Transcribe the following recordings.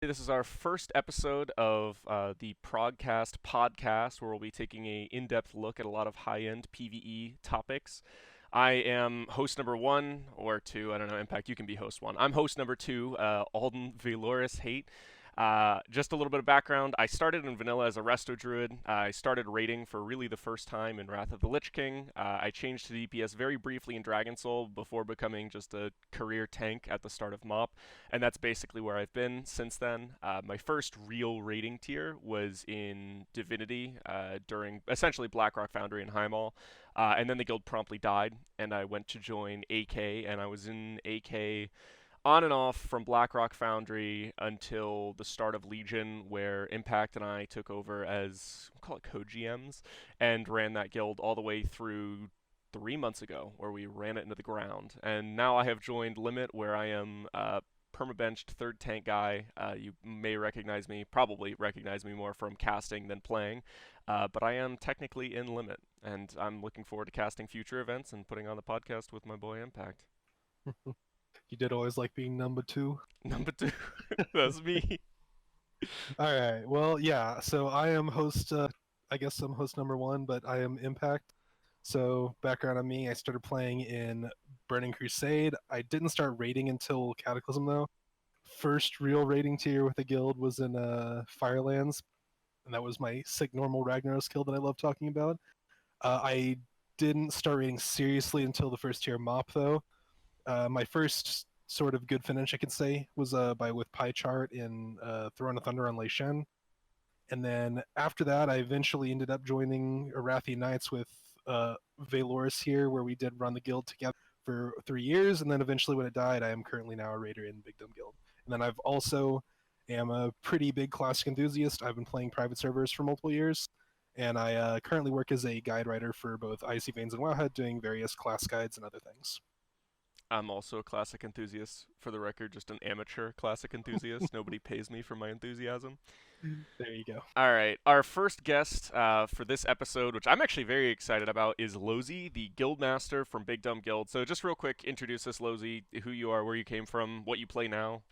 This is our first episode of the ProgCast podcast, where we'll be taking a in-depth look at a lot of high-end PvE topics. I am host number one or two. I don't know. Impact, you can be host one. I'm host number two, Alden Valoris Hate. Just a little bit of background. I started in vanilla as a resto druid. I started raiding for really the first time in Wrath of the Lich King. I changed to DPS very briefly in Dragon Soul before becoming just a career tank at the start of MoP, and that's basically where I've been since then. My first real raiding tier was in Divinity during essentially Blackrock Foundry and Highmaul. And then the guild promptly died, and I went to join AK, and I was in AK on and off from Blackrock Foundry until the start of Legion, where Impact and I took over as, we'll call it co-GMs, and ran that guild all the way through 3 months ago, where we ran it into the ground. And now I have joined Limit, where I am permabenched third tank guy. You may recognize me, probably recognize me more from casting than playing, but I am technically in Limit, and I'm looking forward to casting future events and putting on the podcast with my boy Impact. You did always like being number two. Number two, that's me. All right. Well, yeah. So I am host. I guess I'm host number one, but I am Impact. So background on me: I started playing in Burning Crusade. I didn't start raiding until Cataclysm though. First real raiding tier with the guild was in Firelands, and that was my sick normal Ragnaros kill that I love talking about. I didn't start raiding seriously until the first tier MoP though. My first sort of good finish I could say was by with Pie Chart in Throne of Thunder on Lei Shen. And then after that, I eventually ended up joining Arathi Knights with Valoris here, where we did run the guild together for 3 years. And then eventually, when it died, I am currently now a raider in Big Dumb Guild. And then I've also am a pretty big classic enthusiast. I've been playing private servers for multiple years, and I currently work as a guide writer for both Icy Veins and Wowhead, doing various class guides and other things. I'm also a classic enthusiast, for the record, just an amateur classic enthusiast. Nobody pays me for my enthusiasm. There you go. All right, our first guest for this episode, which I'm actually very excited about, is Lozy, the guild master from Big Dumb Guild. So just real quick, introduce us, Lozy, who you are, where you came from, what you play now.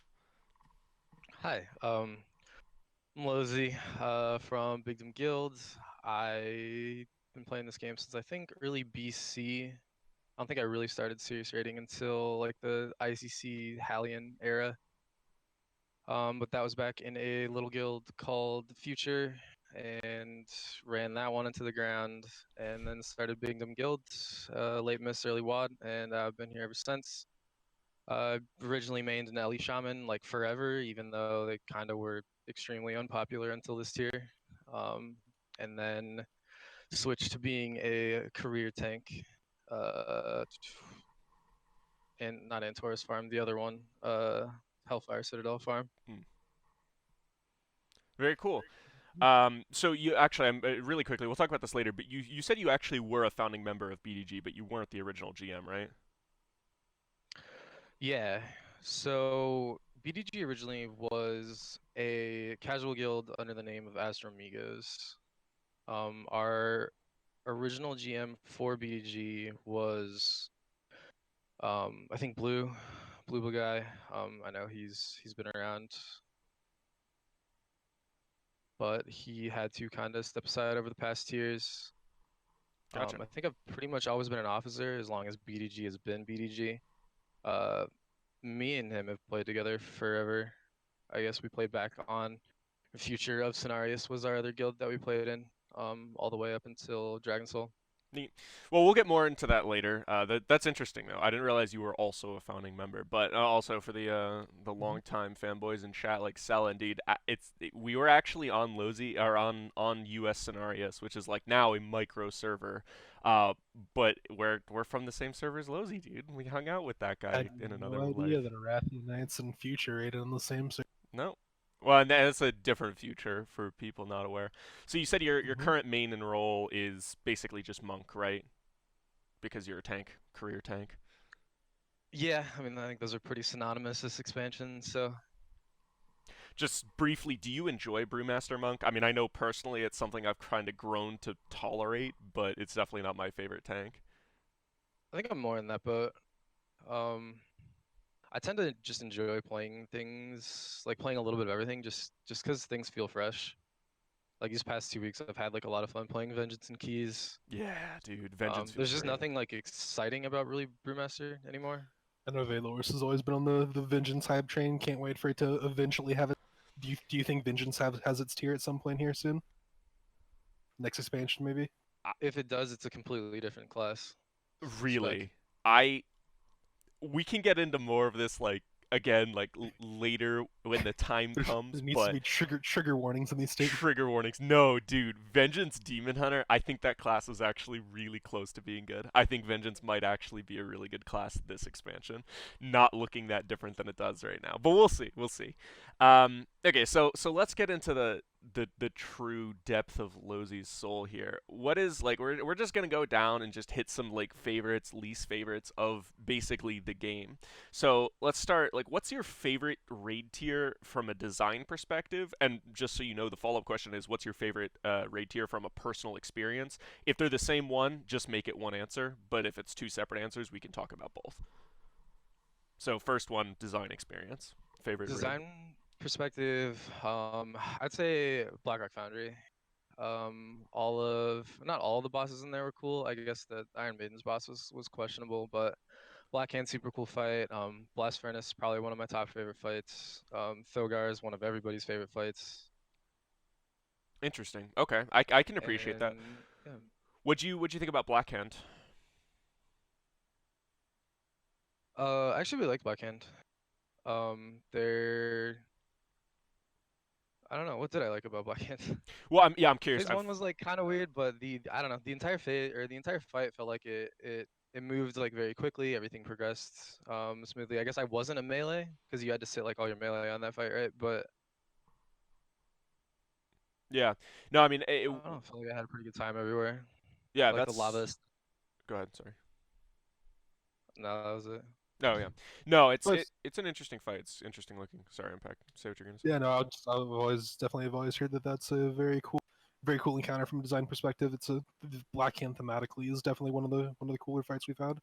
Hi, I'm Lozy from Big Dumb Guilds. I've been playing this game since I think early BC. I don't think I really started serious raiding until like the ICC Hallian era. But that was back in a little guild called the Future, and ran that one into the ground, and then started Big Dumb Guild, late Miss, early Wad, and I've been here ever since. Originally mained an Ellie Shaman like forever, even though they kind of were extremely unpopular until this tier. Um, and then switched to being a career tank. Uh, and not Antorus Farm, the other one, Hellfire Citadel Farm. Hmm. Very cool. So you actually, really quickly, we'll talk about this later, but you said you actually were a founding member of BDG, but you weren't the original GM, right? Yeah, so BDG originally was a casual guild under the name of Astromigos. Our original GM for BDG was I think Blue guy. I know he's been around, but he had to kind of step aside over the past years. Gotcha. I think I've pretty much always been an officer as long as BDG has been BDG. Uh, Me and him have played together forever. I guess we played back on Future of Cenarius was our other guild that we played in, all the way up until Dragon Soul. Neat. Well, we'll get more into that later. That's interesting, though. I didn't realize you were also a founding member, but also for the Mhm. longtime fanboys in chat like Sal, indeed, we were actually on Lozy or on US Cenarius, which is like now a micro server. Uh, but we're from the same server as Lozy, dude. We hung out with that I had guy in no another idea life. that Arathi Knights and Future rated on the same server. No. Well, and that's a different future for people not aware. So you said your Hmm. current main and role is basically just monk, right? Because you're a tank, career tank. Yeah, I mean, I think those are pretty synonymous, this expansion, so Just briefly, do you enjoy Brewmaster Monk? I mean, I know personally it's something I've kind of grown to tolerate, but it's definitely not my favorite tank. I think I'm more in that boat. Um, I tend to just enjoy playing things, like playing a little bit of everything, just because things feel fresh. Like these past 2 weeks, I've had like a lot of fun playing Vengeance and Keys. Yeah, dude, Vengeance feels There's just great. nothing like exciting about really Brewmaster anymore. I know Valorous has always been on the Vengeance hype train. Can't wait for it to eventually have it. Do you think Vengeance has its tier at some point here soon? Next expansion, maybe? If it does, it's a completely different class spec. Really, I we can get into more of this like again like later when the time There comes, needs to but be trigger warnings in these statements. trigger warnings. No, dude, Vengeance Demon Hunter, I think that class is actually really close to being good. I think Vengeance might actually be a really good class this expansion, not looking that different than it does right now. But we'll see, we'll see. Okay, so let's get into the true depth of Lozy's soul here. What is like we're just gonna go down and just hit some like favorites, least favorites of basically the game. So let's start. Like, what's your favorite raid tier from a design perspective? And just so you know, the follow-up question is, what's your favorite raid tier from a personal experience? If they're the same one, just make it one answer. But if it's two separate answers, we can talk about both. So first one, design experience, favorite raid. Design perspective, I'd say Blackrock Foundry. Not all of the bosses in there were cool. I guess the Iron Maiden's boss was questionable, but Black Hand super cool fight. Blast Furnace probably one of my top favorite fights. Thogar is one of everybody's favorite fights. Interesting. Okay, I can appreciate that. And yeah, What'd you think about Blackhand? I actually really like Black Hand. They're I don't know, what did I like about Black Hand? Well, I'm curious. Phase one was like kind of weird, but I don't know, the entire phase or the entire fight felt like it moved like very quickly. Everything progressed smoothly. I guess I wasn't a melee because you had to sit like all your melee on that fight, right? But Yeah. No, I mean, I don't know, I felt like I had a pretty good time everywhere. yeah, Like the lava. that's. Go ahead. Sorry. No, that was it. No, yeah. No, But it's an interesting fight. It's interesting looking. Sorry, Impact. Say what you're gonna say. yeah, no, I've always heard that that's a very cool encounter from a design perspective. It's a Black Hand thematically is definitely one of the cooler fights we've had.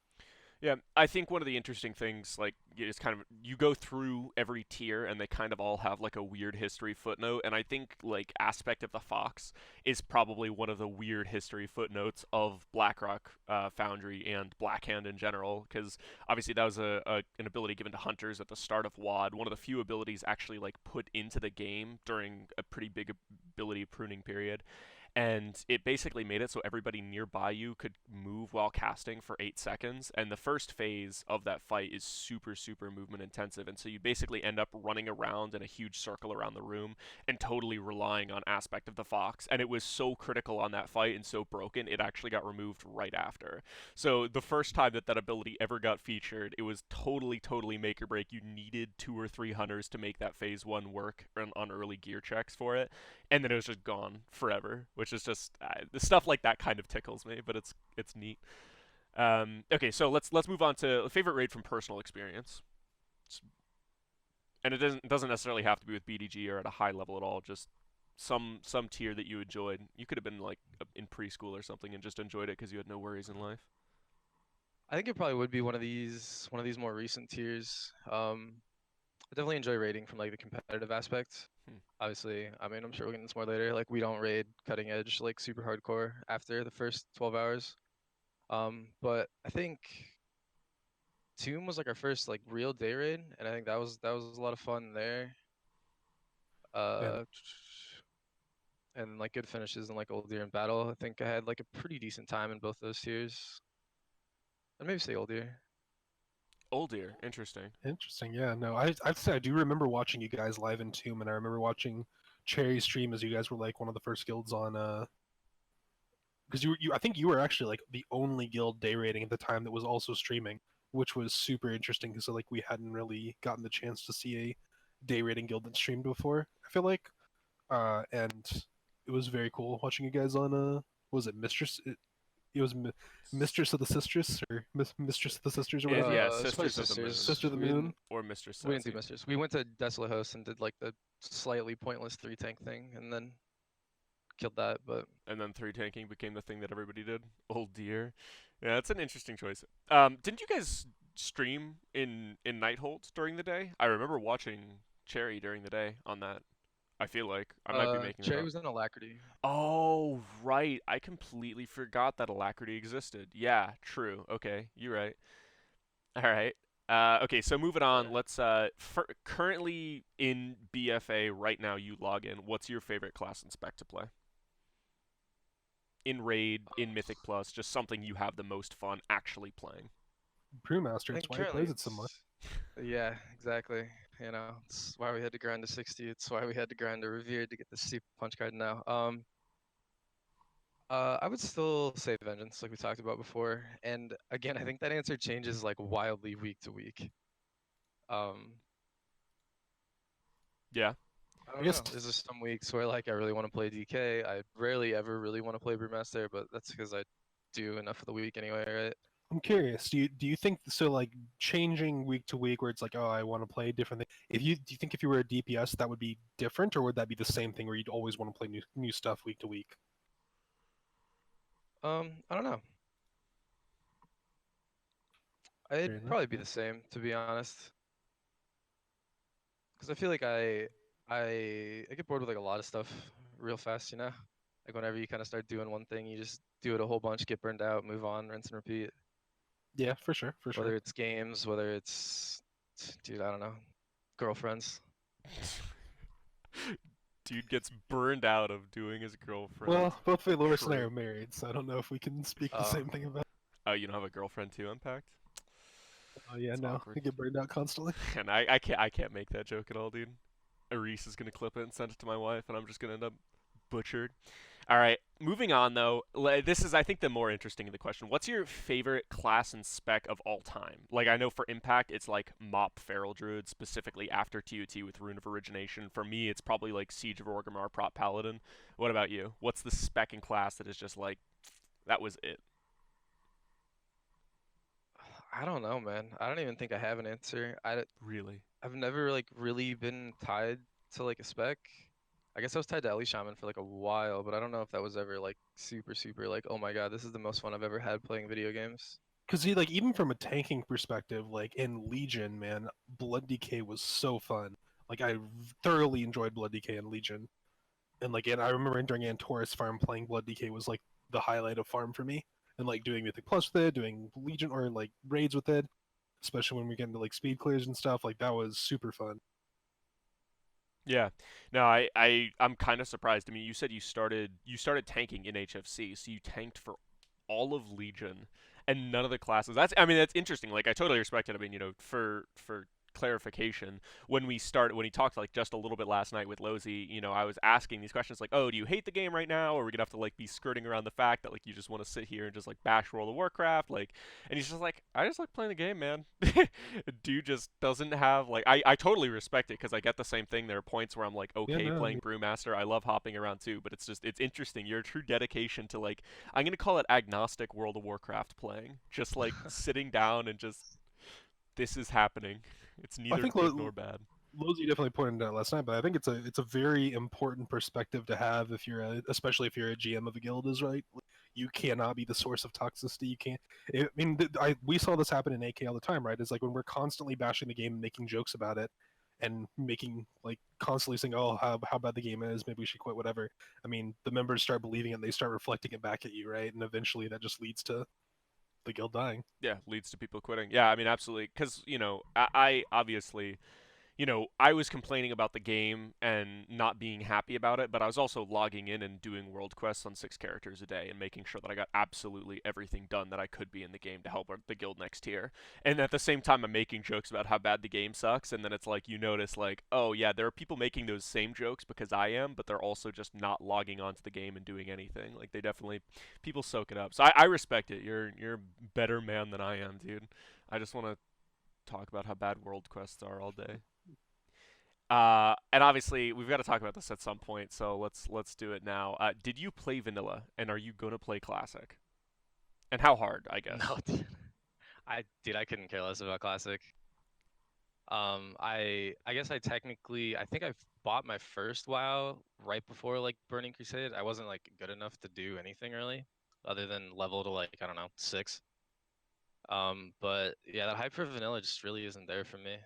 Yeah, I think one of the interesting things, like, is kind of you go through every tier and they kind of all have like a weird history footnote, and I think like Aspect of the Fox is probably one of the weird history footnotes of BlackRock Foundry and Blackhand in general, because obviously that was an ability given to hunters at the start of WoD, one of the few abilities actually like put into the game during a pretty big ability pruning period, and it basically made it so everybody nearby you could move while casting for 8 seconds, and the first phase of that fight is super movement intensive, and so you basically end up running around in a huge circle around the room and totally relying on Aspect of the Fox, and it was so critical on that fight and so broken it actually got removed right after. So the first time that that ability ever got featured, it was totally make or break. You needed 2 or 3 hunters to make that phase 1 work on early gear checks for it, and then it was just gone forever, which is just the stuff like that kind of tickles me, but it's neat. Okay, so let's move on to a favorite raid from personal experience, and it doesn't necessarily have to be with BDG or at a high level at all. Just some tier that you enjoyed. You could have been like in preschool or something and just enjoyed it because you had no worries in life. I think it probably would be one of these more recent tiers. I definitely enjoy raiding from like the competitive aspect. Hmm. Obviously, I mean, I'm sure we'll get into this more later. Like we don't raid cutting edge like super hardcore after the first 12 hours. But I think Tomb was like our first like real day raid, and I think that was a lot of fun there. And Uh, and like good finishes in like Old Year and Battle. I think I had like a pretty decent time in both those tiers. I'd maybe say Old Year. Old dear, interesting. interesting, yeah. No, I'd say I do remember watching you guys live in Tomb, and I remember watching Cherry stream as you guys were like one of the first guilds on because you I think you were actually like the only guild day rating at the time that was also streaming, which was super interesting because like we hadn't really gotten the chance to see a day rating guild that streamed before. I feel like, and it was very cool watching you guys on was it Mistress? It was Mistress of the Sisters or Mistress of the Sisters or whatever. Yeah, It's probably Sisters of the Moon Sisters. Sister of the We Moon. didn't or Mistress we didn't do Sassy. Misters. We went to Desolate Host and did like the slightly pointless 3 tank thing, and then killed that. But And then 3 tanking became the thing that everybody did. Old dear. Yeah, that's an interesting choice. Didn't you guys stream in Nighthold during the day? I remember watching Cherry during the day on that. I feel like I might be making that Cherry up. was in Alacrity. Oh, right. I completely forgot that Alacrity existed. Yeah, true. Okay, you're right. All right. Okay, so moving on. Yeah. Let's currently in BFA right now. You log in. What's your favorite class and spec to play? In Raid, in Mythic Plus, just something you have the most fun actually playing. Brewmaster. I That's think why he currently plays it so much. it's yeah, exactly. You know, it's why we had to grind to 60. It's why we had to grind to Revered to get the steep punch card now. I would still say Vengeance, like we talked about before. And again, I think that answer changes like wildly week to week. Um, Yeah. I I don't guess know. There's just some weeks where like I really want to play DK. I rarely ever really want to play Brewmaster, but that's because I do enough of the week anyway, right? I'm curious. Do you think so? Like changing week to week, where it's like, oh, I want to play different things. Do you think if you were a DPS that would be different, or would that be the same thing where you'd always want to play new stuff week to week? I don't know. Fair It'd enough. probably be Yeah. the same, to be honest, because I feel like I get bored with like a lot of stuff real fast, you know? Like whenever you kind of start doing one thing, you just do it a whole bunch, get burned out, move on, rinse and repeat. Yeah, for sure, for sure. Whether it's games, whether it's, dude, I don't know, girlfriends. Dude gets burned out of doing his girlfriend. Well, both Loris and I True. are married, so I don't know if we can speak the Uh, same thing about. Oh, you don't have a girlfriend too, Impact? Oh yeah, It's no, awkward. I get burned out constantly. And I can't make that joke at all, dude. Reese is gonna clip it and send it to my wife, and I'm just gonna end up butchered. All right, moving on though. This is, I think, the more interesting of the question. What's your favorite class and spec of all time? Like, I know for Impact, it's like Mop Feral Druid, specifically after TOT with Rune of Origination. For me, it's probably like Siege of Orgrimmar, Prop Paladin. What about you? What's the spec and class that is just like, that was it? I don't know, man. I don't even think I have an answer. Really? I've never like really been tied to like a spec. I guess I was tied to Ellie Shaman for like a while, but I don't know if that was ever like super, super like, oh my God, this is the most fun I've ever had playing video games. Because he like even from a tanking perspective, like in Legion, man, Blood DK was so fun. Like I thoroughly enjoyed Blood DK in Legion, and like and I remember during Antorus farm playing Blood DK was like the highlight of farm for me, and like doing Mythic Plus with it, doing Legion or like raids with it, especially when we get into like speed clears and stuff. Like that was super fun. Yeah. No, I'm kind of surprised. I mean, you said you started tanking in HFC, so you tanked for all of Legion and none of the classes. That's interesting. Like I totally respect it. I mean, for clarification, when he talked like just a little bit last night with Lozy, I was asking these questions like, "Oh, do you hate the game right now, or are we gonna have to like be skirting around the fact that like you just want to sit here and just like bash World of Warcraft?" Like, and he's just like, "I just like playing the game, man." Dude just doesn't have like I totally respect it because I get the same thing. There are points where I'm like Yeah, okay no, I playing mean, Brewmaster. I love hopping around too, but it's interesting. Your true dedication to like I'm gonna call it agnostic World of Warcraft playing. Just like sitting down and just this is happening. It's I neither think good nor bad. Lozy definitely pointed it out last night, but I think it's a very important perspective to have if especially if you're a GM of a guild, is right. You cannot be the source of toxicity. You can't. I mean, we saw this happen in AK all the time, right? It's like when we're constantly bashing the game and making jokes about it, and making like constantly saying, "Oh, how bad the game is. Maybe we should quit." Whatever. I mean, the members start believing it, and they start reflecting it back at you, right? And eventually, that just leads to the guild dying. Yeah, leads to people quitting. Yeah, I mean absolutely because I obviously I was complaining about the game and not being happy about it, but I was also logging in and doing world quests on 6 characters a day and making sure that I got absolutely everything done that I could be in the game to help the guild next tier. And at the same time, I'm making jokes about how bad the game sucks, and then it's like you notice, like, oh yeah, there are people making those same jokes because I am, but they're also just not logging onto the game and doing anything. Like they definitely, people soak it up. So I respect it. You're a better man than I am, dude. I just want to talk about how bad world quests are all day. And obviously we've got to talk about this at some point, so let's do it now. Did you play vanilla, and are you gonna play classic? And how hard, I No, guess. dude. I couldn't care less about Classic. I guess I think I bought my first WoW right before like Burning Crusade. I wasn't like good enough to do anything really, other than level to like I don't know 6. But yeah, that hype for vanilla just really isn't there for me.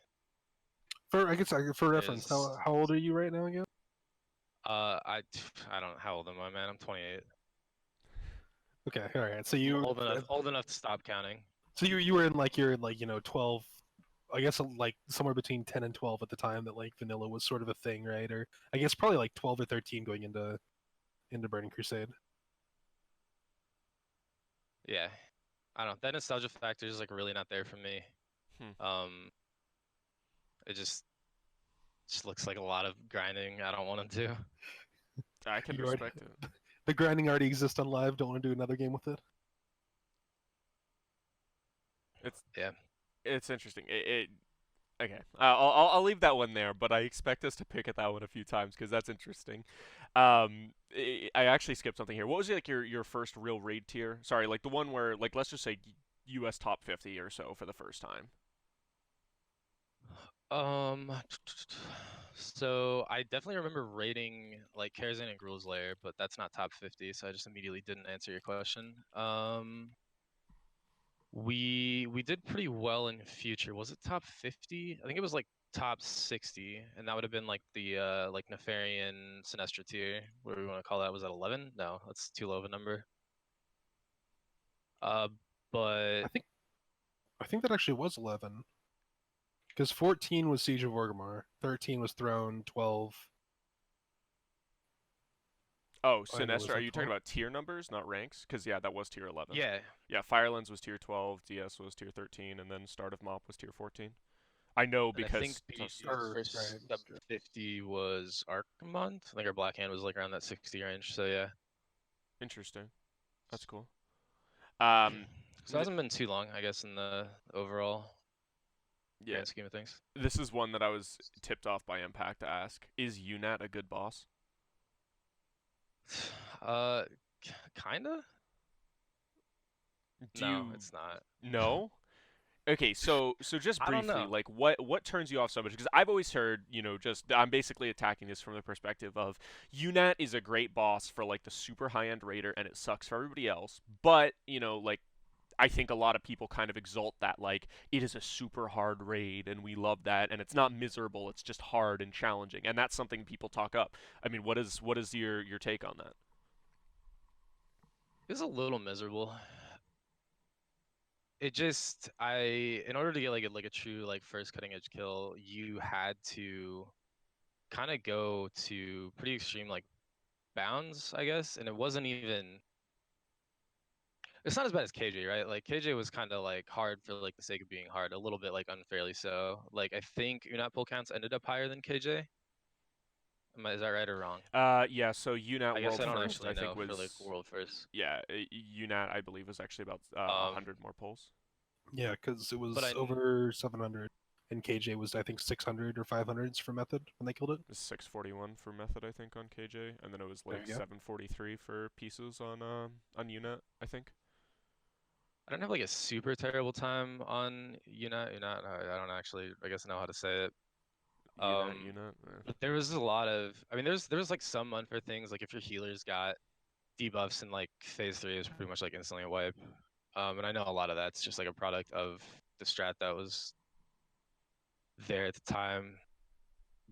For I guess for reference, Is how old are you right now again? I I don't how old am I, man? I'm 28. Okay, all right. So I'm you old enough to stop counting. you were in like your like 12. I guess like somewhere between 10 and 12 at the time that like vanilla was sort of a thing, right? Or I guess probably like 12 or 13 going into Burning Crusade. Yeah, I don't know. That nostalgia factor is like really not there for me. Hmm. Um, it just looks like a lot of grinding I don't want to do. I can You already respect it. the grinding already exists on live. Don't want to do another game with it. It's Yeah. it's interesting. Okay. I'll leave that one there, but I expect us to pick at that one a few times because that's interesting. I actually skipped something here. What was like your first real raid tier? Sorry, like the one where like let's just say U.S. top 50 or so for the first time. Um, so I definitely remember rating like Karazhan and Gruul's Lair, but that's not top 50, so I just immediately didn't answer your question. We did pretty well in future. Was it top 50? I think it was like top 60, and that would have been like the like Nefarian Sinestra tier. What do we want to call that? Was that 11? No, that's too low of a number. Uh, but I think that actually was 11 because 14 was Siege of Orgrimmar, 13 was Throne, 12 Oh, I know was Sinestra, are like you talking 12. about tier numbers, not ranks? Because yeah, that was tier 11. yeah, Yeah, Firelands was tier 12, DS was tier 13, and then Start of Mop was tier 14. I know and I think because BG's Or right. first sub 50 was Archimond. I think our Black Hand was like around that 60 range. So yeah. interesting. That's cool. Um, So it hasn't been too long, I guess, in the overall yeah, grand scheme of things. this is one that I was tipped off by Impact to ask. Is UNAT a good boss? Uh, kinda? Do No, you it's not. know? Okay, so just I don't briefly, know. like what turns you off so much? Because I've always heard, just I'm basically attacking this from the perspective of UNAT is a great boss for like the super high end raider, and it sucks for everybody else. But like I think a lot of people kind of exalt that like it is a super hard raid, and we love that, and it's not miserable, it's just hard and challenging, and that's something people talk up. I mean, what is your take on that? It's a little miserable. It just in order to get like a true like first cutting edge kill, you had to kind of go to pretty extreme like bounds, I guess, and it wasn't even. It's not as bad as KJ, right? Like KJ was kind of like hard for like the sake of being hard, a little bit like unfairly so. Like I think Unat pull counts ended up higher than KJ. Is that right or wrong? Yeah, so UNAT I guess world I don't first actually I think know for like was world first. yeah, UNAT I believe was actually about Um, 100 more pulls. Yeah, because it but was over 700, and KJ was I think 600 or 500s for Method when they killed it. It was 641 for method I think on KJ, and then it was There like you go. 743 for pieces on UNAT I think. I don't have like a super terrible time on Unat. I don't actually, I guess, know how to say it. UNAT Um, UNAT. but there was a lot of, I mean, there was like some unfair things. Like if your healers got debuffs in like phase three, it was pretty much like instantly a wipe. And I know a lot of that's just like a product of the strat that was there at the time.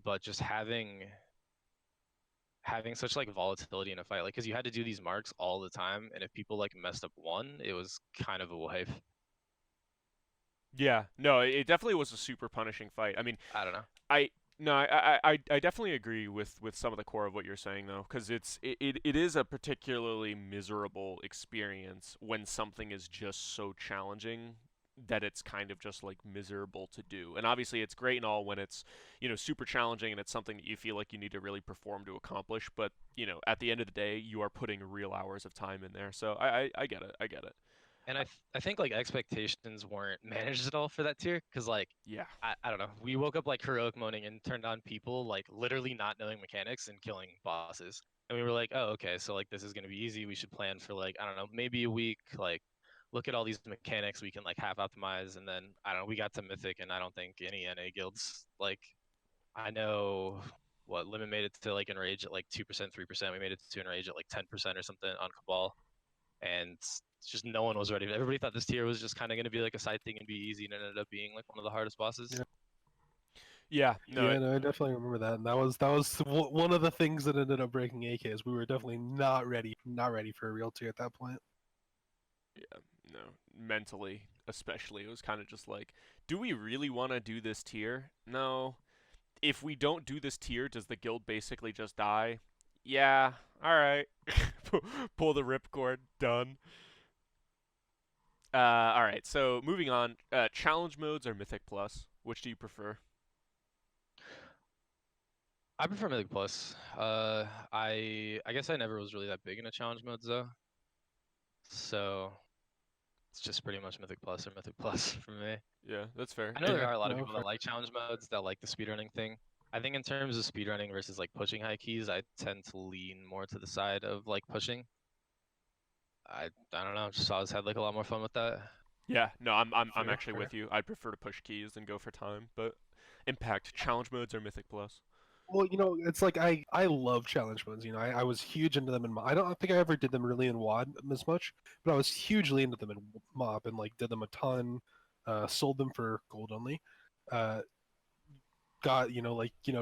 But just having such like volatility in a fight, like because you had to do these marks all the time, and if people like messed up one, it was kind of a wipe. Yeah, no, it definitely was a super punishing fight. I mean, I don't know. I no, I definitely agree with some of the core of what you're saying though, because it is a particularly miserable experience when something is just so challenging that it's kind of just like miserable to do. And obviously it's great and all when it's, super challenging and it's something that you feel like you need to really perform to accomplish, but, at the end of the day, you are putting real hours of time in there. So I get it. I get it. And I think like expectations weren't managed at all for that tier because like Yeah. I don't know, we woke up like heroic moaning and turned on people like literally not knowing mechanics and killing bosses, and we were like, oh okay, so like this is gonna be easy. We should plan for like I don't know, maybe a week. Like look at all these mechanics we can like half optimize, and then I don't know. We got to Mythic, and I don't think any NA guilds like I know what Limit made it to like Enrage at like 2%, 3%. We made it to Enrage at like 10% or something on Cabal. and it's just no one was ready. Everybody thought this tier was just kind of going to be like a side thing and be easy, and it ended up being like one of the hardest bosses. Yeah. Yeah, no, Yeah, no, I definitely remember that, and that was one of the things that ended up breaking AK. Is we were definitely not ready for a real tier at that point. yeah, no, mentally especially, it was kind of just like, do we really want to do this tier? No. If we don't do this tier, does the guild basically just die? Yeah, all right. Pull the ripcord. Done. All right. So moving on. Challenge modes or Mythic Plus? Which do you prefer? I prefer Mythic Plus. I guess I never was really that big into challenge modes though, so it's just pretty much Mythic Plus or Mythic Plus for me. Yeah, that's fair. I know And there Yeah, are a lot of no, people that like challenge modes that like the speedrunning thing. I think in terms of speedrunning versus like pushing high keys, I tend to lean more to the side of like pushing. I don't know, just always had like a lot more fun with that. yeah, no, I'm fair, actually fair. with you. I'd prefer to push keys than go for time. But Impact challenge modes or Mythic Plus? Well, it's like I love challenge modes. I was huge into them in I don't think I ever did them really in WoD as much, but I was hugely into them in MoP and like did them a ton. Sold them for gold only. Uh, got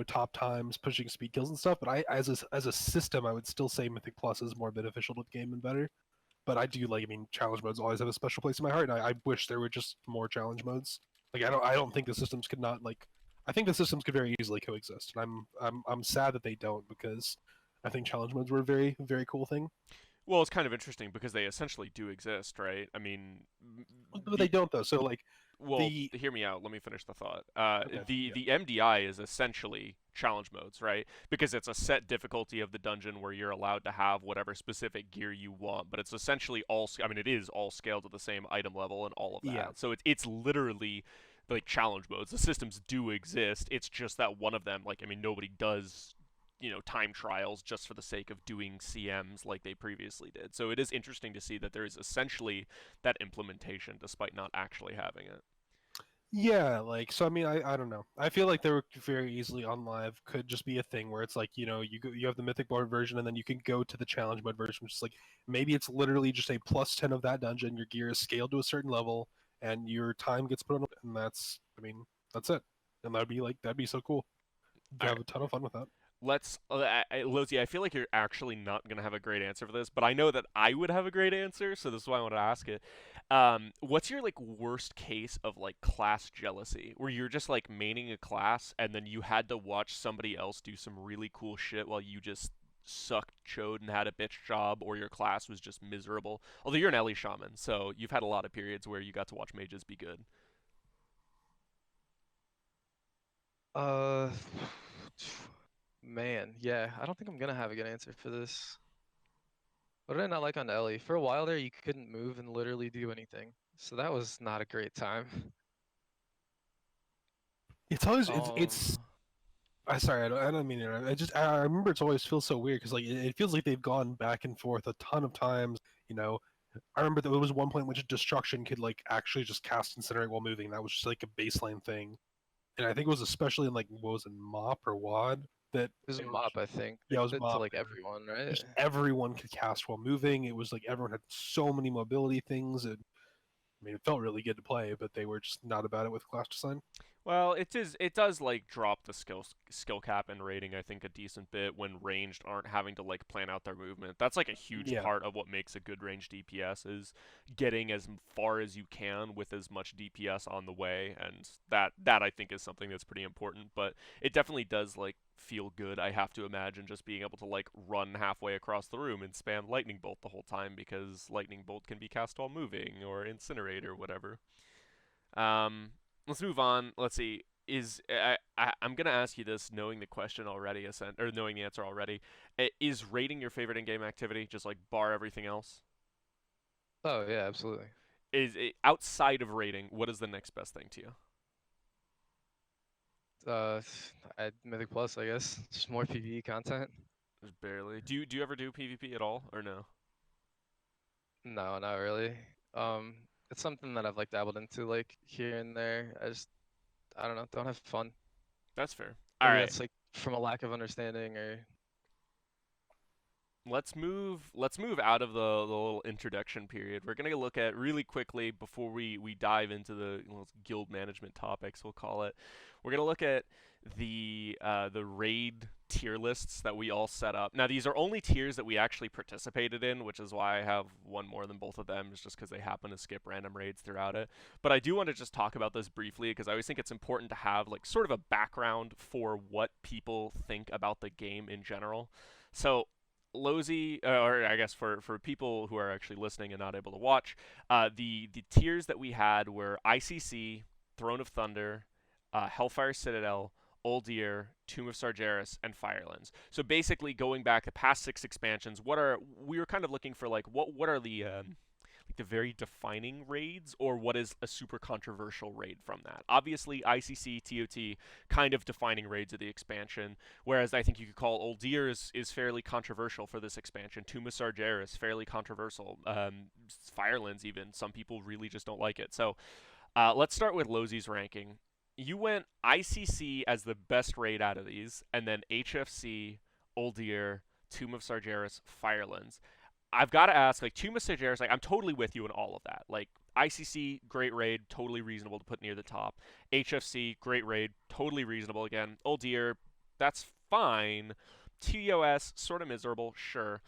top times, pushing speed kills and stuff. But I as a system, I would still say Mythic Plus is more beneficial to the game and better. But I do like. I mean, challenge modes always have a special place in my heart. And I wish there were just more challenge modes. Like I don't think the systems could not like. I think the systems could very easily coexist, and I'm sad that they don't because I think challenge modes were a very very cool thing. Well, it's kind of interesting because they essentially do exist, right? I mean, But they the don't though. So like well, the hear me out. Let me finish the thought. okay The yeah the MDI is essentially challenge modes, right? Because it's a set difficulty of the dungeon where you're allowed to have whatever specific gear you want, but it's essentially all. I mean, it is all scaled to the same item level and all of yeah that. So it's literally like challenge modes. The systems do exist. It's just that one of them, like, I mean, nobody does time trials just for the sake of doing CMs like they previously did. So it is interesting to see that there is essentially that implementation despite not actually having it. Yeah, like so. I mean, I don't know. I feel like they were very easily on live could just be a thing where it's like you have the mythic board version and then you can go to the challenge mode version, which is like maybe it's literally just a +10 of that dungeon. Your gear is scaled to a certain level and your time gets put on, and that's it. And that'd be so cool. All You right, have a ton of fun with that. let's Lozy, I feel like you're actually not going to have a great answer for this, but I know that I would have a great answer, so this is why I want to ask it. What's your like worst case of like class jealousy, where you're just like maining a class and then you had to watch somebody else do some really cool shit while you just sucked chode and had a bitch job, or your class was just miserable? Although you're an Ellie shaman, so you've had a lot of periods where you got to watch mages be good. Uh, man, yeah, I don't think I'm gonna have a good answer for this. What did I not like on Ellie? For a while there, you couldn't move and literally do anything, so that was not a great time. It's always it's. Um, I sorry, I don't mean it. I remember it's always feels so weird because like it feels like they've gone back and forth a ton of times. You know, I remember there was one point in which destruction could like actually just cast incinerate while moving. That was just like a baseline thing, and I think it was especially in like what was it, MoP or WoD that it was they a were mop, I think. They yeah, it was did it to MoP. like everyone, right? Just everyone could cast while moving. It was like everyone had so many mobility things. And I mean, it felt really good to play, but they were just not about it with class design. Well, it does like drop the skill cap and rating I think a decent bit when ranged aren't having to like plan out their movement. That's like a huge Yeah, part of what makes a good ranged DPS is getting as far as you can with as much DPS on the way, and that I think is something that's pretty important, but it definitely does like feel good. I have to imagine just being able to like run halfway across the room and spam lightning bolt the whole time because lightning bolt can be cast while moving or incinerate or whatever. Um, let's move on. Let's see. I'm gonna ask you this, knowing the question already, or knowing the answer already. Is rating your favorite in-game activity? Just like bar everything else. Oh yeah, absolutely. Is it, outside of rating, what is the next best thing to you? Uh, Mythic Plus, I guess. Just more PvE content. Just barely. Do you ever do PvP at all or no? No, not really. Um, it's something that I've like dabbled into like here and there. I don't know, don't have fun. That's fair. All Maybe right. that's like from a lack of understanding or let's move out of the little introduction period. We're gonna look at really quickly before we dive into the guild management topics, we'll call it. We're gonna look at the raid tier lists that we all set up. Now these are only tiers that we actually participated in, which is why I have one more than both of them, is just because they happen to skip random raids throughout it. But I do want to just talk about this briefly because I always think it's important to have like sort of a background for what people think about the game in general. So Lozy, or I guess for people who are actually listening and not able to watch, the tiers that we had were ICC, Throne of Thunder, Hellfire Citadel, Uldir, Tomb of Sargeras, and Firelands. So basically, going back the past 6 expansions, we were kind of looking for like what are the very defining raids, or what is a super controversial raid from that. Obviously, ICC, TOT, kind of defining raids of the expansion, whereas I think you could call Uldir is fairly controversial for this expansion. Tomb of Sargeras, fairly controversial. Firelands, even. Some people really just don't like it. So let's start with Lozy's ranking. You went ICC as the best raid out of these, and then HFC, Uldir, Tomb of Sargeras, Firelands. I've got to ask, like, Tomb of Sargeras, like, I'm totally with you in all of that. Like, ICC, great raid, totally reasonable to put near the top. HFC, great raid, totally reasonable again. Uldir, that's fine. TOS, sort of miserable, sure.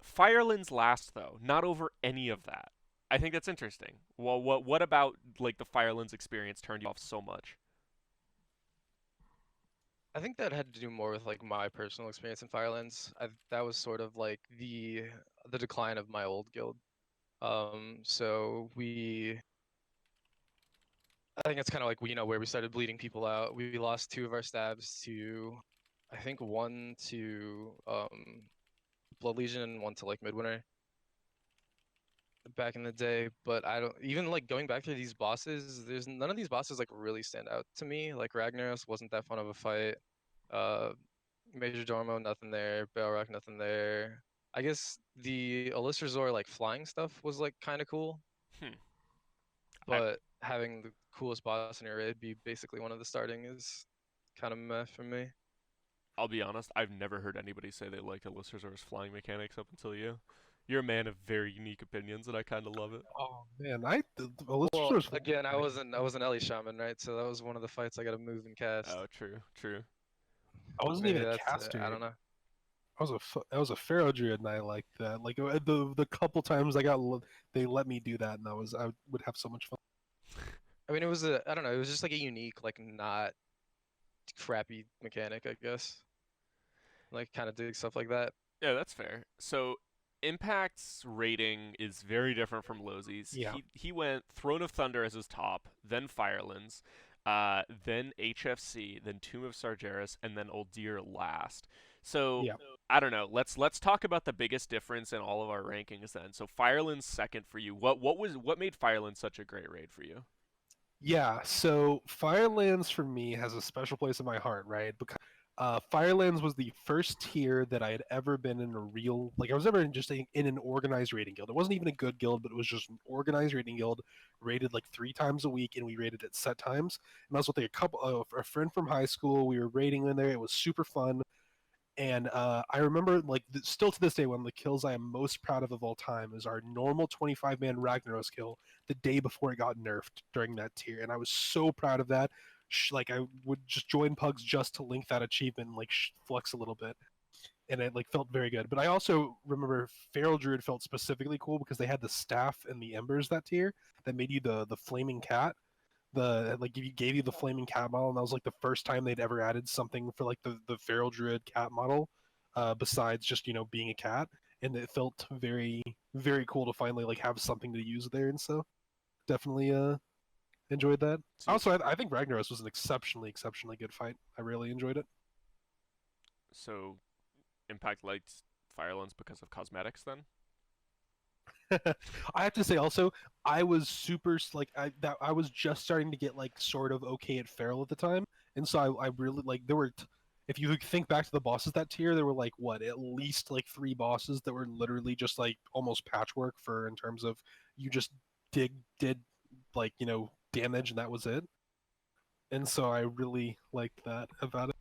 Firelands last, though, not over any of that. I think that's interesting. Well, what about, like, the Firelands experience turned you off so much? I think that had to do more with like my personal experience in Firelands. That was sort of like the decline of my old guild. So I think it's kind of like where we started bleeding people out. We lost 2 of our stabs to, I think one to Blood Legion and one to like Midwinter back in the day. But I don't even like going back to these bosses. There's none of these bosses like really stand out to me. Like Ragnaros wasn't that fun of a fight. Uh, Major Dormo, nothing there. Balrog, nothing there. I guess the Elisrazor like flying stuff was like kind of cool, Hmm. I, but having the coolest boss in your raid be basically one of the starting is kind of meh for me. I'll be honest, I've never heard anybody say they liked Elisrazor's flying mechanics up until you. You're a man of very unique opinions, and I kind of love it. Oh man, the Well, listeners. again, I was an Ellie shaman, right? So that was one of the fights I got to move and cast. Oh, true, true. I wasn't Maybe even a that's it. I caster. don't know. I was a Pharaoh Druid, and I liked that. Like the couple times they let me do that, and I would have so much fun. I mean, I don't know. It was just like a unique, like not crappy mechanic, I guess. Like kind of doing stuff like that. Yeah, that's fair. So Impact's rating is very different from Lozy's. Yeah, He went Throne of Thunder as his top, then Firelands, then HFC, then Tomb of Sargeras, and then Uldir last. So yeah. I don't know. Let's talk about the biggest difference in all of our rankings then. So Firelands second for you. What made Firelands such a great raid for you? Yeah, so Firelands for me has a special place in my heart, right? Because Firelands was the first tier that I had ever been in a real, like I was ever just in an organized raiding guild. It wasn't even a good guild, but it was just an organized raiding guild, raided like 3 times a week, and we raided at set times. And I was with a friend from high school. We were raiding in there. It was super fun. And I remember, like, still to this day, one of the kills I am most proud of all time is our normal 25-man Ragnaros kill the day before it got nerfed during that tier. And I was so proud of that. Like, I would just join Pugs just to link that achievement and, like, flex a little bit. And it, like, felt very good. But I also remember Feral Druid felt specifically cool because they had the staff and the embers that tier that made you the flaming cat, the like gave you the flaming cat model, and that was like the first time they'd ever added something for like the feral druid cat model, besides just being a cat, and it felt very cool to finally like have something to use there, and so definitely enjoyed that. So Also, I think Ragnaros was an exceptionally good fight. I really enjoyed it. so Impact liked Firelands because of cosmetics then? I have to say also, I was like I was just starting to get like sort of okay at feral at the time, and so I really like if you think back to the bosses that tier, there were like what at least like 3 bosses that were literally just like almost patchwork for in terms of you just did like damage and that was it, and so I really liked that about it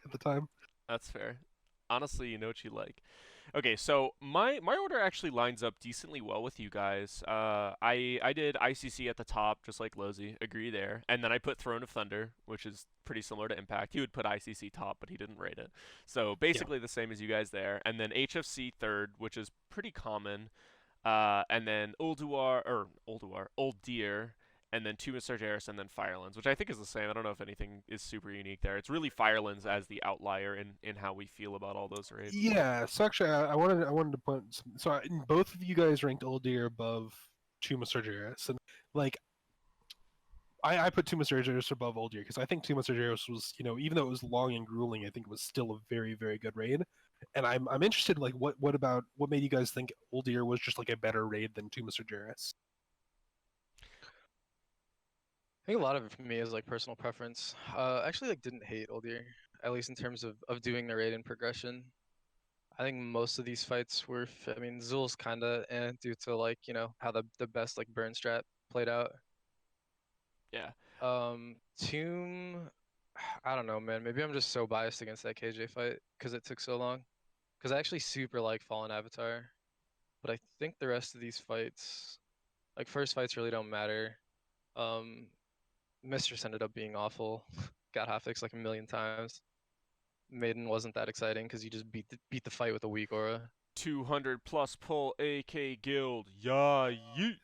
at the time. That's fair. Honestly, you know what you like. Okay, so my order actually lines up decently well with you guys. I did ICC at the top, just like Lozy. Agree there. And then I put Throne of Thunder, which is pretty similar to Impact. He would put ICC top, but he didn't rate it. So Yeah. basically the same as you guys there. And then HFC third, which is pretty common. And then Old Deer, and then Two Mr. Jarris, and then Firelands, which I think is the same. I don't know if anything is super unique there. It's really Firelands as the outlier in how we feel about all those raids. Yeah. So actually, I wanted to put both of you guys ranked Old Deer above Chuma Surgeris, and like I put Tuma Surgeris above Old Deer because I think Tuma Surgeris was, even though it was long and grueling, I think it was still a very, very good raid. And I'm interested, like, what made you guys think Old Deer was just like a better raid than Tuma Surgeris? I think a lot of it for me is like personal preference. I actually like didn't hate Old Year, at least in terms of doing the raid and progression. I think most of these fights were, I mean, Zul's kinda due to like, how the best like burn strat played out. Yeah. Tomb, I don't know, man. Maybe I'm just so biased against that KJ fight because it took so long. Because I actually super like Fallen Avatar, but I think the rest of these fights, like first fights really don't matter. Um, Mistress ended up being awful. Got hotfixed like a million times. Maiden wasn't that exciting because you just beat the fight with a weak aura. 200 plus pull AK guild. Yeah, yeet.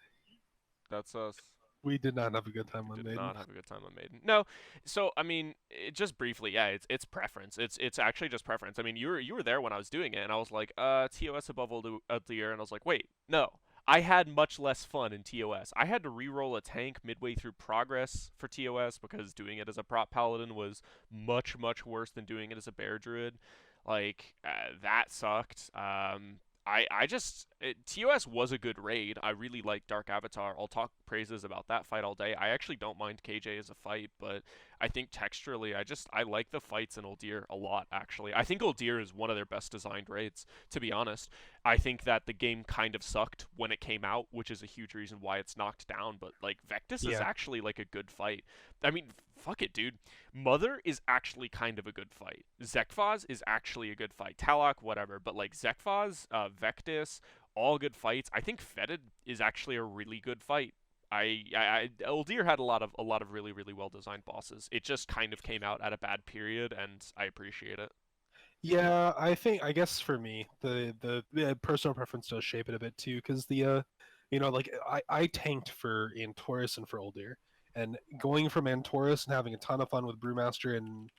That's us. We did not have a good time We on did Maiden. not have a good time on Maiden. No, so I mean, just briefly, yeah, it's preference. It's actually just preference. I mean, you were there when I was doing it, and I was like, TOS above Aldir, and I was like, wait, no. I had much less fun in TOS. I had to re-roll a tank midway through progress for TOS because doing it as a prop paladin was much worse than doing it as a bear druid. Like that sucked. TOS was a good raid. I really like Dark Avatar. I'll talk praises about that fight all day. I actually don't mind KJ as a fight, but I think texturally, I like the fights in Uldir a lot. Actually, I think Uldir is one of their best designed raids. To be honest, I think that the game kind of sucked when it came out, which is a huge reason why it's knocked down. But like Vectis is Yeah. actually like a good fight. I mean, fuck it, dude. Mother is actually kind of a good fight. Zekfaz is actually a good fight. Talok, whatever, but like Zekfaz, Vectis, all good fights. I think Fetid is actually a really good fight. Uldir had a lot of really well designed bosses. It just kind of came out at a bad period, and I appreciate it. Yeah, I guess for me, the personal preference does shape it a bit too, because like I tanked for Antorus and for Uldir, and going from Antorus and having a ton of fun with Brewmaster and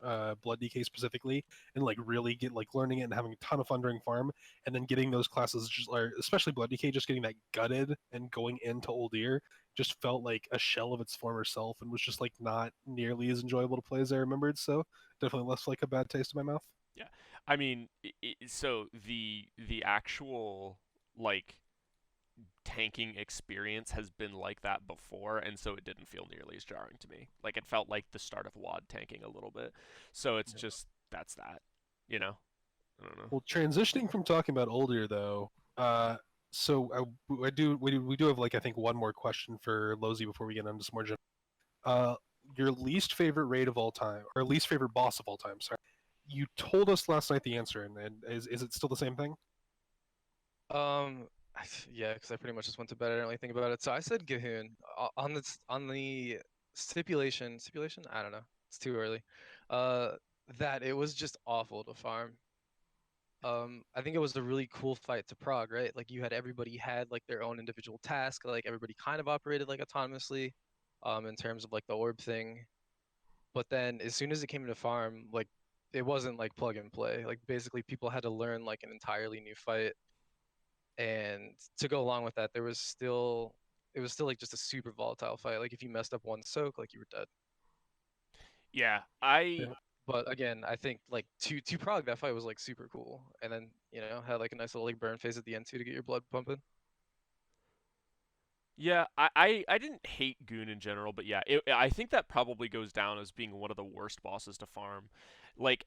Blood DK specifically, and like really get like learning it and having a ton of fun during farm, and then getting those classes just like especially Blood DK, just getting that gutted and going into Uldir just felt like a shell of its former self and was just like not nearly as enjoyable to play as I remembered. So definitely left like a bad taste in my mouth. Yeah, I mean, so the actual like tanking experience has been like that before, and so it didn't feel nearly as jarring to me. Like it felt like the start of WoD tanking a little bit. So it's just that's that, you know. I don't know. Well, transitioning from talking about older though, so we do have like I think one more question for Lozy before we get into some more general. Uh, your least favorite raid of all time, or least favorite boss of all time? Sorry, you told us last night the answer, and is it still the same thing? Um, yeah, because I pretty much just went to bed. I didn't really think about it. So I said Gahoon on the stipulation. I don't know. It's too early. Uh, that it was just awful to farm. I think it was a really cool fight to prog, right? Like you had everybody had like their own individual task. Like everybody kind of operated like autonomously, in terms of like the orb thing. But then as soon as it came to farm, like it wasn't like plug and play. Like basically people had to learn like an entirely new fight. And to go along with that, it was still like just a super volatile fight. Like if you messed up one soak, like you were dead. Yeah, I Yeah. But again, I think like to prog that fight was like super cool. And then, had like a nice little like burn phase at the end too to get your blood pumping. Yeah, I didn't hate Goon in general, but yeah, I think that probably goes down as being one of the worst bosses to farm. Like,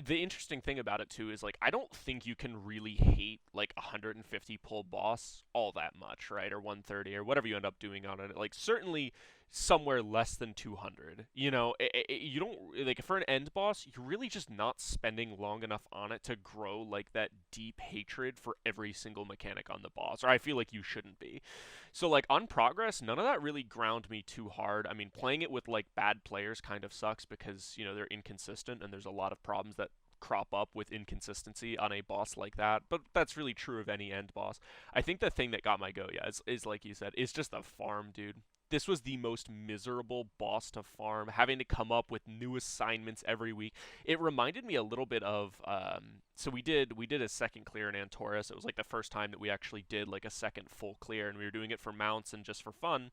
the interesting thing about it too is like I don't think you can really hate like 150 pull boss all that much, right? Or 130 or whatever you end up doing on it. Like certainly somewhere less than 200. You know, you don't like for an end boss, you're really just not spending long enough on it to grow like that deep hatred for every single mechanic on the boss, or I feel like you shouldn't be. So like on progress, none of that really ground me too hard. I mean, playing it with like bad players kind of sucks because, you know, they're inconsistent and there's a lot of problems that crop up with inconsistency on a boss like that, but that's really true of any end boss. I think the thing that got my go, yeah, is like you said, is just the farm, dude. This was the most miserable boss to farm, having to come up with new assignments every week. It reminded me a little bit of so we did a second clear in Antorus. It was like the first time that we actually did like a second full clear, and we were doing it for mounts and just for fun.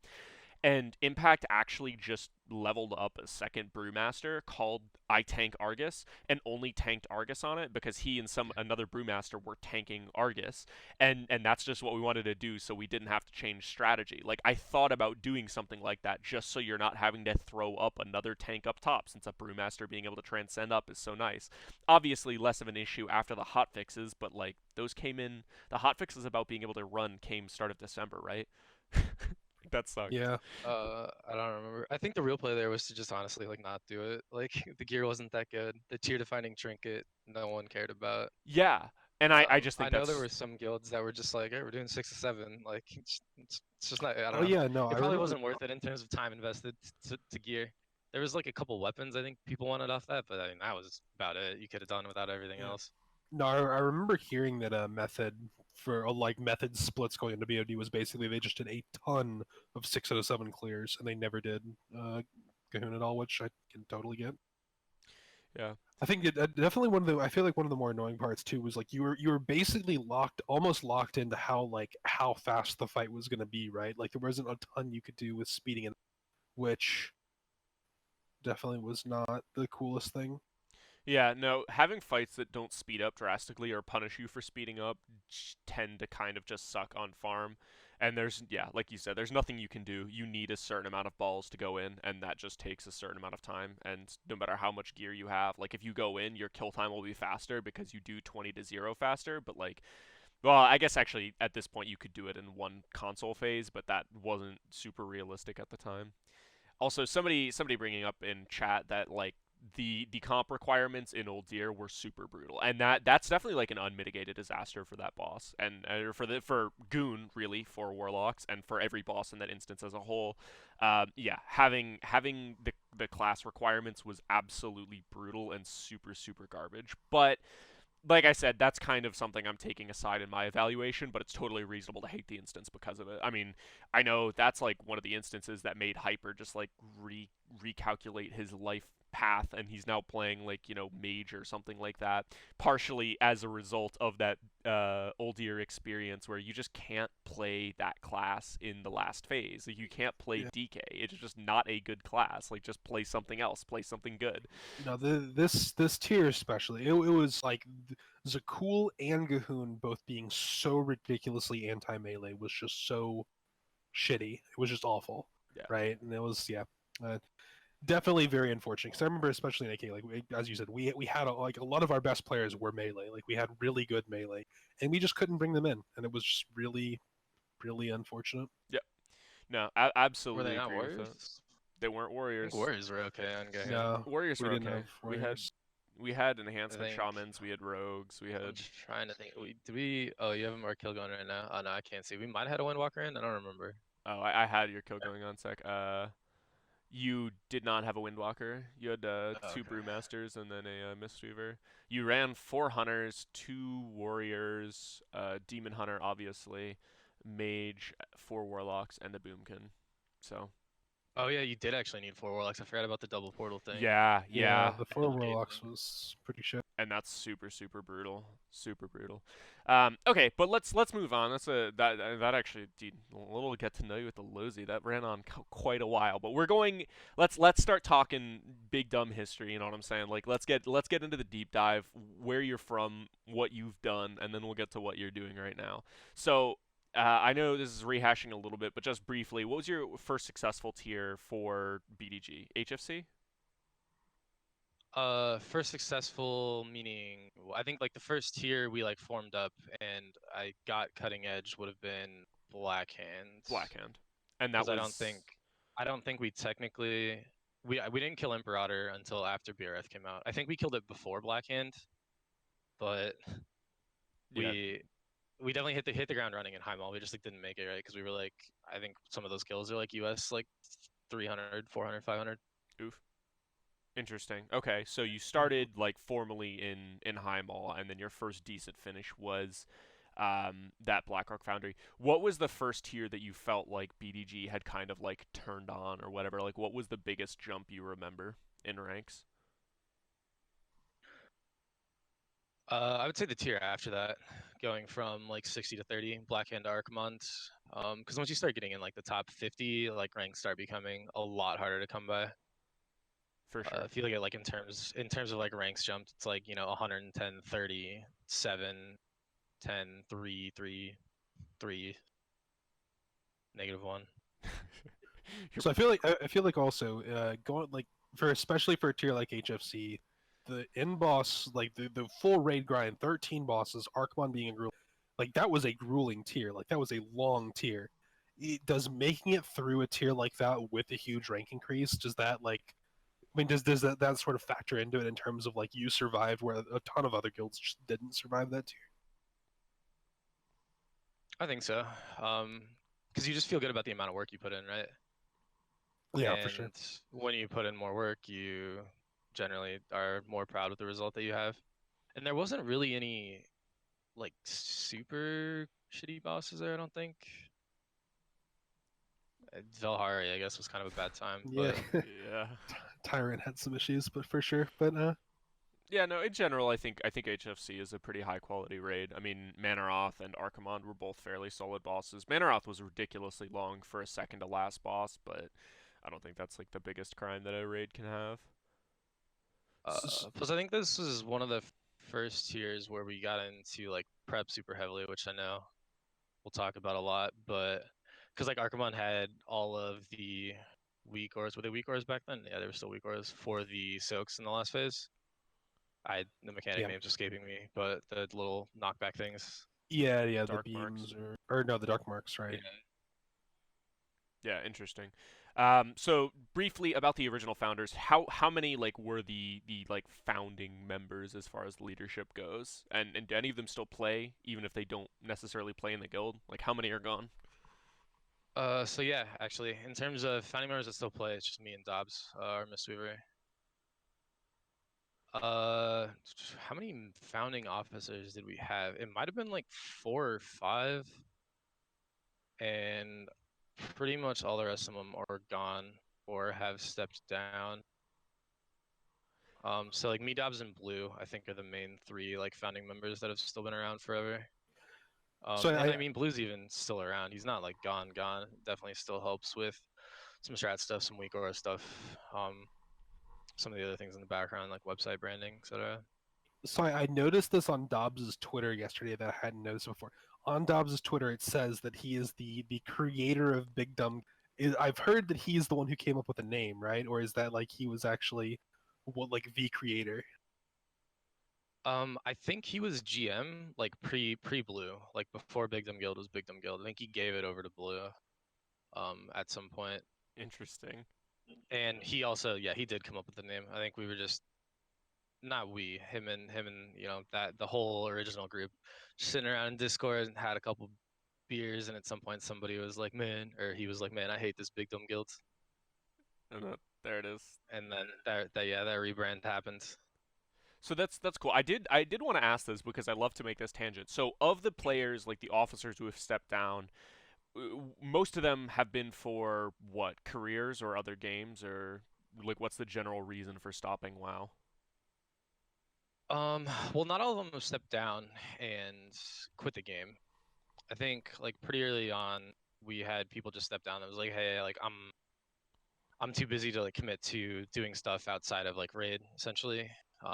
And Impact actually just leveled up a second brewmaster called I Tank Argus and only tanked Argus on it because he and some another brewmaster were tanking Argus, and that's just what we wanted to do so we didn't have to change strategy. Like I thought about doing something like that just so you're not having to throw up another tank up top, since a brewmaster being able to transcend up is so nice. Obviously less of an issue after the hot fixes, but like those came in, the hot fixes about being able to run came start of December, right? That sucked. Yeah. I don't remember. I think the real play there was to just honestly like not do it. Like the gear wasn't that good. The tier defining trinket, no one cared about. Yeah, and I just I think know there that's were some guilds that were just like, hey, we're doing 6 to 7. Like it's just not. I don't Oh know. yeah, no, I It probably remember. wasn't worth it in terms of time invested to gear. There was like a couple weapons I think people wanted off that, but I mean that was about it. You could have done without everything Yeah. else. No, I remember hearing that a method for like method splits going into BOD was basically they just did a ton of 607 clears and they never did Cahoon at all, which I can totally get. yeah. I think definitely one of the I feel like one of the more annoying parts too was like you were basically almost locked into how fast the fight was going to be, right? Like there wasn't a ton you could do with speeding it, which definitely was not the coolest thing. Yeah, no, having fights that don't speed up drastically or punish you for speeding up tend to kind of just suck on farm. And there's, yeah, like you said, there's nothing you can do. You need a certain amount of balls to go in, and that just takes a certain amount of time. And no matter how much gear you have, like if you go in, your kill time will be faster because you do 20 to 0 faster. But like, well, I guess actually at this point you could do it in one console phase, but that wasn't super realistic at the time. Also, somebody bringing up in chat that like the comp requirements in Old Deer were super brutal, and that's definitely like an unmitigated disaster for that boss, and for Goon really for Warlocks and for every boss in that instance as a whole. Yeah, having the class requirements was absolutely brutal and super garbage, but like I said, that's kind of something I'm taking aside in my evaluation, but it's totally reasonable to hate the instance because of it. I mean, I know that's like one of the instances that made Hyper just like recalculate his life path, and he's now playing like, you know, mage or something like that, partially as a result of that old year experience where you just can't play that class in the last phase. Like, you can't play Yeah. DK. It's just not a good class. Like, just play something else, play something good. No, this tier especially, it was like Zakul and Gahoon both being so ridiculously anti melee was just so shitty. It was just awful, Yeah. right? And it was uh, definitely very unfortunate. Because I remember especially in AK, like as you said, we had like a lot of our best players were melee. Like we had really good melee, and we just couldn't bring them in, and it was just really unfortunate. Yeah. No, Were they absolutely not agree with that. warriors? They weren't I think warriors. warriors were okay on Gahoon. No, Warriors we were didn't okay. have We had warriors. we had I enhancement think shamans. We had rogues. We I'm had. just trying to think. Did we? Oh, you have a more kill going right now. Oh no, I can't see. We might have had a Windwalker in. I don't remember. Oh, I had your kill going on sec. You did not have a Windwalker. You had Oh, two okay. Brewmasters and then a Mistweaver. You ran four Hunters, two Warriors, Demon Hunter, obviously, Mage, four Warlocks, and a Boomkin. So, Oh yeah, you did actually need 4 Warlocks. I forgot about the double portal thing. yeah, Yeah, yeah. the four Double gate warlocks thing. was pretty shit. And that's super brutal, super brutal. Okay, but let's move on. That's that actually, dude, a little get to know you with the Lozy that ran on quite a while. But we're going. Let's start talking big dumb history. You know what I'm saying? Like let's get into the deep dive, where you're from, what you've done, and then we'll get to what you're doing right now. So. I know this is rehashing a little bit, but just briefly, what was your first successful tier for BDG? HFC? First successful meaning I think like the first tier we like formed up and I got cutting edge would have been Black Hands Blackhand. And that because I don't think was I don't think we technically we didn't kill Imperator until after BRF came out. I think we killed it before Blackhand, but Yeah, we we definitely hit the ground running in High Mall. We just like didn't make it, right? Because we were like, I think some of those kills are like US like 300, 400, 500. oof. Interesting. Okay, so you Mhm. started like formally in High Mall, and then your first decent finish was that Blackrock Foundry. What was the first tier that you felt like BDG had kind of like turned on or whatever? Like, what was the biggest jump you remember in ranks? I would say the tier after that, going from like 60 to 30, Blackhand to Archimonde. Because once you start getting in like the top 50, like ranks start becoming a lot harder to come by. For sure. If you look at like in terms of like ranks jumped, it's like 110, 30, 7, 10, 3, 3, 3, -1. You're So I feel like also going like for especially for a tier like HFC, the in boss like the full raid grind, 13 bosses, Archmon being a gruel, like that was a grueling tier. Like that was a long tier. Does making it through a tier like that with a huge rank increase, does that like I mean does that sort of factor into it in terms of like you survived where a ton of other guilds just didn't survive that tier? I think so. Because you just feel good about the amount of work you put in, right? Yeah, for sure. And when you put in more work, you generally are more proud with the result that you have. And there wasn't really any like super shitty bosses there, I don't think. Velhari, I guess, was kind of a bad time, Yeah. but yeah. Tyrant had some issues, but for sure. But Yeah, no, in general, I think HFC is a pretty high quality raid. I mean, Manaroth and Archimonde were both fairly solid bosses. Manaroth was ridiculously long for a second to last boss, but I don't think that's like the biggest crime that a raid can have. plus I think this was one of the first tiers where we got into like prep super heavily, which I know we'll talk about a lot, but because like Archimonde had all of the weak ores, were they weak ores back then? Yeah, they were still weak ores for the soaks in the last phase. The mechanic yeah. name's escaping me, but the little knockback things. Yeah, the Dark marks. beams or no, the dark marks, Yeah. right? Yeah, interesting. So briefly about the original founders, how many like were the like founding members as far as leadership goes, and do any of them still play even if they don't necessarily play in the guild? Like how many are gone? So yeah, actually, in terms of founding members that still play, it's just me and Dobbs, our Mistweaver. Uh, how many founding officers did we have? It might have been like 4 or 5, and pretty much all the rest of them are gone or have stepped down. So like me, Dobbs, and Blue, I think are the main three like founding members that have still been around forever. So And I I mean, Blue's even still around. He's not like gone. Definitely still helps with some strat stuff, some weak aura stuff, some of the other things in the background, like website branding, etc. I noticed this on Dobbs's Twitter yesterday that I hadn't noticed before. On Dobbs's Twitter, it says that he is the creator of Big Dumb. I've heard that he's the one who came up with the name, right? Or is that like he was actually what like the creator? I think he was GM like pre Blue, like before Big Dumb Guild was Big Dumb Guild. I think he gave it over to Blue, at some point. Interesting. And he also, yeah, he did come up with the name. I think we were just not we, him and that the whole original group, just sitting around in Discord and had a couple beers, and at some point somebody was like, "Man," or he was like, "Man, I hate this Big Dumb Guild," And there it is. and then that rebrand happened. So that's cool. I did want to ask this because I love to make this tangent. So of the players, like the officers who have stepped down, most of them have been for what, careers or other games, or like what's the general reason for stopping WoW? Well, not all of them have stepped down and quit the game. I think like pretty early on, we had people just step down. That was like, "Hey, like I'm too busy to like commit to doing stuff outside of like raid, essentially."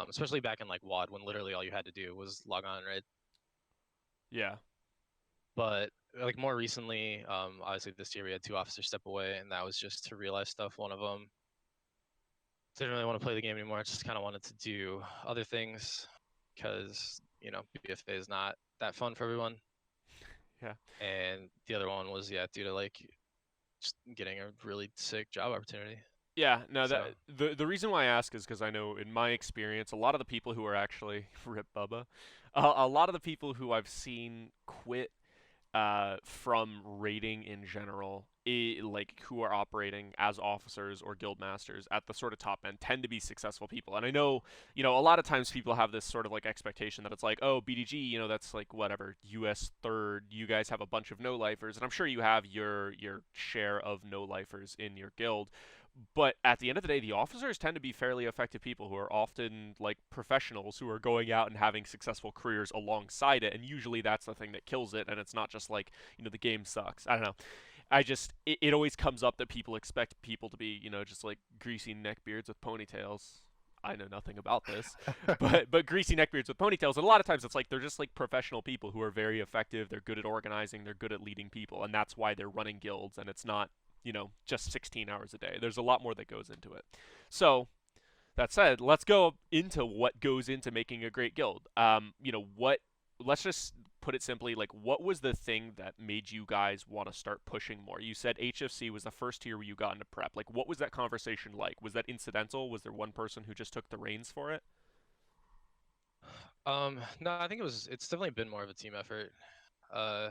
Especially back in like WoD when literally all you had to do was log on and raid. Yeah. But like more recently, obviously this year we had 2 officers step away, and that was just to realize stuff. One of them didn't really want to play the game anymore; just kind of wanted to do other things because BFA is not that fun for everyone. Yeah. And the other one was, yeah, due to like just getting a really sick job opportunity. Yeah, no, So the reason why I ask is because I know in my experience, a lot of the people who are actually Rip Bubba, a lot of the people who I've seen quit from raiding in general, like who are operating as officers or guild masters at the sort of top end, tend to be successful people. And I know, a lot of times people have this sort of like expectation that it's like, oh, BDG, that's like whatever, US third, you guys have a bunch of no lifers, and I'm sure you have your share of no lifers in your guild. But at the end of the day, the officers tend to be fairly effective people who are often like professionals who are going out and having successful careers alongside it, and usually that's the thing that kills it, and it's not just like, the game sucks. I don't know. It always comes up that people expect people to be, just like greasy neckbeards with ponytails. I know nothing about this, but greasy neckbeards with ponytails, and a lot of times it's like they're just like professional people who are very effective. They're good at organizing. They're good at leading people, and that's why they're running guilds. And it's not, just 16 hours a day. There's a lot more that goes into it. So that said, let's go into what goes into making a great guild. What? Let's just put it simply. Like, what was the thing that made you guys want to start pushing more? You said HFC was the first tier where you got into prep. Like, what was that conversation like? Was that incidental? Was there one person who just took the reins for it? no, I think it's definitely been more of a team effort. Uh,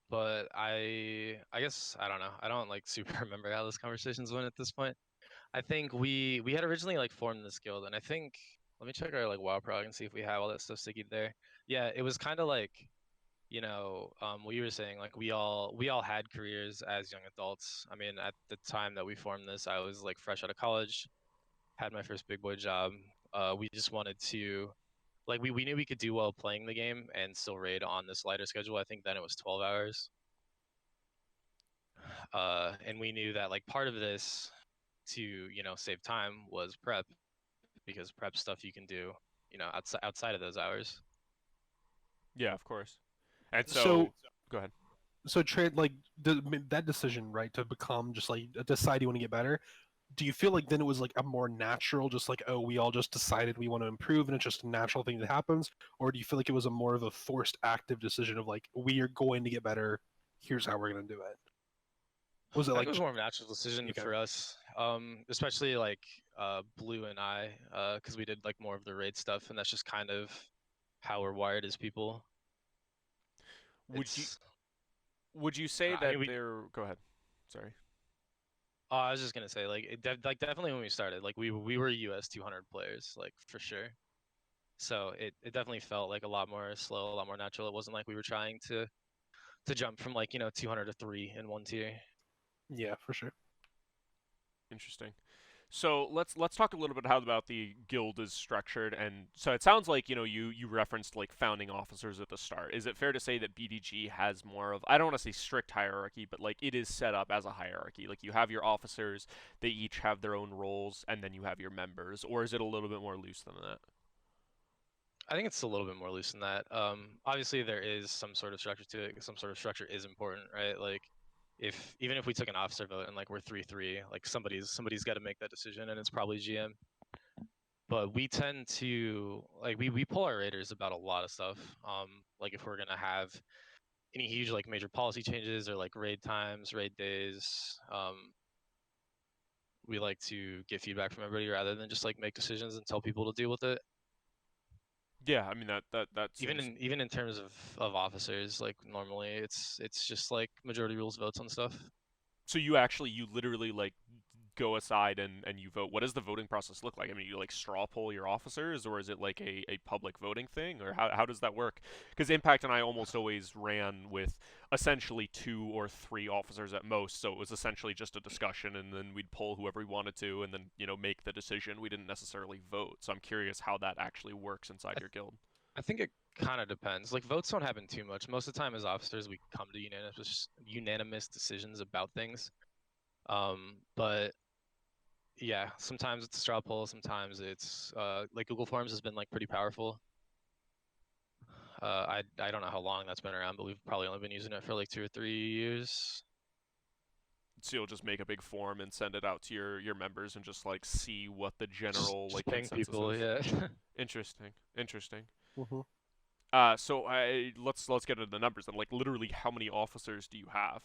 but I guess I don't know. I don't like super remember how those conversations went at this point. I think we had originally like formed this guild, and I think let me check our like WoW prog and see if we have all that stuff sticky there. Yeah, it was kind of like what you were saying, like we all had careers as young adults. I mean, at the time that we formed this, I was like fresh out of college, had my first big boy job. We just wanted to like we knew we could do well playing the game and still raid on this lighter schedule. I think then it was 12 hours. And we knew that like part of this to save time was prep because prep stuff you can do outside of those hours. Yeah, of course. And So so, go ahead. so trade like that decision, right, to become just like decide you want to get better. Do you feel like then it was like a more natural, just like, oh, we all just decided we want to improve and it's just a natural thing that happens, or do you feel like it was a more of a forced active decision of like, we are going to get better, here's how we're going to do it? Was it I think like it was more of a natural decision okay? for us, especially like Blue and I, because we did like more of the raid stuff, and that's just kind of how we're wired as people. Would you It's, would you say I that mean, we. there? Go ahead. Sorry. Oh, I was just gonna say, like, like definitely when we started, like we were US 200 players, like for sure. So it definitely felt like a lot more slow, a lot more natural. It wasn't like we were trying to jump from like 200 to 3 in one tier. Yeah, for sure. Interesting. So let's talk a little bit how about the guild is structured, and so it sounds like you referenced like founding officers at the start. Is it fair to say that BDG has more of, I don't want to say strict hierarchy, but like it is set up as a hierarchy? Like you have your officers, they each have their own roles, and then you have your members, or is it a little bit more loose than that? I think it's a little bit more loose than that. Obviously there is some sort of structure to it. Some sort of structure is important, right? Like, if even if we took an officer vote and like we're 3-3, like somebody's got to make that decision, and it's probably GM. But we tend to like we pull our raiders about a lot of stuff. Like if we're gonna have any huge like major policy changes or like raid times, raid days, we like to get feedback from everybody rather than just like make decisions and tell people to deal with it. Yeah, I mean that even seems. in even in terms of officers, like normally it's just like majority rules votes on stuff. So you literally like go aside and you vote. What does the voting process look like? I mean, you like straw poll your officers, or is it like a public voting thing, or how does that work? Because Impact and I almost always ran with essentially two or three officers at most, so it was essentially just a discussion, and then we'd poll whoever we wanted to, and then make the decision. We didn't necessarily vote, so I'm curious how that actually works inside I, your guild. I think it kind of depends. Like votes don't happen too much. Most of the time as officers we come to unanimous decisions about things. But yeah, sometimes it's a straw poll, sometimes it's like Google Forms has been like pretty powerful. I don't know how long that's been around, but we've probably only been using it for like 2 or 3 years. So you'll just make a big form and send it out to your members and just like see what the Just general just like ping consensus people, is. yeah. Interesting. Interesting. Hmm. Let's get into the numbers then. Like literally, how many officers do you have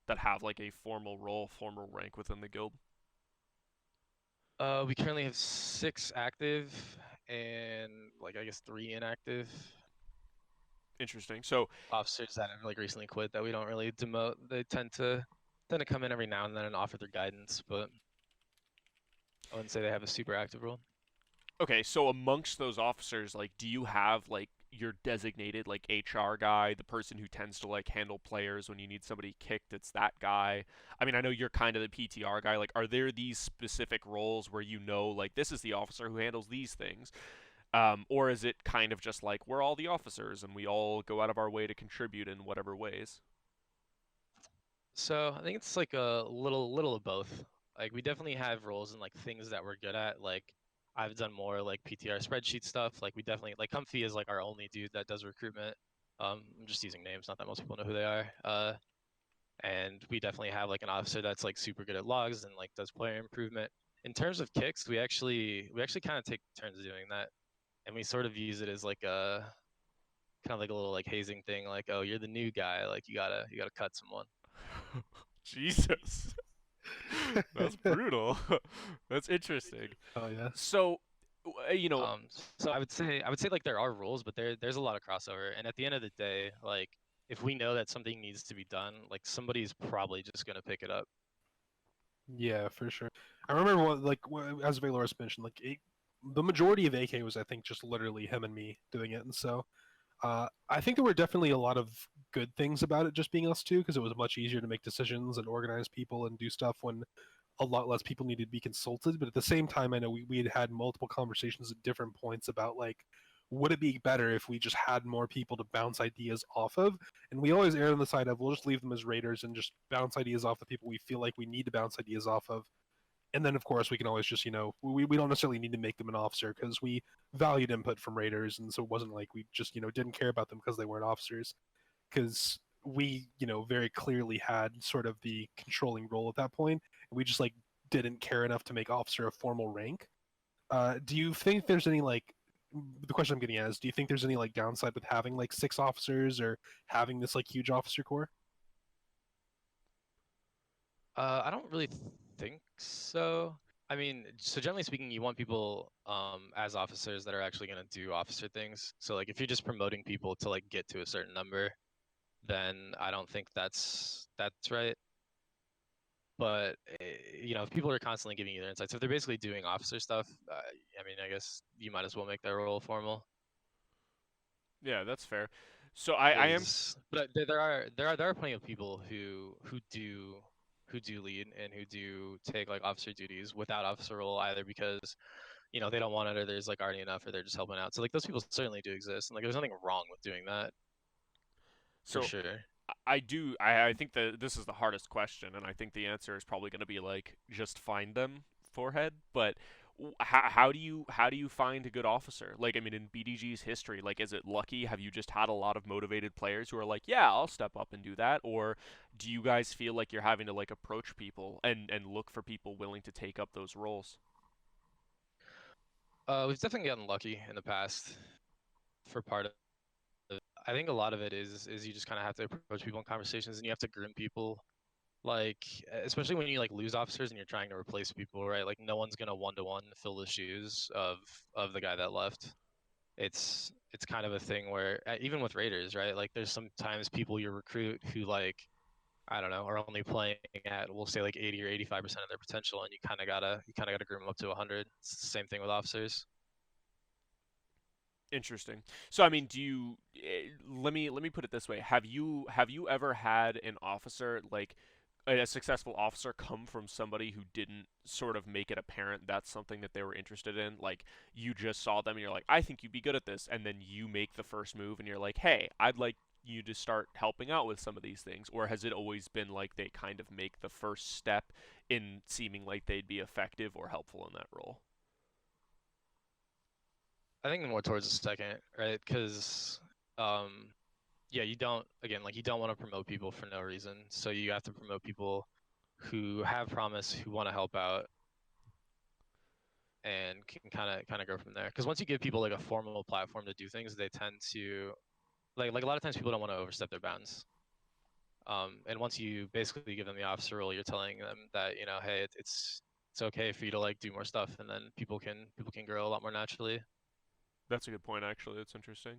that have like a formal role, formal rank within the guild? We currently have 6 active and like I guess 3 inactive Interesting. So officers that have like recently quit that we don't really demote. They tend to come in every now and then and offer their guidance, but I wouldn't say they have a super active role. okay, so amongst those officers, like, do you have like your designated like HR guy, the person who tends to like handle players when you need somebody kicked? It's that guy. I mean, I know you're kind of the PTR guy. Like, are there these specific roles where you know, like, this is the officer who handles these things? Or is it kind of just like we're all the officers and we all go out of our way to contribute in whatever ways? So I think it's like a little of both. Like we definitely have roles and like things that we're good at. Like I've done more like PTR spreadsheet stuff. Like we definitely like Comfy is like our only dude that does recruitment. I'm just using names, not that most people know who they are. And we definitely have like an officer that's like super good at logs and like does player improvement. In terms of kicks, we actually kind of take turns doing that, and we sort of use it as like a kind of like a little like hazing thing. Like, oh, you're the new guy, like you gotta cut someone. Jesus. That's brutal. That's interesting. Oh yeah. So, you know, Um, so I would say like there are rules, but there's a lot of crossover. And at the end of the day, like if we know that something needs to be done, like somebody's probably just gonna pick it up. Yeah, for sure. I remember as Valoris mentioned, the majority of AK was I think just literally him and me doing it, and so I think there were definitely a lot of good things about it just being us two because it was much easier to make decisions and organize people and do stuff when a lot less people needed to be consulted. But at the same time, I know we had multiple conversations at different points about like, would it be better if we just had more people to bounce ideas off of? And we always err on the side of we'll just leave them as raiders and just bounce ideas off the people we feel like we need to bounce ideas off of. And then, of course, we can always just, we don't necessarily need to make them an officer because we valued input from raiders. And so it wasn't like we just, didn't care about them because they weren't officers. Because we, very clearly had sort of the controlling role at that point. And we just, like, didn't care enough to make officer a formal rank. Do you think there's any, like, the question I'm getting at is, do you think there's any, like, downside with having, like, 6 officers or having this, like, huge officer corps? I don't really think so. I mean, so generally speaking, you want people as officers that are actually gonna do officer things. So like if you're just promoting people to like get to a certain number, then I don't think that's right. But if people are constantly giving you their insights, if they're basically doing officer stuff, I mean, I guess you might as well make their role formal. yeah, that's fair. So I am But there are plenty of people who do lead and who do take like officer duties without officer role either because they don't want it or there's like already enough or they're just helping out. So like those people certainly do exist and like there's nothing wrong with doing that for so sure. I do I think that this is the hardest question, and I think the answer is probably going to be like just find them forehead. But how do you find a good officer? Like I mean, in BDG's history, like is it lucky? Have you just had a lot of motivated players who are like, yeah, I'll step up and do that, or do you guys feel like you're having to like approach people and look for people willing to take up those roles? We've definitely gotten lucky in the past for part of it. I think a lot of it is you just kind of have to approach people in conversations and you have to groom people like especially when you like lose officers and you're trying to replace people, right? Like no one's gonna one-to-one fill the shoes of the guy that left. It's kind of a thing where even with raiders, right? Like there's sometimes people you recruit who like I don't know are only playing at we'll say like 80 or 85% of their potential, and you kind of gotta groom them up to 100. It's the same thing with officers. Interesting. So I mean, let me put it this way. Have you ever had an officer like a successful officer come from somebody who didn't sort of make it apparent that's something that they were interested in? Like you just saw them and you're like, "I think you'd be good at this." And then you make the first move and you're like, "Hey, I'd like you to start helping out with some of these things." Or has it always been like they kind of make the first step in seeming like they'd be effective or helpful in that role? I think more towards the second, right? Because um, yeah, you don't want to promote people for no reason. So you have to promote people who have promise, who want to help out, and can kind of go from there. Because once you give people like a formal platform to do things, they tend to like a lot of times people don't want to overstep their bounds. And once you basically give them the officer role, you're telling them that, you know, hey, it's okay for you to like do more stuff, and then people can grow a lot more naturally. That's a good point, actually. That's interesting.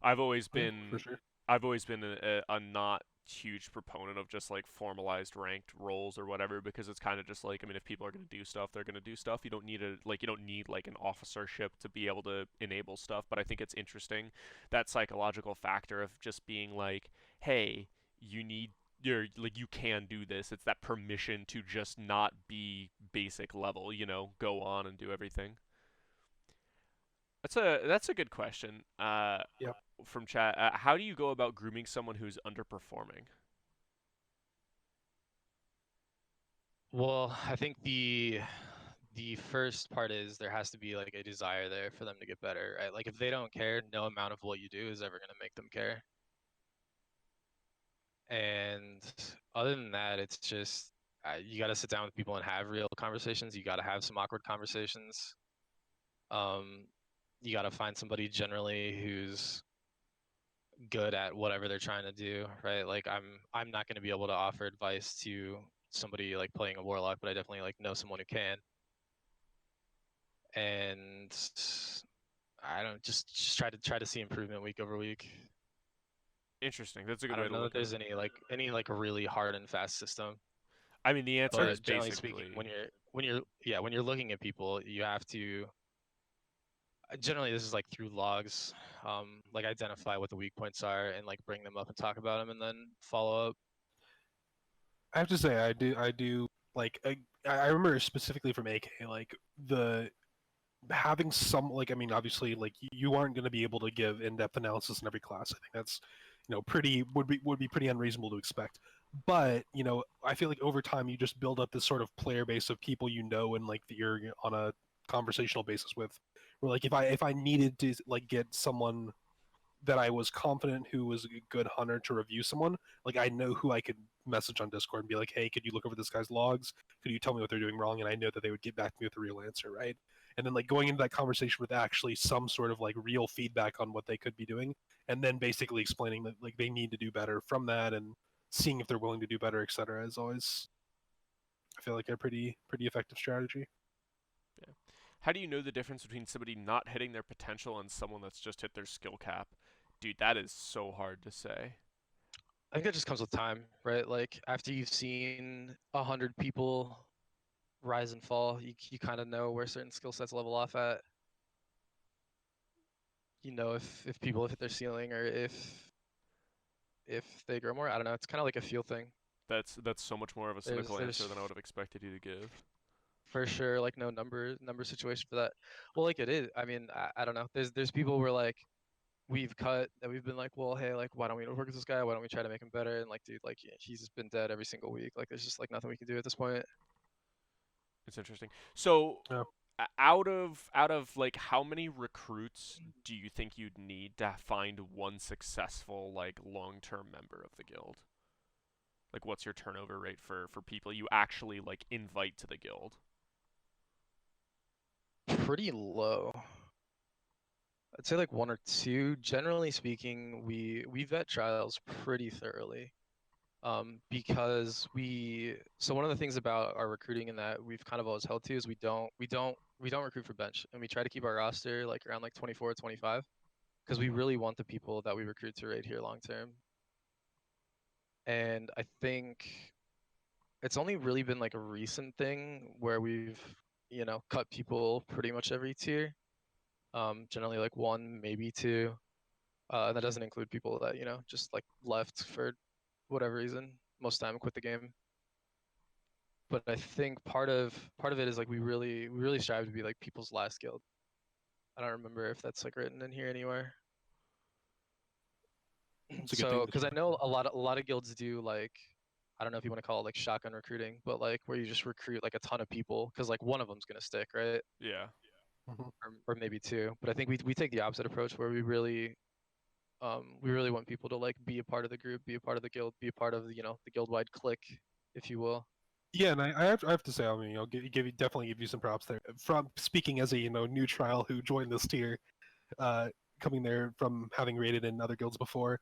I've always Yeah, for been, sure. I've always been a not huge proponent of just like formalized ranked roles or whatever, because it's kind of just like, I mean, if people are going to do stuff, they're going to do stuff. You don't need like an officership to be able to enable stuff. But I think it's interesting that psychological factor of just being like, hey, you need. You can do this. It's that permission to just not be basic level, go on and do everything. That's a good question. Yep. From chat, how do you go about grooming someone who's underperforming? Well, I think the first part is there has to be like a desire there for them to get better, right? Like if they don't care, no amount of what you do is ever going to make them care. And other than that, it's just you got to sit down with people and have real conversations. You got to have some awkward conversations. Um, you got to find somebody generally who's good at whatever they're trying to do, right? Like I'm not going to be able to offer advice to somebody like playing a warlock, but I definitely like know someone who can. And I don't just try to see improvement week over week. Interesting. That's a I good way don't to know that look at it. there's any really hard and fast system, I mean, the answer is but generally speaking, basically when you're looking at people, you have to generally this is like through logs, like identify what the weak points are and like bring them up and talk about them, and then follow up. I have to say, I do like I remember specifically from AK, like the having some like I mean obviously like you aren't going to be able to give in-depth analysis in every class. I think that's pretty would be pretty unreasonable to expect. But I feel like over time you just build up this sort of player base of people and like that you're on a conversational basis with. Where like if I needed to like get someone that I was confident who was a good hunter to review someone, like I know who I could message on Discord and be like, hey, could you look over this guy's logs? Could you tell me what they're doing wrong? And I know that they would get back to me with a real answer, right? And then like going into that conversation with actually some sort of like real feedback on what they could be doing, and then basically explaining that like they need to do better from that and seeing if they're willing to do better, etc. is always I feel like a pretty effective strategy. yeah. How do you know the difference between somebody not hitting their potential and someone that's just hit their skill cap? Dude, that is so hard to say. I think that just comes with time, right? Like after you've seen 100 people rise and fall, you kind of know where certain skill sets level off at. You know if people have hit their ceiling or if they grow more. I don't know. It's kind of like a feel thing. That's so much more of a cynical answer There's than I would have expected you to give. for sure like no number situation for that. Well, like it is. I mean, I don't know. There's people where like we've cut that we've been like, well, hey, like why don't we work with this guy? Why don't we try to make him better? And like, dude, like he's just been dead every single week. Like there's just like nothing we can do at this point. It's interesting. So, Yeah. out of like how many recruits do you think you'd need to find one successful like long-term member of the guild? Like what's your turnover rate for people you actually like invite to the guild? Pretty low. I'd say like one or two. Generally speaking, we vet trials pretty thoroughly. Because so one of the things about our recruiting and that we've kind of always held to is we don't recruit for bench, and we try to keep our roster like around like 24 25 because we really want the people that we recruit to rate here long term. And I think it's only really been like a recent thing where we've cut people pretty much every tier. Generally like one, maybe two. And that doesn't include people that, just like left for whatever reason. Most time quit the game. But I think part of it is like we really strive to be like people's last guild. I don't remember if that's like written in here anywhere. It's a good So, thing to because do I for know sure. a lot of guilds do like I don't know if you want to call it like shotgun recruiting, but like where you just recruit like a ton of people because like one of them's gonna stick, right? Yeah. Mhm. Or maybe two. But I think we take the opposite approach where we really want people to like be a part of the group, be a part of the guild, be a part of the guild wide clique, if you will. Yeah, and I have to say, I mean, I'll definitely give you some props there. From speaking as a new trial who joined this tier, uh, coming there from having raided in other guilds before,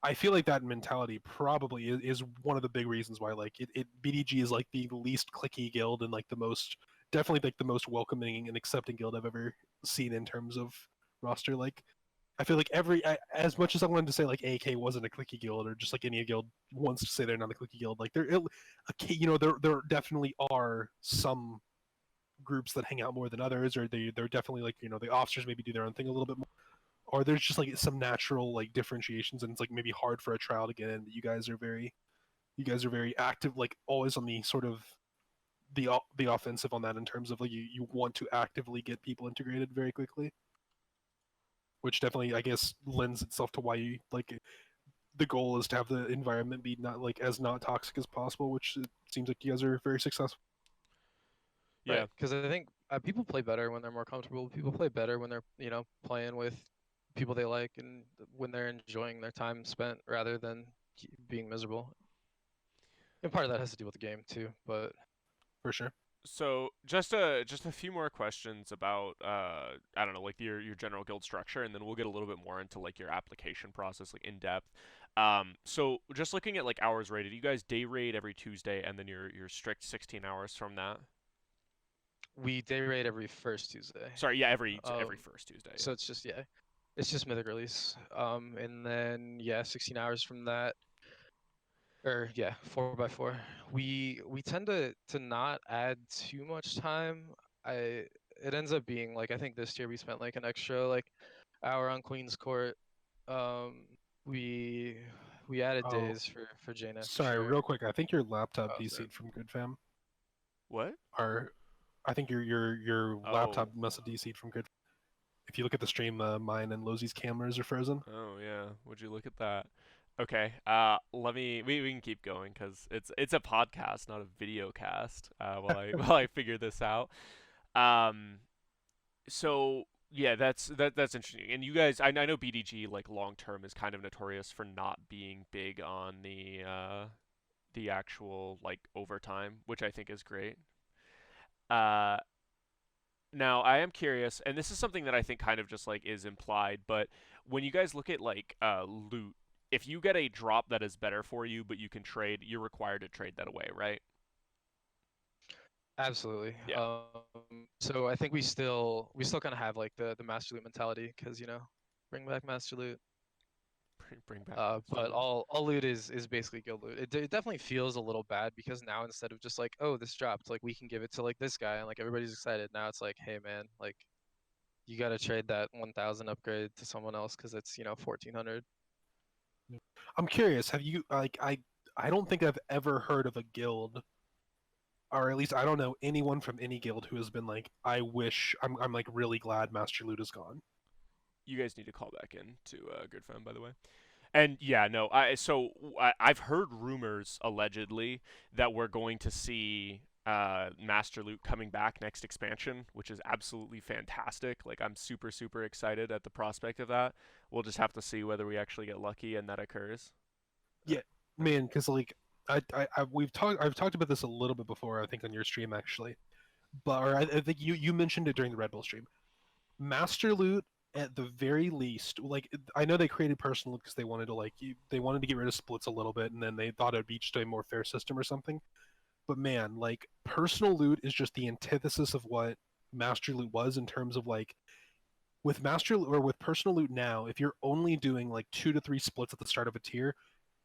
I feel like that mentality probably is one of the big reasons why like BDG is like the least clicky guild and like the most definitely like the most welcoming and accepting guild I've ever seen in terms of roster. Like I feel like as much as I wanted to say like AK wasn't a clicky guild or just like any guild wants to say they're not a clicky guild, like there definitely are some groups that hang out more than others, or they're definitely like the officers maybe do their own thing a little bit more, or there's just like some natural like differentiations, and it's like maybe hard for a trial to get in. You guys are very active, like always on the sort of the offensive on that in terms of like you want to actively get people integrated very quickly, which definitely I guess lends itself to why you like the goal is to have the environment be not like as not toxic as possible, which it seems like you guys are very successful. Yeah. Right, because I think people play better when they're more comfortable. People play better when they're, playing with people they like and when they're enjoying their time spent rather than being miserable. And part of that has to do with the game too, but For sure. So just a few more questions about I don't know, like your general guild structure, and then we'll get a little bit more into like your application process, like in depth. So just looking at like hours rated, you guys day raid every Tuesday, and then your strict 16 hours from that. we day raid every first Tuesday. Sorry, yeah, every Um, first Tuesday. so it's just Mythic release. And then yeah, 16 hours from that, or yeah, 4x4. We tend to not add too much time. I It ends up being like I think this year we spent like an extra like hour on Queen's Court. Um, we we added Oh, days for JNet for sorry, sure. real quick. I think your laptop Oh, sorry. DC'd from GridFam. What? Or I think your Oh, laptop must have DC'd from Grid. If you look at the stream, mine and Lozy's cameras are frozen. oh yeah. Would you look at that? Okay. Let me. We can keep going because it's a podcast, not a video cast. While I while I figure this out. Um. So yeah, that's interesting. And you guys, I know BDG like long term is kind of notorious for not being big on the actual like overtime, which I think is great. Uh, Now I am curious, and this is something that I think kind of just like is implied, but when you guys look at like loot, if you get a drop that is better for you, but you can trade, you're required to trade that away, right? Absolutely. Yeah. So I think we still kind of have like the master loot mentality because bring back master loot. Bring back Master But Loot. all loot is basically guild loot. It definitely feels a little bad because now instead of just like, oh, this dropped, like we can give it to like this guy and like everybody's excited. Now it's like, hey man, like you gotta trade that 1,000 upgrade to someone else because it's 1,400. I'm curious. Have you like I don't think I've ever heard of a guild, or at least I don't know anyone from any guild who has been like, I wish I'm like really glad Master Loot is gone. You guys need to call back in to Good Friend, by the way. And yeah, no, I've heard rumors allegedly that we're going to see Master Loot coming back next expansion, which is absolutely fantastic. Like I'm super excited at the prospect of that. We'll just have to see whether we actually get lucky and that occurs. Yeah, man, because like I've talked about this a little bit before. I think on your stream actually, but or I think you mentioned it during the Red Bull stream. Master Loot at the very least, like I know they created personal because they wanted to they wanted to get rid of splits a little bit, and then they thought it'd be just a more fair system or something. But man, like personal loot is just the antithesis of what Master Loot was in terms of like with Master or with personal loot now, if you're only doing like 2 to 3 splits at the start of a tier,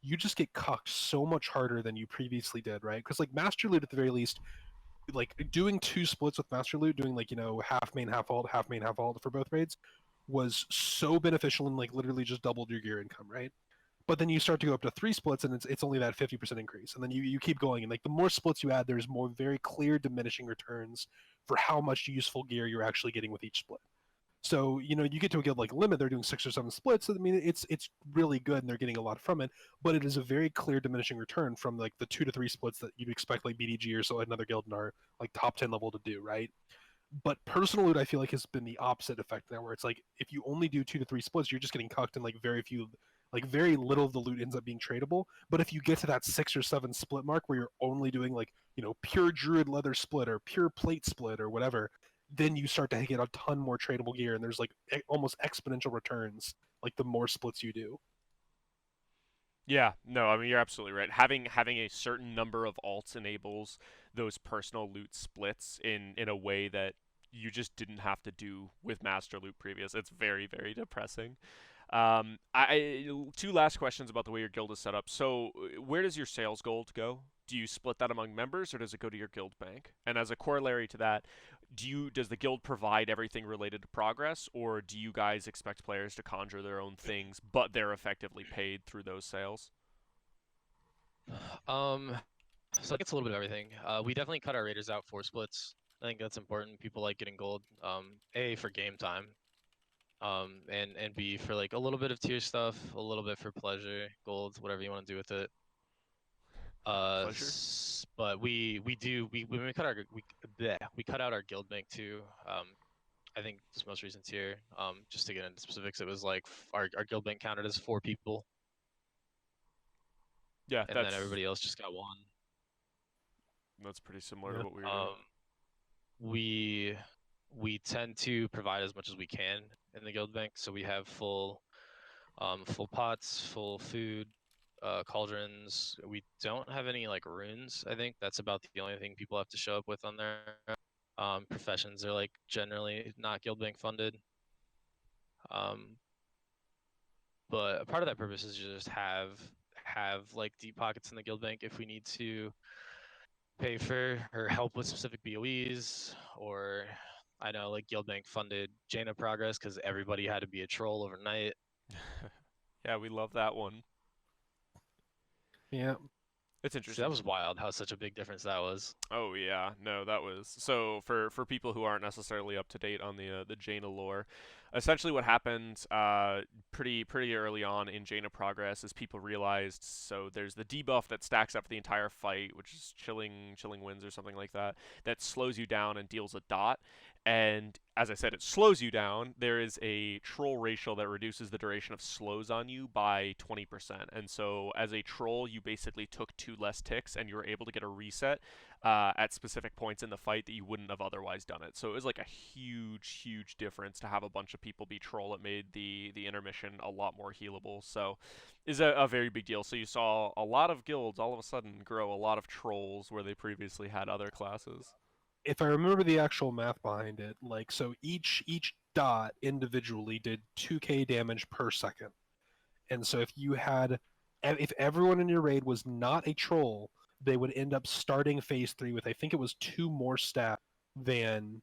you just get cucked so much harder than you previously did, right? Because like Master Loot at the very least, like doing 2 splits with Master Loot, doing like half main, half alt, half main, half alt for both raids, was so beneficial and like literally just doubled your gear income, right? But then you start to go up to 3 splits and it's only that 50% increase, and then you keep going, and like the more splits you add, there's more very clear diminishing returns for how much useful gear you're actually getting with each split. So you get to a guild like Limit, they're doing 6 or 7 splits. I mean, it's really good, and they're getting a lot from it. But it is a very clear diminishing return from like the 2 to 3 splits that you'd expect like BDG or so another guild in our like top 10 level to do, right? But personal loot, I feel like has been the opposite effect now, where it's like if you only do 2 to 3 splits, you're just getting cucked in like very few, like very little of the loot ends up being tradable. But if you get to that 6 or 7 split mark where you're only doing like, pure druid leather split or pure plate split or whatever, then you start to get a ton more tradable gear, and there's like almost exponential returns like the more splits you do. Yeah, no, I mean you're absolutely right. Having a certain number of alts enables those personal loot splits in a way that you just didn't have to do with master loot previous. It's very, very depressing. Two last questions about the way your guild is set up. So, where does your sales gold go? Do you split that among members, or does it go to your guild bank? And as a corollary to that, does the guild provide everything related to progress, or do you guys expect players to conjure their own things, but they're effectively paid through those sales? Um, so it's a little bit of everything. We definitely cut our raiders out for splits. I think that's important. People like getting gold. A for game time. And B for like a little bit of tier stuff, a little bit for pleasure, gold, whatever you want to do with it. Pleasure. But we when we cut our we cut out our guild bank too. I think this most recent tier. Just to get into specifics, it was like our guild bank counted as 4 people, Yeah, and then everybody else just got one. that's pretty similar to Yeah. what we were doing. We we tend to provide as much as we can in the guild bank, so we have full pots, full food, cauldrons. We don't have any like runes. I think that's about the only thing people have to show up with on there. Professions are like generally not guild bank funded. Um, but a part of that purpose is just have like deep pockets in the guild bank if we need to pay for or help with specific BOEs, or I know like guild bank funded Jaina progress because everybody had to be a troll overnight. Yeah, we love that one. Yeah. It's See, that interesting. was wild how such a big difference that was. Oh yeah, no, that was so for people who aren't necessarily up to date on the Jaina lore. Essentially, what happened pretty early on in Jaina progress is people realized so there's the debuff that stacks up for the entire fight, which is chilling winds or something like that, that slows you down and deals a dot. And as I said, it slows you down. There is a troll racial that reduces the duration of slows on you by 20%. And so, as a troll, you basically took 2 less ticks, and you were able to get a reset at specific points in the fight that you wouldn't have otherwise done it. So it was like a huge difference to have a bunch of people be troll. It made the intermission a lot more healable. So is a very big deal. So you saw a lot of guilds all of a sudden grow a lot of trolls where they previously had other classes. If I remember the actual math behind it, like so each dot individually did 2k damage per second. And so if everyone in your raid was not a troll, they would end up starting phase 3 with, I think it was 2 more than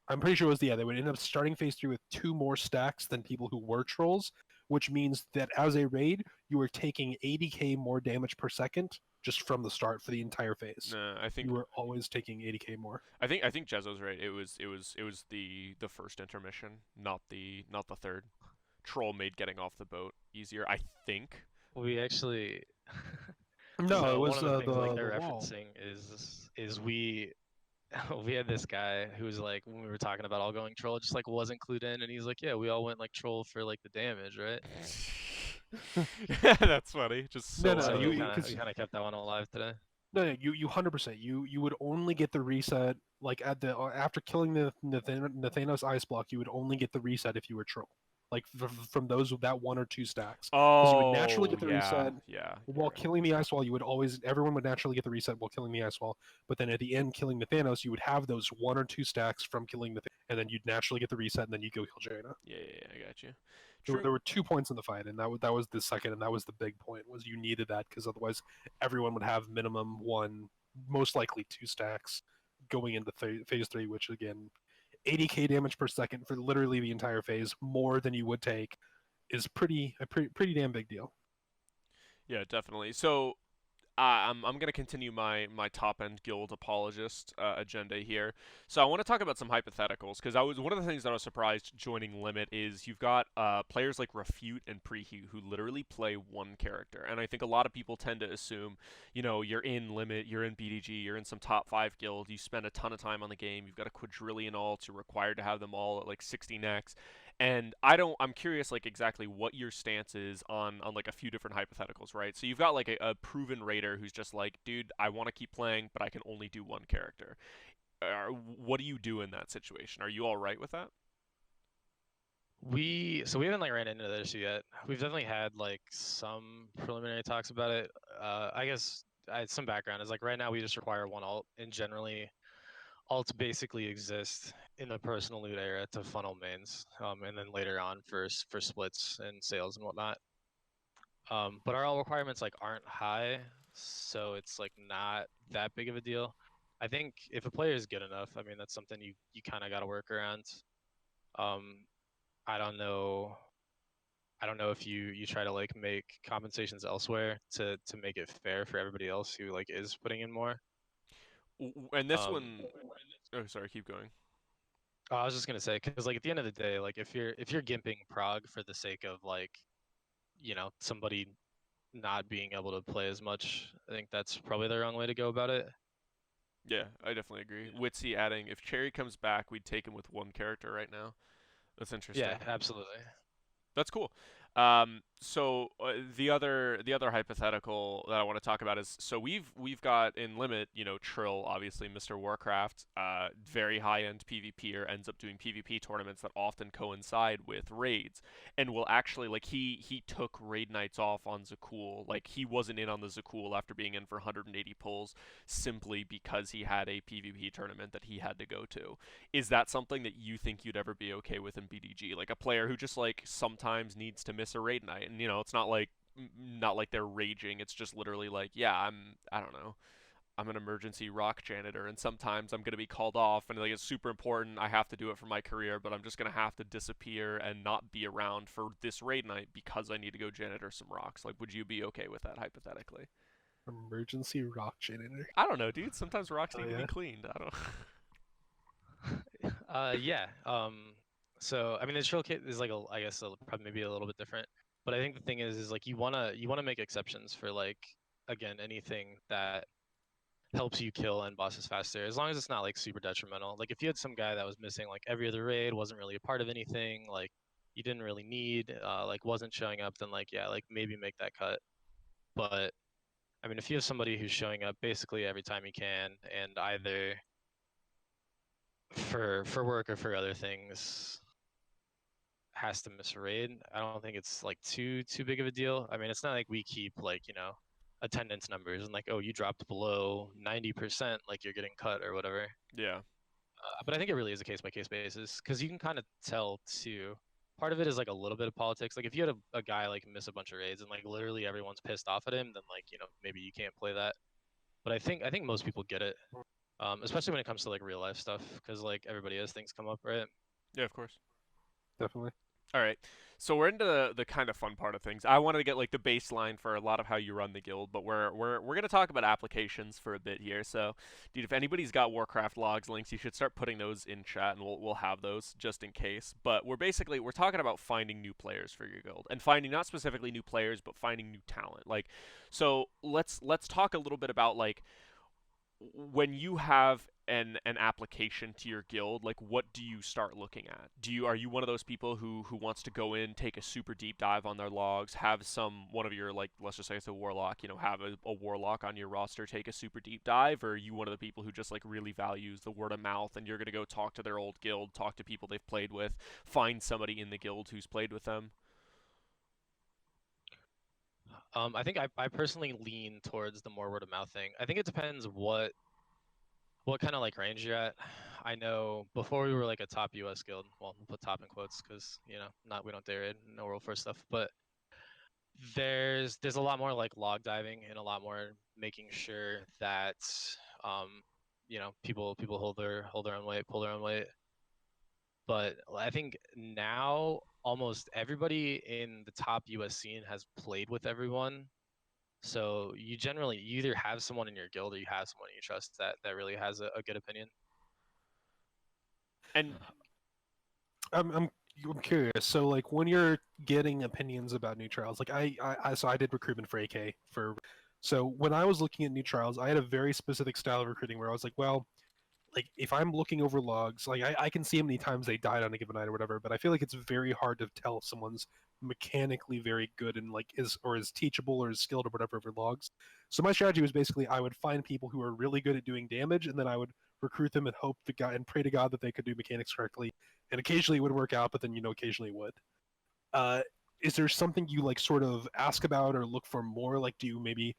I'm pretty sure it was, yeah, they would end up starting phase 3 with 2 more stacks than people who were trolls, which means that as a raid, you were taking 80k more damage per second just from the start for the entire phase. Nah, You were always taking 80k more. I think Jezzo's right. It was the first intermission, not the third. Troll made getting off the boat easier, I think. We actually No, it so one was of the things like the they're wall. referencing is we we had this guy who was like when we were talking about all going troll just like wasn't clued in, and he's like, yeah, we all went like troll for like the damage, right? That's funny. Just No, so no, So out you of we kind of kept that one alive today. no, you 100%. You would only get the reset like at the after killing the Nathanos ice block. You would only get the reset if you were troll, like from those with that 1 or 2 stacks, because you would naturally Oh get the yeah, reset yeah, you're while right. killing the ice wall. Everyone would naturally get the reset while killing the ice wall. But then at the end, killing the Thanos, you would have those 1 or 2 stacks from killing and then you'd naturally get the reset, and then you would go kill Jaina. Yeah, I got you. There True. were 2 points in the fight, and that was the second, and that was the big point. Was you needed that because otherwise everyone would have minimum 1, most likely 2 stacks going into phase 3, which again, 80k damage per second for literally the entire phase, more than you would take, is pretty damn big deal. Yeah, definitely. So I'm gonna continue my top end guild apologist agenda here. So I want to talk about some hypotheticals because I was one of the things that I was surprised joining Limit is you've got players like Refute and Preheat who literally play one character, and I think a lot of people tend to assume, you're in Limit, you're in BDG, you're in some top 5 guild, you spend a ton of time on the game, you've got a quadrillion alts, you're required to have them all at like 60 next, And I'm curious like exactly what your stance is on like a few different hypotheticals, right? So you've got like a proven raider who's just like, dude, I want to keep playing, but I can only do one character. What do you do in that situation? Are you all right with that? We haven't like ran into that issue yet. We've definitely had like some preliminary talks about it. I guess some background is like right now we just require one alt, and generally alts basically exist in the personal loot era to funnel mains, and then later on for splits and sales and whatnot. But our alt requirements like aren't high, so it's like not that big of a deal. I think if a player is good enough, I mean that's something you kind of got to work around. Um, I don't know. I don't know if you try to like make compensations elsewhere to make it fair for everybody else who like is putting in more. And this Um, one, oh, sorry, keep going. I was just gonna say because like at the end of the day, like if you're gimping Prog for the sake of like somebody not being able to play as much, I think that's probably the wrong way to go about it. Yeah, I definitely agree. Witsy adding, if Cherry comes back, we'd take him with one character right now. That's Yeah, interesting. absolutely. That's cool. The other hypothetical that I want to talk about is so we've got in limit, Trill, obviously Mr. Warcraft, very high end PvPer, ends up doing PvP tournaments that often coincide with raids, and will actually like he took raid nights off on Zakul, like he wasn't in on the Zakul after being in for 180 pulls simply because he had a PvP tournament that he had to go to. Is that something that you think you'd ever be okay with in BDG? Like a player who just like sometimes needs to miss a raid night, and it's not like they're raging. It's just literally like, yeah, I don't know. I'm an emergency rock janitor, and sometimes I'm gonna be called off, and like it's super important. I have to do it for my career, but I'm just gonna have to disappear and not be around for this raid night because I need to go janitor some rocks. Like, would you be okay with that hypothetically? Emergency rock janitor. I don't know, dude. Sometimes rocks Oh need to be yeah. cleaned. I don't. Yeah. So I mean, the Trill kit is like I guess probably maybe a little bit different, but I think the thing is like you wanna make exceptions for like again anything that helps you kill end bosses faster, as long as it's not like super detrimental. Like if you had some guy that was missing like every other raid, wasn't really a part of anything, like you didn't really need, like wasn't showing up, then like yeah, like maybe make that cut. But I mean, if you have somebody who's showing up basically every time he can, and either for work or for other things has to miss a raid, I don't think it's like too big of a deal. I mean, it's not like we keep like attendance numbers and like, oh, you dropped below 90%, like you're getting cut or whatever. Yeah. But I think it really is a case by case basis because you can kind of tell too. Part of it is like a little bit of politics. Like if you had a guy like miss a bunch of raids and like literally everyone's pissed off at him, then like maybe you can't play that. But I think most people get it, especially when it comes to like real life stuff because like everybody has things come up, right? Yeah, of course. Definitely. All right. So we're into the kind of fun part of things. I wanted to get like the baseline for a lot of how you run the guild, but we're gonna talk about applications for a bit here. So, dude, if anybody's got Warcraft logs links, you should start putting those in chat, and we'll have those just in case. But we're talking about finding new players for your guild and finding not specifically new players, but finding new talent. Like, so let's talk a little bit about like when you have an application to your guild, like what do you start looking at? Are you one of those people who wants to go in, take a super deep dive on their logs, have one of your like let's just say it's a warlock, have a warlock on your roster take a super deep dive, or are you one of the people who just like really values the word of mouth and you're gonna go talk to their old guild, talk to people they've played with, find somebody in the guild who's played with them? I think I personally lean towards the more word of mouth thing. I think it depends what kind of like range you're at. I know before we were like a top US guild. Well, we'll put top in quotes because not we don't dare it, no world first stuff. But there's a lot more like log diving and a lot more making sure that people hold their own weight, pull their own weight. But I think now almost everybody in the top US scene has played with everyone. So you either have someone in your guild or you have someone you trust that really has a good opinion. And I'm curious. So like when you're getting opinions about new trials, like I did recruitment for AK for. So when I was looking at new trials, I had a very specific style of recruiting where I was like, well, like if I'm looking over logs, like I can see how many times they died on a given night or whatever, but I feel like it's very hard to tell if someone's mechanically very good and like is teachable or is skilled or whatever over logs. So my strategy was basically I would find people who are really good at doing damage, and then I would recruit them and hope the guy and pray to God that they could do mechanics correctly. And occasionally it would work out, but then occasionally it would. Uh, is there something you like sort of ask about or look for more? Like, do you maybe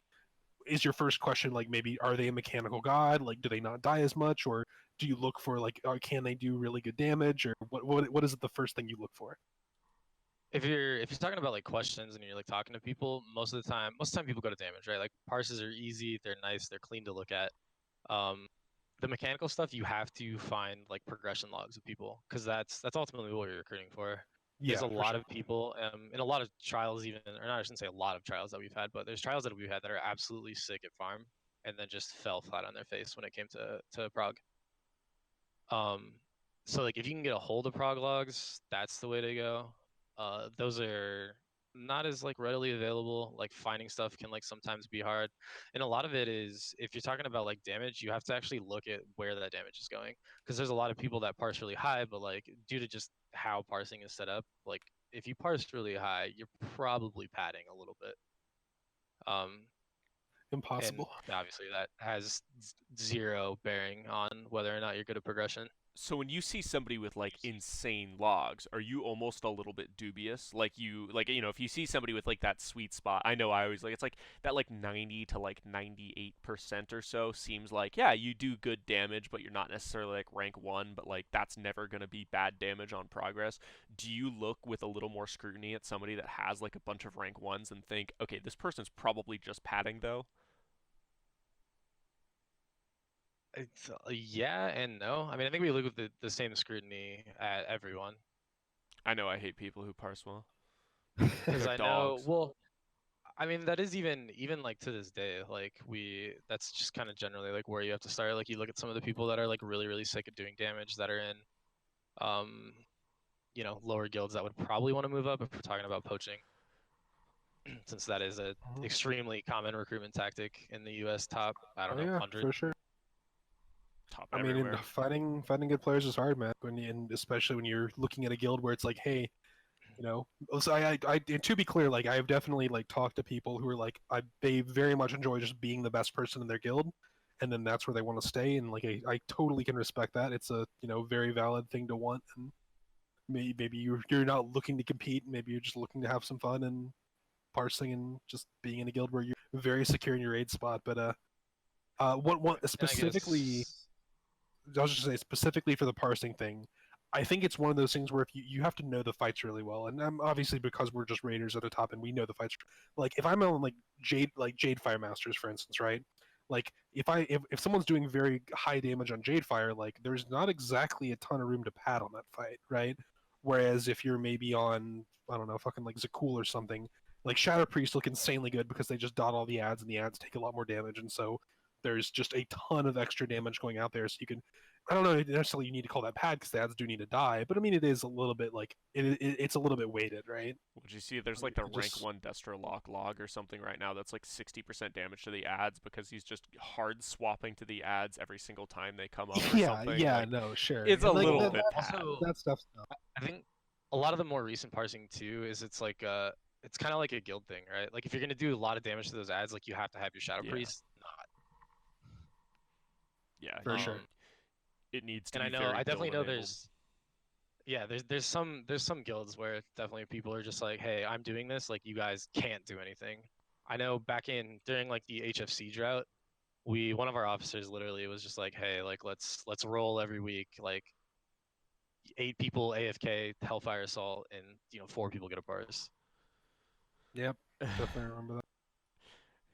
is your first question like maybe are they a mechanical god? Like, do they not die as much, or do you look for like can they do really good damage, or what is it the first thing you look for? If you're talking about like questions and you're like talking to people, most of the time people go to damage, right? Like parses are easy, they're nice, they're clean to look at. Um, the mechanical stuff you have to find like progression logs of people because that's ultimately what you're recruiting for. There's Yeah, a for lot sure. of people in a lot of trials even, or not, I shouldn't say a lot of trials that we've had, but there's trials that we've had that are absolutely sick at farm and then just fell flat on their face when it came to prog. Um, so like if you can get a hold of prog logs, that's the way to go. Those are not as like readily available. Like finding stuff can like sometimes be hard. And a lot of it is if you're talking about like damage, you have to actually look at where that damage is going. Because there's a lot of people that parse really high, but like due to just how parsing is set up, like if you parse really high, you're probably padding a little bit. Um, and Impossible. obviously that has zero bearing on whether or not you're good at progression. So when you see somebody with like insane logs, are you almost a little bit dubious? If you see somebody with like that sweet spot, I know I always like it's like that like 90 to like 98% or so seems like yeah, you do good damage, but you're not necessarily like rank 1, but like that's never going to be bad damage on progress. Do you look with a little more scrutiny at somebody that has like a bunch of rank 1s and think, "Okay, this person's probably just padding though?" It's, yeah and no. I mean, I think we look with the same scrutiny at everyone I know I hate people who parse well. because They're I know. dogs. Well, I mean, that is even like to this day. Like that's just kind of generally like where you have to start. Like you look at some of the people that are like really sick at doing damage that are in, um, lower guilds that would probably want to move up if we're talking about poaching, since that is a Mhm. extremely common recruitment tactic in the U.S. top. I don't Oh know, yeah, 100. for sure. Top I mean, and everywhere. finding good players is hard, man. And especially when you're looking at a guild where it's like, hey, so and to be clear, like I have definitely like talked to people who are like they very much enjoy just being the best person in their guild, and then that's where they want to stay, and like I totally can respect that. It's a very valid thing to want, and maybe you're not looking to compete, maybe you're just looking to have some fun and parsing and just being in a guild where you're very secure in your raid spot. But one And I specifically, guess I was just say specifically for the parsing thing, I think it's one of those things where if you have to know the fights really well, and obviously because we're just raiders at the top and we know the fights. Like if I'm on Jade Fire Masters, for instance, right? Like if someone's doing very high damage on Jade Fire, like there's not exactly a ton of room to pad on that fight, right? Whereas if you're maybe on I don't know, fucking like Zakul or something, like Shadow Priest look insanely good because they just dot all the ads and the ads take a lot more damage, and so there's just a ton of extra damage going out there. So you can I don't know necessarily you need to call that pad because the ads do need to die, but I mean it is a little bit like it's a little bit weighted, right? Would you see there's Like like if the you rank just 1 Destro Lock log or something right now that's like 60% damage to the ads because he's just hard swapping to the ads every single time they come up or yeah, something? yeah, Like, no, sure, it's a and like little well, bit pad. also that stuff. I think a lot of the more recent parsing too is it's kind of like a guild thing, right? Like if you're gonna do a lot of damage to those ads, like you have to have your Shadow Yeah. Priest. Yeah, For sure. it needs to And be I very definitely guild know enabled. there's some guilds where definitely people are just like, hey, I'm doing this, like you guys can't do anything. I know back in during like the HFC drought, one of our officers literally was just like, hey, like let's roll every week, like 8 people AFK Hellfire Assault, and 4 people get a parse. Yep, definitely remember that.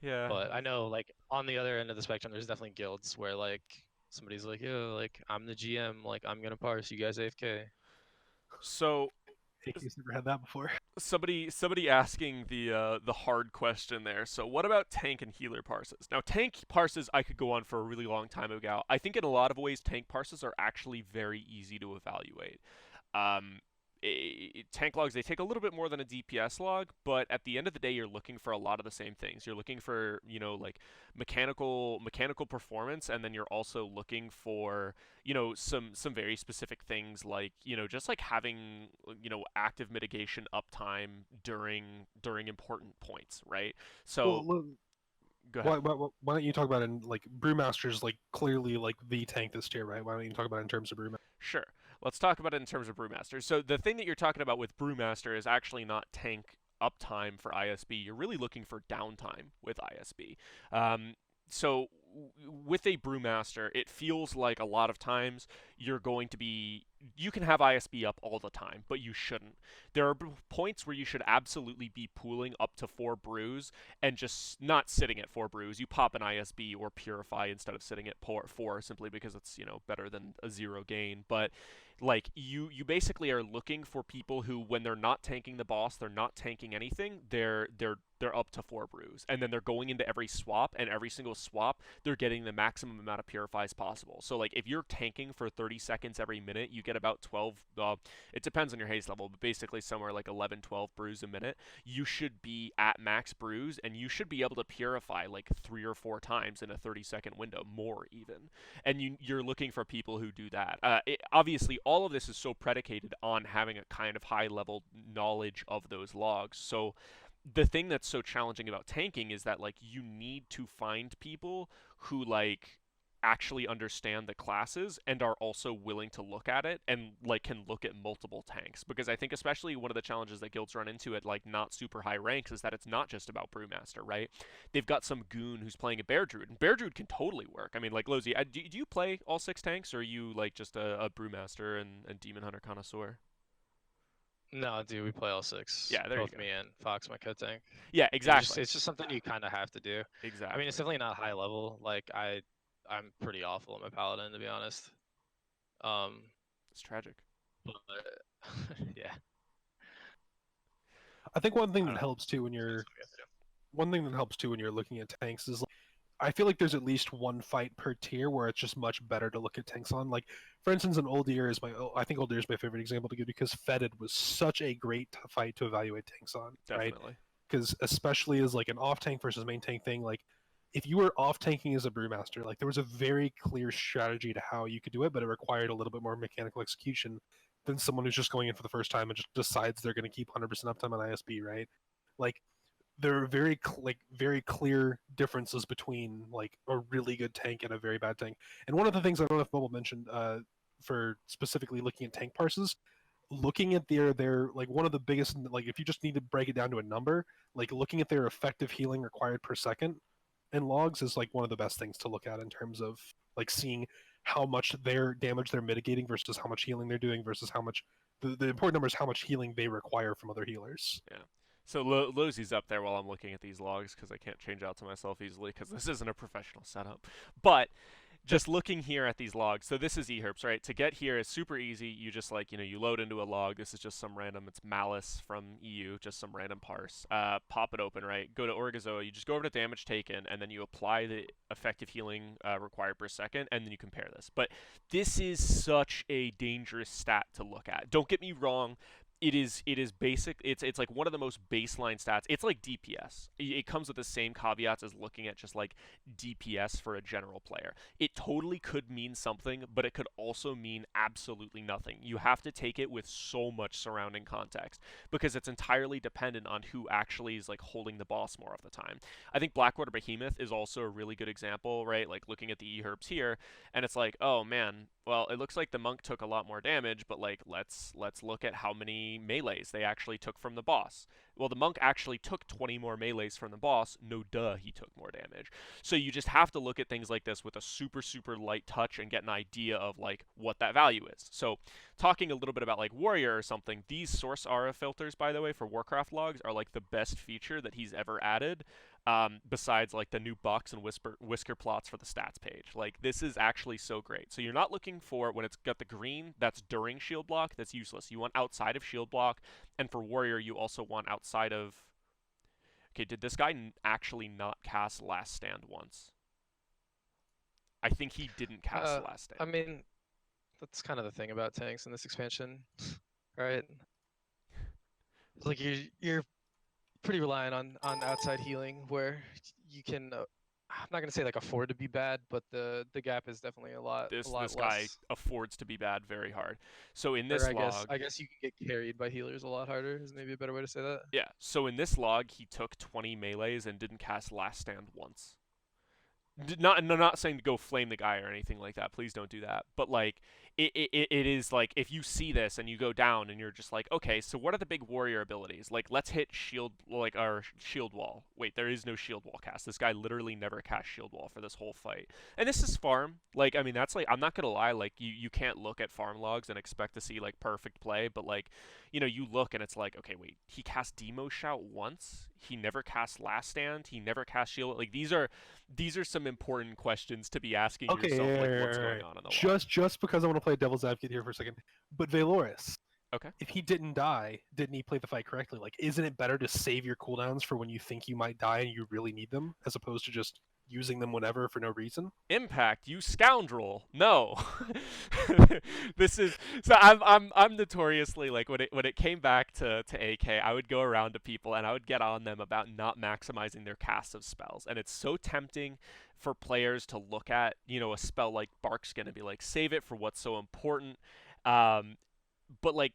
Yeah. But I know, like, on the other end of the spectrum, there's definitely guilds where, like, somebody's like, yo, like, I'm the GM, like, I'm gonna parse, you guys AFK. So AK's never had that before. somebody asking the hard question there. So what about tank and healer parses? Now tank parses I could go on for a really long time ago. I think in a lot of ways tank parses are actually very easy to evaluate. Um, tank logs, they take a little bit more than a DPS log, but at the end of the day, you're looking for a lot of the same things. You're looking for, like mechanical performance, and then you're also looking for, some very specific things like, just like having, active mitigation uptime during important points, right? So Well, go ahead. why don't you talk about it in like Brewmaster's like clearly like the tank this tier, right? Why don't you talk about it in terms of Brewmaster? Sure. Let's talk about it in terms of Brewmaster. So the thing that you're talking about with Brewmaster is actually not tank uptime for ISB. You're really looking for downtime with ISB. So with a Brewmaster, it feels like a lot of times you can have ISB up all the time, but you shouldn't. There are points where you should absolutely be pooling up to 4 brews and just not sitting at 4 brews. You pop an ISB or Purify instead of sitting at 4 simply because it's, better than a 0 gain. But like you basically are looking for people who, when they're not tanking the boss, they're not tanking anything, they're up to 4 brews, and then they're going into every swap, and every single swap they're getting the maximum amount of purifies possible. So like if you're tanking for 30 seconds every minute, you get about 12, it depends on your haze level, but basically somewhere like 11, 12 brews a minute. You should be at max brews, and you should be able to purify like 3 or 4 times in a 30-second window, more even. And you're looking for people who do that. Obviously, all of this is so predicated on having a kind of high level knowledge of those logs. So the thing that's so challenging about tanking is that like you need to find people who like actually understand the classes and are also willing to look at it and like can look at multiple tanks, because I think especially one of the challenges that guilds run into at like not super high ranks is that it's not just about Brewmaster, right? They've got some goon who's playing a Bear Druid, and Bear Druid can totally work. I mean, like Lozy, do you play all 6 tanks, or are you like just a Brewmaster and Demon Hunter connoisseur? No, dude, we play all 6. Yeah, there you Both go. me and Fox, my co-tank. Yeah, exactly. It's just something you kind of have to do. I mean, it's Exactly. definitely not high level. Like I'm pretty awful at my paladin, to be honest. Um, It's tragic. but yeah, I think one thing I that don't know. helps too when That's you're what we have to do. one thing that helps too when you're looking at tanks is like, I feel like there's at least one fight per tier where it's just much better to look at tanks on. Like, for instance, an Oldier is I think Oldier is my favorite example to give because Fetid was such a great fight to evaluate tanks on, right? Definitely. Because especially as like an off tank versus main tank thing, like if you were off tanking as a Brewmaster, like there was a very clear strategy to how you could do it, but it required a little bit more mechanical execution than someone who's just going in for the first time and just decides they're going to keep 100% uptime on ISB, right? Like there are very clear differences between like a really good tank and a very bad tank. And one of the things I don't know if Bubble mentioned for specifically looking at tank parses, looking at their like one of the biggest, like if you just need to break it down to a number, like looking at their effective healing required per second in logs is like one of the best things to look at in terms of like seeing how much their damage they're mitigating versus how much healing they're doing versus how much the important number is how much healing they require from other healers. Yeah. So Lozy's up there while I'm looking at these logs because I can't change out to myself easily because this isn't a professional setup. But just looking here at these logs, so this is eHerps, right? To get here is super easy. You just like, you load into a log. This is just some random, it's Malice from EU, just some random parse. Pop it open, right? Go to Orgazoa. You just go over to damage taken, and then you apply the effective healing required per second, and then you compare this. But this is such a dangerous stat to look at. Don't get me wrong. It is basic. It's like one of the most baseline stats. It's like DPS. It comes with the same caveats as looking at just like DPS for a general player. It totally could mean something, but it could also mean absolutely nothing. You have to take it with so much surrounding context because it's entirely dependent on who actually is like holding the boss more of the time. I think Blackwater Behemoth is also a really good example, right? Like looking at the eHerbs here, and it's like, oh man, well, it looks like the monk took a lot more damage, but like let's look at how many melees they actually took from the boss. Well, the monk actually took 20 more melees from the boss. No duh, he took more damage. So you just have to look at things like this with a super super light touch and get an idea of like what that value is. So talking a little bit about like warrior or something, these source aura filters, by the way, for Warcraft logs are like the best feature that he's ever added, besides like the new box and whisker plots for the stats page. Like this is actually so great. So you're not looking for when it's got the green, that's during shield block, that's useless. You want outside of shield block, and for warrior you also want outside of. Okay, did this guy actually not cast Last Stand once? I think he didn't cast Last I Stand. mean, that's kind of the thing about tanks in this expansion, right? It's like you're pretty reliant on outside healing where you can. I'm not gonna say like afford to be bad, but the gap is definitely a lot This guy less. affords to be bad very hard. So in Or this log, I guess you can get carried by healers a lot harder is maybe a better way to say that. yeah. So in this log, he took 20 melees and didn't cast Last Stand once. Not saying to go flame the guy or anything like that. Please don't do that. But like it is like if you see this and you go down and you're just like, okay, so what are the big warrior abilities? Like let's hit shield like our shield wall. Wait, there is no shield wall cast. This guy literally never cast shield wall for this whole fight. And this is farm. Like I mean that's like I'm not gonna lie, like you can't look at farm logs and expect to see like perfect play, but like you look and it's like, okay, wait, he cast Demo Shout once. He never cast Last Stand. He never cast Shield. Like these are some important questions to be asking Okay, yourself, like what's yeah. going on in the log. Just because I want to play devil's advocate here for a second, but Valoris, Okay. if he didn't die, didn't he play the fight correctly? Like, isn't it better to save your cooldowns for when you think you might die and you really need them, as opposed to just using them whenever for no reason? Impact, you scoundrel. No. This is so I'm notoriously like when it came back to AK, I would go around to people and I would get on them about not maximizing their cast of spells. And it's so tempting for players to look at, a spell like Barkskin and be like, save it for what's so important. Um, but like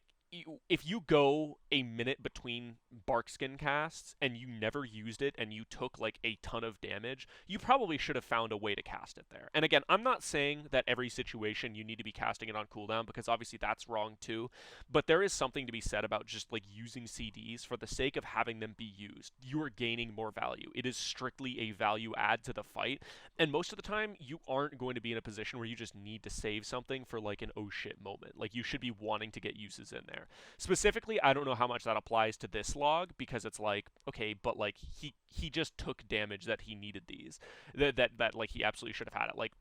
if you go a minute between Barkskin casts and you never used it and you took like a ton of damage, you probably should have found a way to cast it there. And again, I'm not saying that every situation you need to be casting it on cooldown because obviously that's wrong too, but there is something to be said about just like using CDs for the sake of having them be used. You are gaining more value. It is strictly a value add to the fight, and most of the time you aren't going to be in a position where you just need to save something for like an oh shit moment. Like you should be wanting to get uses in there. Specifically, I don't know how much that applies to this log because it's like, okay, but like he just took damage that he needed these. That like he absolutely should have had it. Like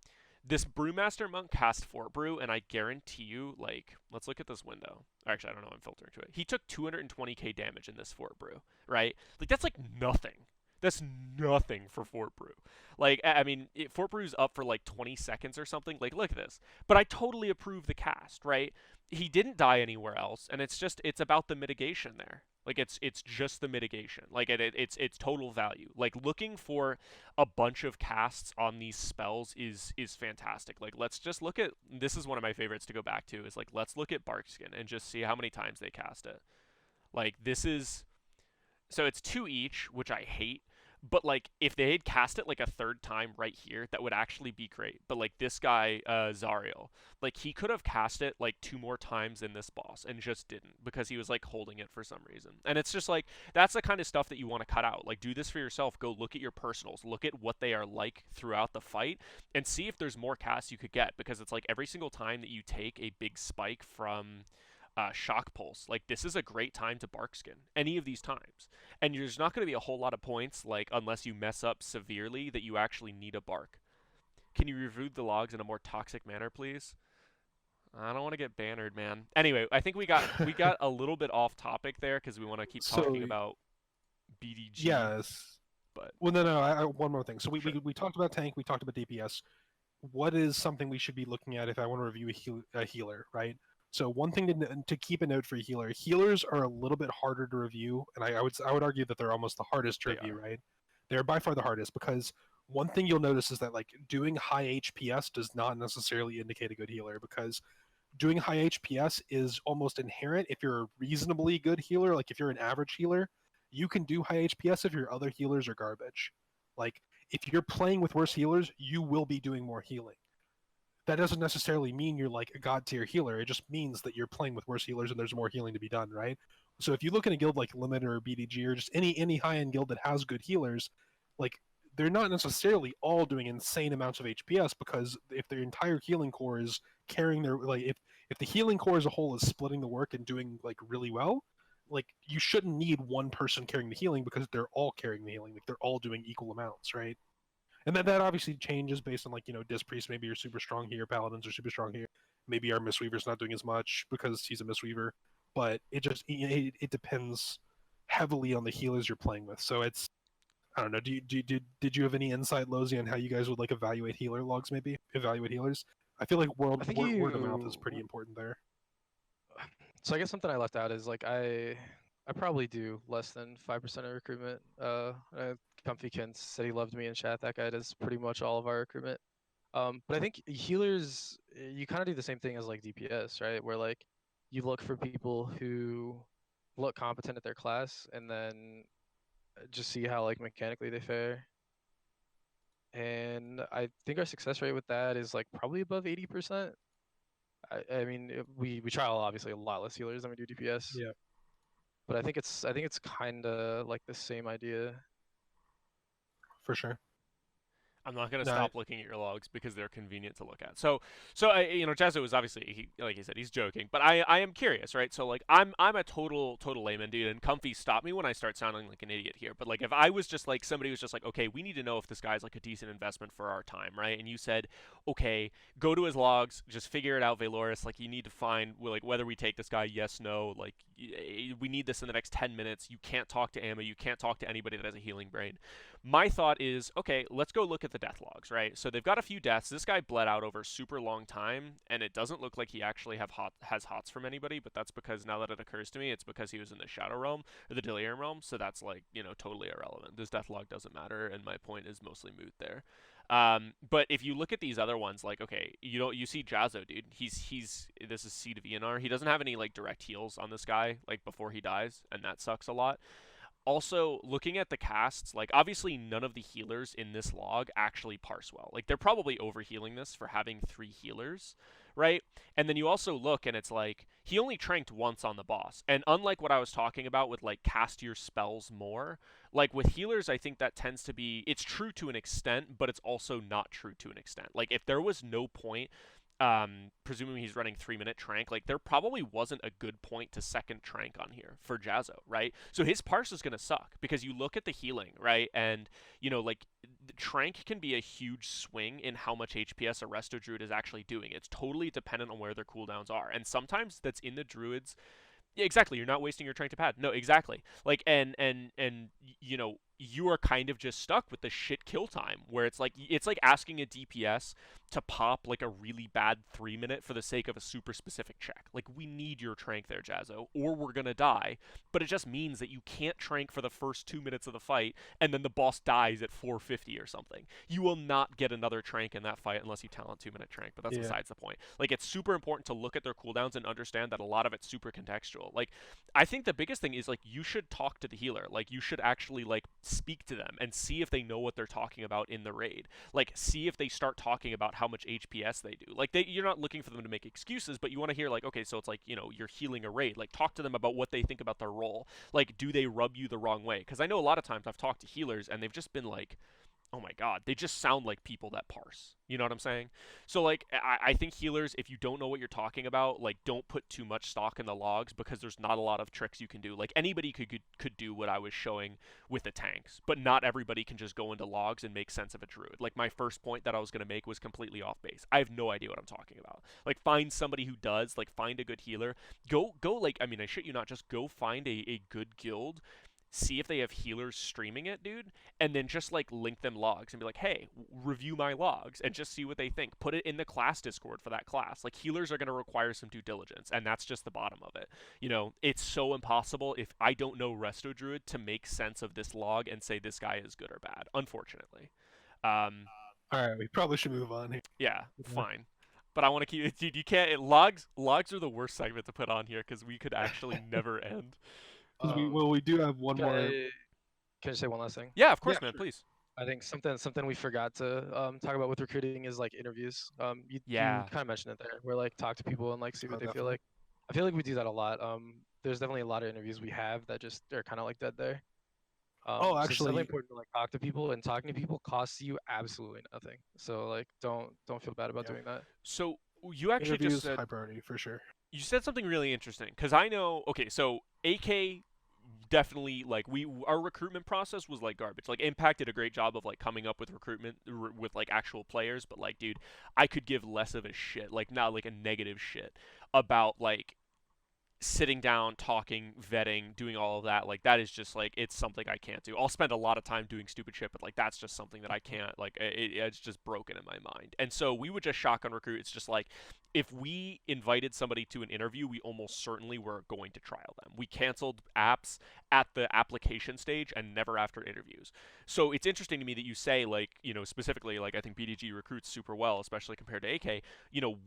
this Brewmaster Monk cast Fort Brew, and I guarantee you, like, let's look at this window. Actually, I don't know, I'm filtering to it. He took 220k damage in this Fort Brew, right? Like, that's like nothing. That's nothing for Fort Brew. Like, I mean, Fort Brew's up for like 20 seconds or something. Like, look at this. But I totally approve the cast, right? He didn't die anywhere else, and it's about the mitigation there. Like, it's just the mitigation. Like, it's total value. Like, looking for a bunch of casts on these spells is fantastic. Like, let's just look at, this is one of my favorites to go back to, is like, let's look at Barkskin and just see how many times they cast it. Like, this is, so it's 2 each, which I hate. But like, if they had cast it like a third time right here, that would actually be great. But like this guy, Zariel, like he could have cast it like 2 more times in this boss and just didn't because he was like holding it for some reason. And it's just like that's the kind of stuff that you want to cut out. Like do this for yourself. Go look at your personals, look at what they are like throughout the fight, and see if there's more casts you could get. Because it's like every single time that you take a big spike from Shock Pulse. Like this is a great time to Barkskin. Any of these times, and there's not going to be a whole lot of points, like unless you mess up severely, that you actually need a bark. Can you review the logs in a more toxic manner, please? I don't want to get bannered, man. Anyway, I think we got a little bit off topic there because we want to keep So talking about BDG. yes. But Well, no. One more thing. So sure. we talked about tank. We talked about DPS. What is something we should be looking at if I want to review a healer, right? So one thing to keep a note for a healer. Healers are a little bit harder to review, and I would argue that they're almost the hardest to They review, are. right? They're by far the hardest because one thing you'll notice is that like doing high HPS does not necessarily indicate a good healer because doing high HPS is almost inherent if you're a reasonably good healer. Like if you're an average healer, you can do high HPS if your other healers are garbage. Like if you're playing with worse healers, you will be doing more healing. That doesn't necessarily mean you're like a god tier healer. It just means that you're playing with worse healers and there's more healing to be done, right? So if you look at a guild like Limit or BDG or just any high end guild that has good healers, like they're not necessarily all doing insane amounts of HPS because if their entire healing core is carrying their like if the healing core as a whole is splitting the work and doing like really well, like you shouldn't need one person carrying the healing because they're all carrying the healing. Like they're all doing equal amounts, right? And that obviously changes based on like Disc Priest. Maybe you're super strong here, Paladins are super strong here. Maybe our Mistweaver's not doing as much because he's a Mistweaver. But it depends heavily on the healers you're playing with. So it's I don't know. Did you have any insight, Lozy, on how you guys would like evaluate healer logs? Maybe evaluate healers. I feel like I think word of mouth is you. pretty important there. So I guess something I left out is like I I probably do less than 5% of recruitment. Comfy Ken said he loved me in chat. That guy does pretty much all of our recruitment. But I think healers, you kind of do the same thing as like DPS, right? Where like you look for people who look competent at their class, and then just see how like mechanically they fare. And I think our success rate with that is like probably above 80%. I mean, we trial obviously a lot less healers than we do DPS, Yeah, but I think it's kind of like the same idea. for sure. I'm not going to No, I, stop looking at your logs because they're convenient to look at. You know, Jazzo was obviously, like he said, he's joking, but I am curious, right? So, like, I'm a total layman, dude, and Comfy, stop me when I start sounding like an idiot here. But like, if I was just like somebody was just like, okay, we need to know if this guy's like a decent investment for our time, right? And you said, okay, go to his logs, just figure it out, Valoris. Like, you need to find like whether we take this guy, yes, no. Like, we need this in the next 10 minutes. You can't talk to Amma. You can't talk to anybody that has a healing brain. My thought is, okay, let's go look at the death logs, right? So they've got a few deaths. This guy bled out over a super long time, and it doesn't look like he actually has hots from anybody, but that's because now that it occurs to me, it's because he was in the Shadow Realm, or the Delirium Realm, so that's like, you know, totally irrelevant. This death log doesn't matter, and my point is mostly moot there. But if you look at these other ones, like, okay, you see Jazzo, dude. He's this is C to VNR. He doesn't have any like direct heals on this guy like before he dies, and that sucks a lot. Also, looking at the casts, like obviously none of the healers in this log actually parse well. Like they're probably overhealing this for having 3 healers, right? And then you also look and it's like he only tranked once on the boss. And unlike what I was talking about with like cast your spells more, like with healers I think that tends to be it's true to an extent, but it's also not true to an extent. Like if there was no point presuming he's running 3 minute trank, like there probably wasn't a good point to second trank on here for Jazzo, right? So his parse is gonna suck because you look at the healing, right? And you know, like the trank can be a huge swing in how much HPS a Resto Druid is actually doing. It's totally dependent on where their cooldowns are. And sometimes that's in the druids. Yeah, exactly. You're not wasting your trank to pad. No, exactly. Like and you know, you are kind of just stuck with the shit kill time where it's like asking a DPS to pop like a really bad 3 minute for the sake of a super specific check. Like we need your trank there, Jazzo, or we're gonna die. But it just means that you can't trank for the first 2 minutes of the fight, and then the boss dies at 450 or something. You will not get another trank in that fight unless you talent 2 minute trank. But that's yeah, besides the point. Like it's super important to look at their cooldowns and understand that a lot of it's super contextual. Like I think the biggest thing is like you should talk to the healer. Like you should actually like speak to them and see if they know what they're talking about in the raid. Like see if they start talking about how much HPS they do. Like you're not looking for them to make excuses, but you want to hear like, okay, so it's like, you know, you're healing a raid. Like talk to them about what they think about their role. Like do they rub you the wrong way? Because I know a lot of times I've talked to healers and they've just been like, oh my god, they just sound like people that parse. You know what I'm saying? So like I think healers, if you don't know what you're talking about, like don't put too much stock in the logs because there's not a lot of tricks you can do. Like anybody could do what I was showing with the tanks, but not everybody can just go into logs and make sense of a druid. Like my first point that I was gonna make was completely off base. I have no idea what I'm talking about. Like find somebody who does, like find a good healer. Go like I mean I shit you not, just go find a good guild, see if they have healers streaming it, dude, and then just like link them logs and be like, hey, review my logs and just see what they think. Put it in the class Discord for that class. Like healers are going to require some due diligence, and that's just the bottom of it. You know, it's so impossible if I don't know Resto Druid to make sense of this log and say this guy is good or bad, unfortunately. Um, all right. We probably should move on here. yeah, Yeah. fine. But I want to keep, dude. You can't logs are the worst segment to put on here because we could actually never end. Because Um, we do have one can more. I say one last thing? Yeah, of Yeah, course, man. sure. Please. I think something we forgot to talk about with recruiting is like interviews. You Yeah. kind of mentioned it there, where like talk to people and like see Oh, what they feel definitely. like. I feel like we do that a lot. There's definitely a lot of interviews we have that just are kind of like dead there. Oh, So it's definitely actually, important to like talk to people, and talking to people costs you absolutely nothing. So like don't feel bad about yeah. doing that. So you actually just Interviews, said high priority for sure. you said something really interesting because I know. Okay, so AK definitely like we our recruitment process was like garbage. Like Impact did a great job of like coming up with recruitment with like actual players, but like dude, I could give less of a shit, like not like a negative shit about like sitting down, talking, vetting, doing all of that, like that is just like it's something I can't do. I'll spend a lot of time doing stupid shit, but like that's just something that I can't. Like it's just broken in my mind. And so we would just shotgun recruit. It's just like if we invited somebody to an interview, we almost certainly were going to trial them. We canceled apps at the application stage and never after interviews. So it's interesting to me that you say like specifically like I think BDG recruits super well, especially compared to AK.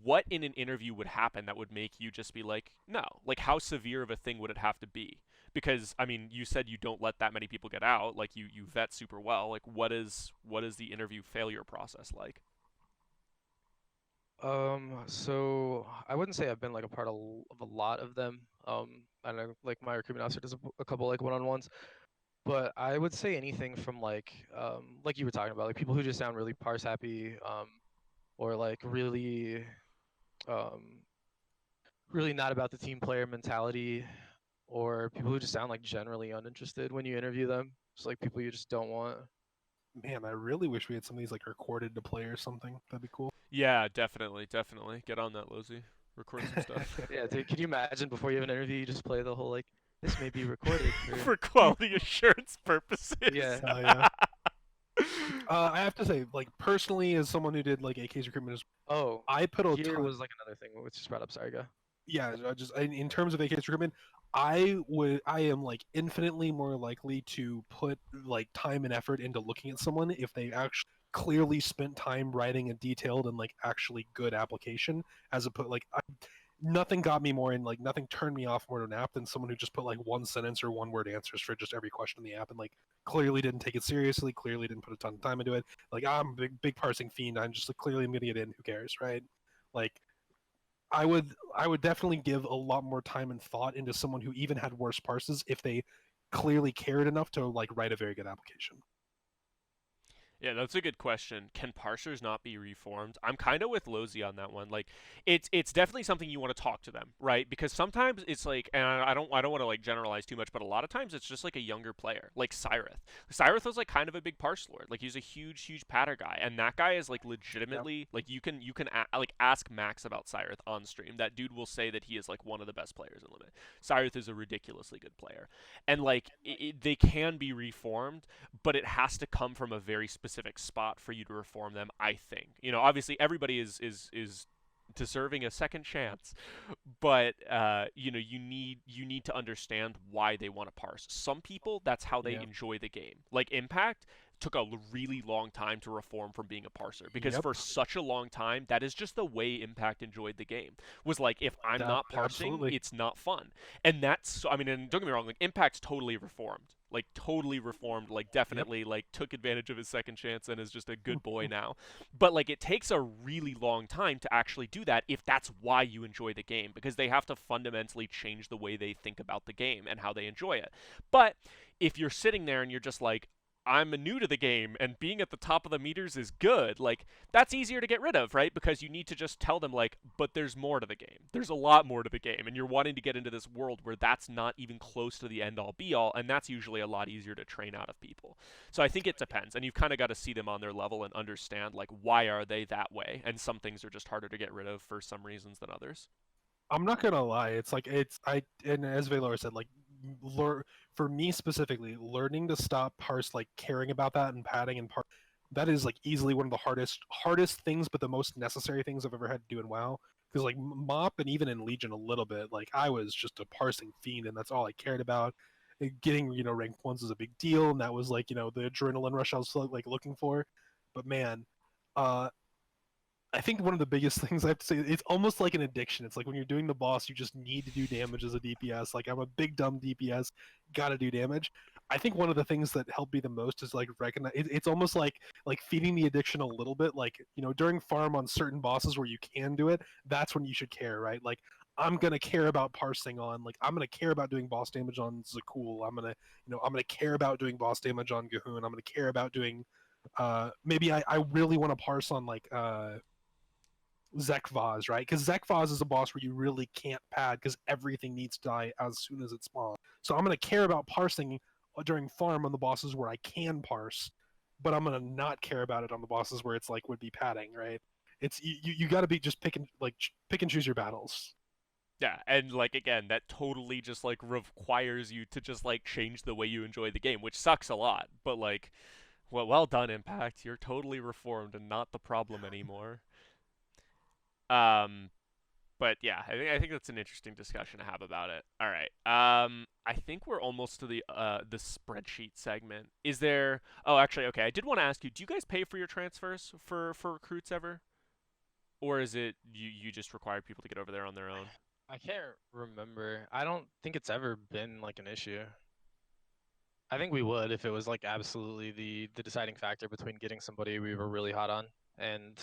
What in an interview would happen that would make you just be like, no? Like, how severe of a thing would it have to be? Because, I mean, you said you don't let that many people get out. Like, you vet super well. Like, what is the interview failure process like? So I wouldn't say I've been like a part of a lot of them. I know like my recruitment officer does a couple like one-on-ones, but I would say anything from like you were talking about, like people who just sound really parse happy, or like um, really not about the team player mentality, or people who just sound like generally uninterested when you interview them. Just like people you just don't want. Man, I really wish we had some of these like recorded to play or something. That'd be cool. Yeah, definitely, definitely. Get on that, Lozy. Record some stuff. Yeah, dude, could you imagine before you have an interview, you just play the whole like this may be recorded for For quality assurance purposes. yeah. Hell yeah. I have to say, like personally, as someone who did like AK's recruitment, Oh, I put a here ton. was like another thing which just brought up. Sorry, go. Yeah, just in terms of AK's recruitment, I am like infinitely more likely to put like time and effort into looking at someone if they actually clearly spent time writing a detailed and like actually good application, as opposed like nothing got me more, and like nothing turned me off more to an app than someone who just put like one sentence or one word answers for just every question in the app, and like clearly didn't take it seriously, clearly didn't put a ton of time into it. Like I'm a big parsing fiend. I'm just like clearly I'm gonna get in. Who cares, right? Like I would definitely give a lot more time and thought into someone who even had worse parses if they clearly cared enough to like write a very good application. Yeah, that's a good question. Can parsers not be reformed? I'm kind of with Lozy on that one. Like, it's definitely something you want to talk to them, right? Because sometimes it's like, and I don't want to like generalize too much, but a lot of times it's just like a younger player, like Cyrith. Cyrith was like kind of a big parse lord. Like he's a huge patter guy, and that guy is like Yeah. legitimately like you can like ask Max about Cyrith on stream. That dude will say that he is like one of the best players in Limit. Cyrith is a ridiculously good player, and like they can be reformed, but it has to come from a very specific spot for you to reform them, I think. Obviously everybody is deserving a second chance, but you need to understand why they want to parse. Some people, that's how they Yeah. enjoy the game. Like Impact took a really long time to reform from being a parser because Yep. for such a long time that is just the way Impact enjoyed the game. Was like if I'm not parsing, Absolutely. it's not fun. And that's, I mean, and don't get me wrong, like Impact's totally reformed. Like totally reformed, like Yep. definitely like took advantage of his second chance and is just a good boy now. But like it takes a really long time to actually do that if that's why you enjoy the game, because they have to fundamentally change the way they think about the game and how they enjoy it. But if you're sitting there and you're just like, I'm new to the game and being at the top of the meters is good, like that's easier to get rid of, right? Because you need to just tell them like, but there's more to the game. There's a lot more to the game, and you're wanting to get into this world where that's not even close to the end all be all, and that's usually a lot easier to train out of people. So I think it depends, and you've kind of got to see them on their level and understand like why are they that way, and some things are just harder to get rid of for some reasons than others. I'm not gonna lie. It's like it's I and as Valor said, like for me specifically, learning to stop parse like caring about that and padding and part that is like easily one of the hardest things, but the most necessary things I've ever had to do in WoW. Because like MOP and even in Legion a little bit, like I was just a parsing fiend, and that's all I cared about. Getting rank ones is a big deal, and that was like the adrenaline rush I was like looking for. But man, uh, I think one of the biggest things I have to say, it's almost like an addiction. It's like when you're doing the boss, you just need to do damage as a DPS. Like I'm a big dumb DPS, gotta do damage. I think one of the things that helped me the most is like recognize. It's almost like feeding the addiction a little bit. Like during farm on certain bosses where you can do it, that's when you should care, right? Like I'm gonna care about parsing on. Like I'm gonna care about doing boss damage on Zakul. I'm gonna care about doing boss damage on Gahoon. I'm gonna care about doing. Maybe I really want to parse on like Zekvaz, right? Because Zekvaz is a boss where you really can't pad because everything needs to die as soon as it spawns. So I'm going to care about parsing during farm on the bosses where I can parse, but I'm going to not care about it on the bosses where it's like would be padding, right? It's you got to be just pick and choose your battles. Yeah, and like again, that totally just like requires you to just like change the way you enjoy the game, which sucks a lot. But like, well done, Impact. You're totally reformed and not the problem anymore. Um, but yeah, I think that's an interesting discussion to have about it. All right. I think we're almost to the spreadsheet segment. Is there? Oh, actually, okay. I did want to ask you. Do you guys pay for your transfers for recruits ever, or is it you just require people to get over there on their own? I can't remember. I don't think it's ever been like an issue. I think we would if it was like absolutely the deciding factor between getting somebody we were really hot on and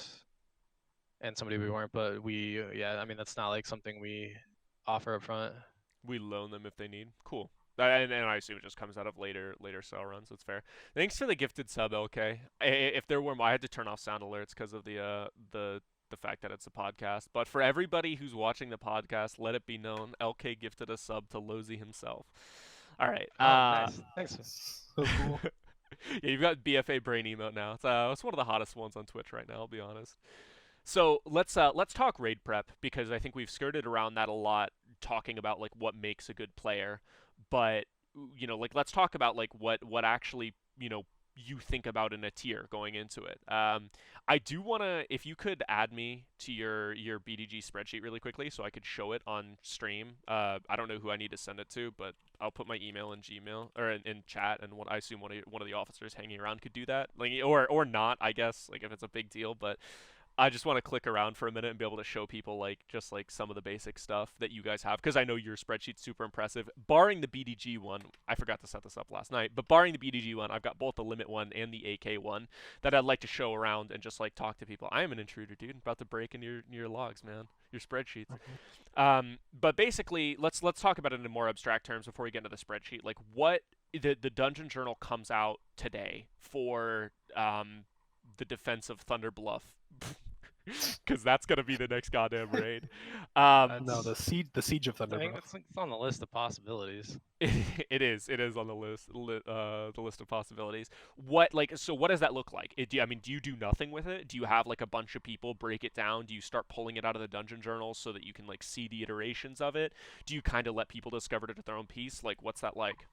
somebody we weren't. But yeah, I mean that's not like something we offer up front. We loan them if they need. Cool. And I assume it just comes out of later sell runs. That's fair. Thanks for the gifted sub, LK. If there were, I had to turn off sound alerts because of the fact that it's a podcast. But for everybody who's watching the podcast, let it be known, LK gifted a sub to Lozy himself. All right. Oh, nice. Thanks. So cool. Yeah, you've got BFA brain emote now. It's one of the hottest ones on Twitch right now. I'll be honest. So let's talk raid prep because I think we've skirted around that a lot, talking about like what makes a good player. But like let's talk about like what actually you think about in a tier going into it. I do want to, if you could add me to your BDG spreadsheet really quickly, so I could show it on stream. I don't know who I need to send it to, but I'll put my email in Gmail or in chat, and I assume one of the officers hanging around could do that, like or not, I guess, like if it's a big deal, but. I just want to click around for a minute and be able to show people like just like some of the basic stuff that you guys have because I know your spreadsheet's super impressive. Barring the BDG one, I forgot to set this up last night, but barring the BDG one, I've got both the limit one and the AK one that I'd like to show around and just like talk to people. I am an intruder, dude. I'm about to break into your logs, man, your spreadsheets. But basically, let's talk about it in more abstract terms before we get into the spreadsheet. Like what the Dungeon Journal comes out today for the defense of Thunder Bluff. Because that's gonna be the next goddamn raid. No, the siege of I think Thunderbrook. it's on the list of possibilities. it is on the list of possibilities. What does that look like? Do you do nothing with it? Do you have like a bunch of people break it down? Do you start pulling it out of the dungeon journals so that you can like see the iterations of it? Do you kind of let people discover it at their own pace? Like, what's that like?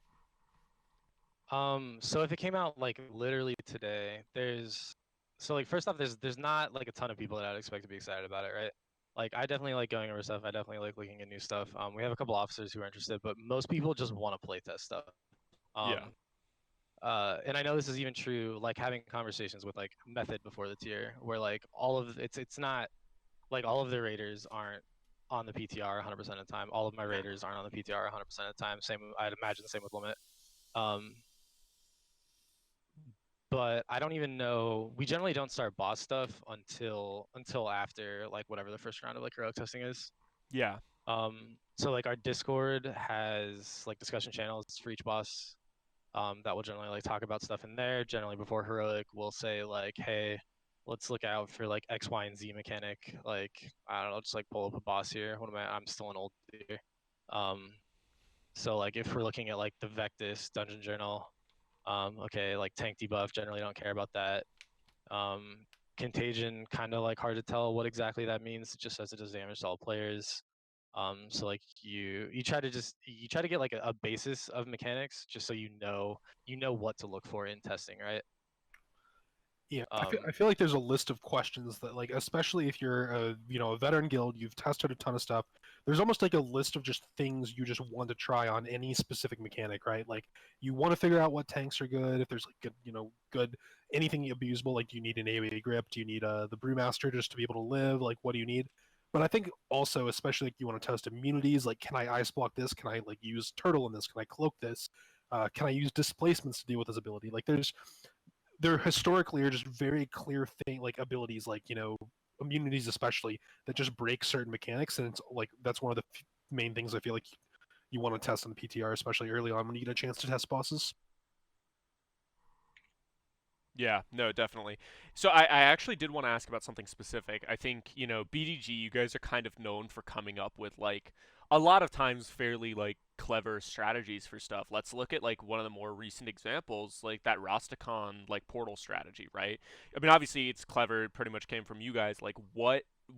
So if it came out like literally today, like first off, there's not like a ton of people that I'd expect to be excited about it, right? Like I definitely like going over stuff. I definitely like looking at new stuff. We have a couple officers who are interested, but most people just want to play test stuff. Um, Yeah. and I know this is even true, like having conversations with like Method before the tier, where like all of it's not like all of the raiders aren't on the PTR 100% of the time. All of my raiders aren't on the PTR 100% of the time. Same, I'd imagine, same with Limit. Um, but I don't even know. We generally don't start boss stuff until after like whatever the first round of like heroic testing is. Yeah. So like our Discord has like discussion channels for each boss. That will generally like talk about stuff in there. Generally before heroic, we'll say like, hey, let's look out for like X, Y, and Z mechanic. Like I don't know, just like pull up a boss here. What am I? I'm still an old tier. Um, so like if we're looking at like the Vectis dungeon journal. Okay, like tank debuff, generally don't care about that. Contagion, kind of like hard to tell what exactly that means. It just says it does damage to all players. So like you try to get like a basis of mechanics just so you know what to look for in testing, right? Yeah, Um, I feel like there's a list of questions that, like, especially if you're a veteran guild, you've tested a ton of stuff. There's almost like a list of just things you just want to try on any specific mechanic, right? Like, you want to figure out what tanks are good. If there's like good anything abusable, like, do you need an AoE grip? Do you need the Brewmaster just to be able to live? Like, what do you need? But I think also, especially like you want to test immunities. Like, can I ice block this? Can I like use turtle in this? Can I cloak this? Can I use displacements to deal with this ability? Like, there historically are just very clear thing like abilities like immunities especially that just break certain mechanics, and it's like that's one of the main things I feel like you want to test on the PTR, especially early on when you get a chance to test bosses. Yeah, no, definitely. So I actually did want to ask about something specific. I think, BDG, you guys are kind of known for coming up with like a lot of times fairly like clever strategies for stuff. Let's look at like one of the more recent examples, like that Rastakhan like portal strategy, right? I mean, obviously it's clever, it pretty much came from you guys. Like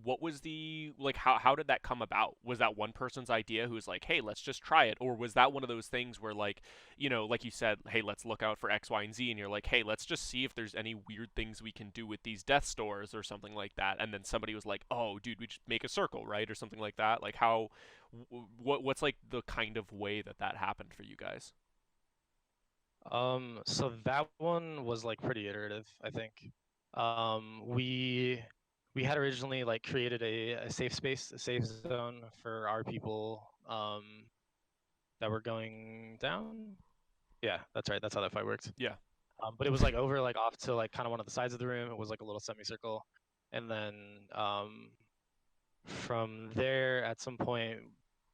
what was the like how did that come about? Was that one person's idea who was like, "Hey, let's just try it," or was that one of those things where like, like you said, "Hey, let's look out for X, Y, and Z," and you're like, "Hey, let's just see if there's any weird things we can do with these death stores or something like that," and then somebody was like, "Oh, dude, we just make a circle, right?" or something like that. Like how what's like the kind of way that that happened for you guys? So that one was like pretty iterative, I think. We had originally like created a safe space, a safe zone for our people that were going down. Yeah, that's right. That's how that fight worked. Yeah. But it was like over like off to like kind of one of the sides of the room. It was like a little semicircle, and then from there at some point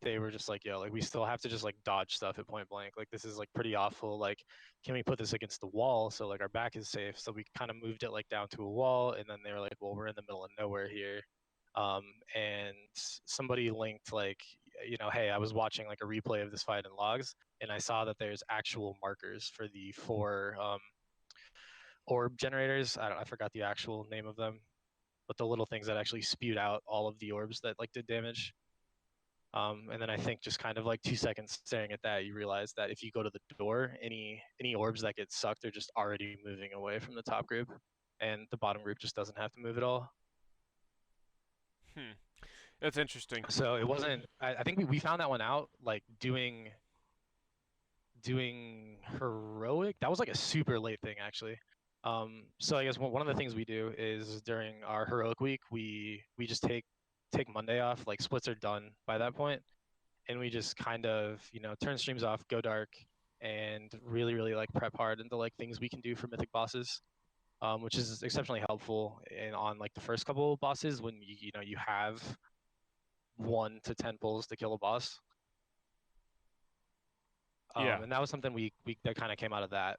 they were just like, yo, like we still have to just like dodge stuff at point blank, like this is like pretty awful, like can we put this against the wall so like our back is safe? So we kind of moved it like down to a wall, and then they were like, well, we're in the middle of nowhere here. And somebody linked like, hey, I was watching like a replay of this fight in logs, and I saw that there's actual markers for the four orb generators. I forgot the actual name of them, but the little things that actually spewed out all of the orbs that like did damage. And then I think just kind of like 2 seconds staring at that, you realize that if you go to the door, any orbs that get sucked are just already moving away from the top group, and the bottom group just doesn't have to move at all. Hmm. That's interesting. So it wasn't. I think we found that one out like doing heroic. That was like a super late thing actually. So I guess one of the things we do is during our heroic week, we just take Monday off. Like splits are done by that point, and we just kind of turn streams off, go dark, and really like prep hard into like things we can do for mythic bosses, which is exceptionally helpful in on like the first couple bosses when you have 1 to 10 pulls to kill a boss. Yeah. And that was something we that kind of came out of that,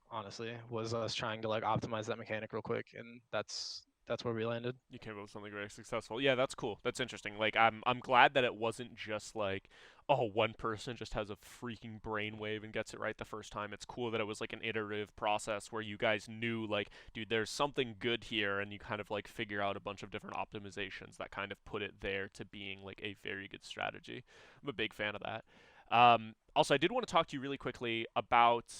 honestly, was us trying to like optimize that mechanic real quick, and that's where we landed. You came up with something very successful. Yeah, that's cool. That's interesting. Like I'm glad that it wasn't just like, oh, one person just has a freaking brainwave and gets it right the first time. It's cool that it was like an iterative process where you guys knew like, dude, there's something good here, and you kind of like figure out a bunch of different optimizations that kind of put it there to being like a very good strategy. I'm a big fan of that. Also, I did want to talk to you really quickly about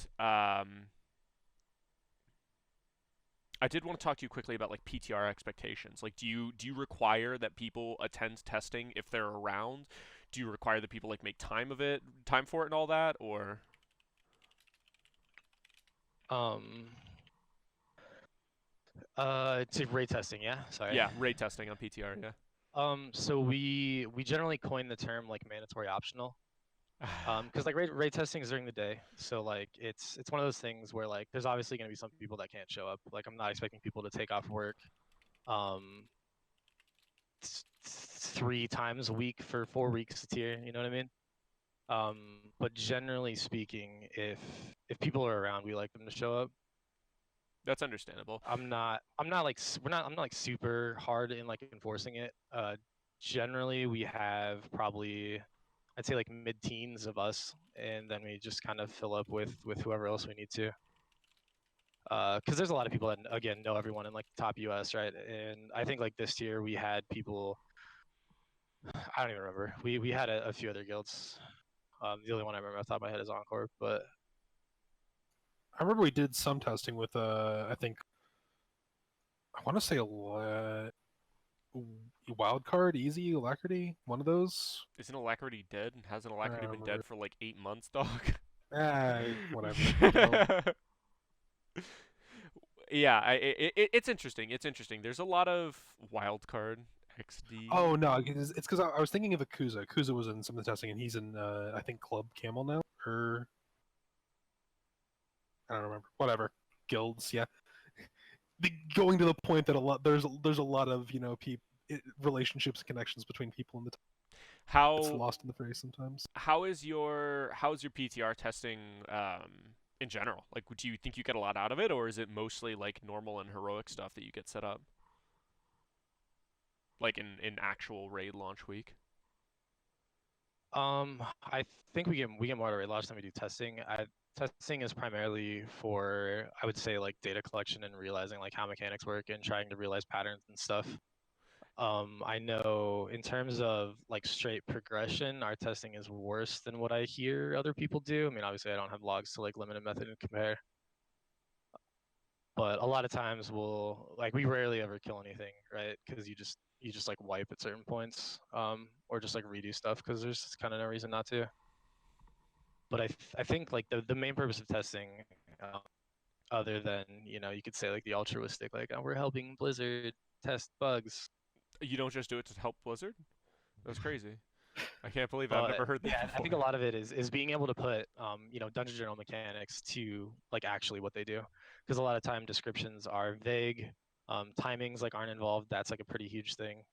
I did want to talk to you quickly about like PTR expectations. Like, do you require that people attend testing if they're around? Do you require that people like make time for it, and all that, or Um, to rate testing, yeah. Sorry. yeah, raid testing on PTR? Yeah. So we generally coin the term like mandatory optional. Because like rate testing is during the day, so like it's one of those things where like there's obviously gonna be some people that can't show up. Like I'm not expecting people to take off work, um, 3 times a week for 4 weeks a tier. You know what I mean? But generally speaking, if people are around, we like them to show up. That's understandable. I'm not like I'm not like super hard in like enforcing it. Generally we have probably, I'd say like mid-teens of us, and then we just kind of fill up with whoever else we need to. Because there's a lot of people that again know everyone in like the top US, right? And I think like this year we had people. I don't even remember. We had a few other guilds. The only one I remember off the top of my head is Encore, but I remember we did some testing with I think I want to say wild card, easy, alacrity, one of those. Isn't Alacrity dead? And hasn't I Alacrity don't been remember. dead for like 8 months, dog? Whatever. Well, Yeah, it's interesting. It's interesting. There's a lot of wild card XD. oh no, it's because I was thinking of Akuza. Akuza was in some of the testing, and he's in I think Club Camel now, or I don't remember. Whatever guilds, yeah. Going to the point that there's a lot of relationships and connections between people in the it's How lost in the phrase sometimes. how's your PTR testing in general? Like, do you think you get a lot out of it, or is it mostly like normal and heroic stuff that you get set up, like in actual raid launch week? I think we get more out of it last time we do testing. Testing is primarily for, I would say, like data collection and realizing like how mechanics work and trying to realize patterns and stuff. I know in terms of like straight progression, our testing is worse than what I hear other people do. I mean, obviously I don't have logs to like limited method and compare, but a lot of times we rarely ever kill anything, right? Because you just like wipe at certain points, or just like redo stuff because there's kind of no reason not to. But I think like the main purpose of testing, um, other than you could say like the altruistic, like we're helping Blizzard test bugs. You don't just do it to help Blizzard? That's crazy. I can't believe I've But never heard that yeah, I think a before. lot of it is being able to put dungeon journal mechanics to like actually what they do, because a lot of time descriptions are vague, timings like aren't involved. That's like a pretty huge thing.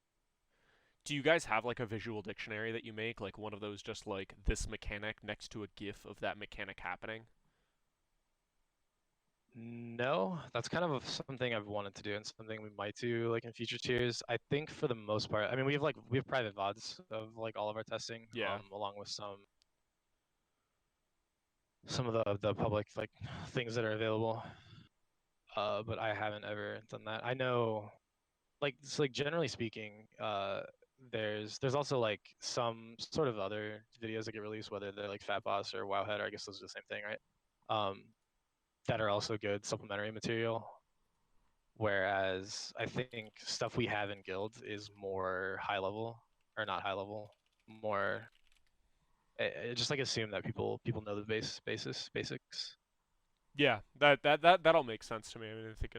Do you guys have like a visual dictionary that you make, like one of those just like this mechanic next to a GIF of that mechanic happening? No, that's kind of something I've wanted to do and something we might do like in future tiers. I think for the most part, I mean, we have private VODs of like all of our testing, Yeah. along with some of the public like things that are available. But I haven't ever done that. I know, like generally speaking, there's also like some sort of other videos that get released, whether they're like Fat Boss or Wowhead, or I guess those are the same thing, right? Um, that are also good supplementary material. Whereas I think stuff we have in guild is more high level, or not high level, more just like assume that people know the basics. Yeah, that all makes sense to me. I mean, I think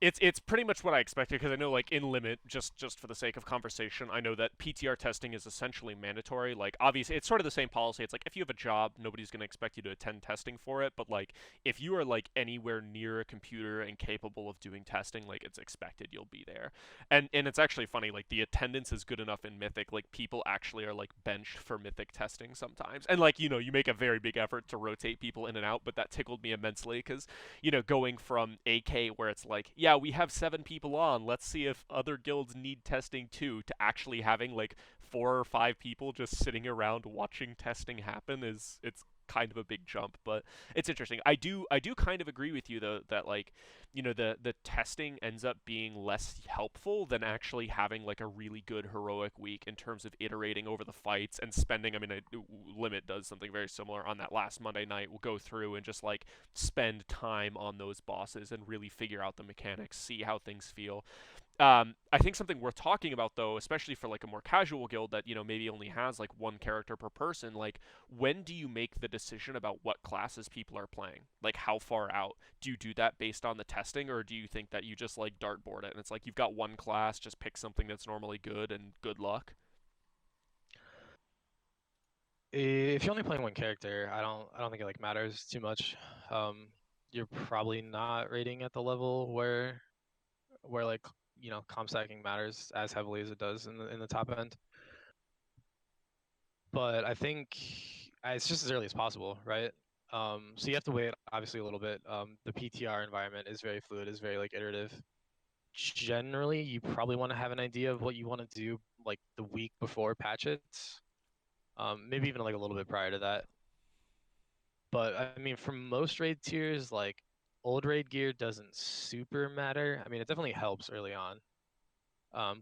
it's pretty much what I expected because I know like in limit just for the sake of conversation I know that PTR testing is essentially mandatory. Like obviously it's sort of the same policy. It's like if you have a job nobody's going to expect you to attend testing for it, but like if you are like anywhere near a computer and capable of doing testing, like it's expected you'll be there. And it's actually funny, like the attendance is good enough in Mythic, like people actually are like benched for Mythic testing sometimes. And like you make a very big effort to rotate people in and out, but that tickled me immensely cuz going from AK where it's like, yeah, we have 7 people on, let's see if other guilds need testing too, to actually having like 4 or 5 people just sitting around watching testing happen it's kind of a big jump, but it's interesting. I do kind of agree with you though that like, the testing ends up being less helpful than actually having like a really good heroic week in terms of iterating over the fights and spending. I mean, Limit does something very similar on that last Monday night. We'll go through and just like spend time on those bosses and really figure out the mechanics, see how things feel. I think something worth talking about though, especially for like a more casual guild that maybe only has like one character per person, like when do you make the decision about what classes people are playing? Like how far out? Do you do that based on the testing, or do you think that you just like dartboard it and it's like you've got one class, just pick something that's normally good and good luck? If you're only playing one character, I don't think it like matters too much. Um, you're probably not rating at the level where like comp stacking matters as heavily as it does in the top end. But I think it's just as early as possible, right? So you have to wait obviously a little bit. The PTR environment is very fluid, is very like iterative. Generally, you probably want to have an idea of what you want to do like the week before patches, maybe even like a little bit prior to that. But I mean, for most raid tiers, like old raid gear doesn't super matter. I mean, it definitely helps early on.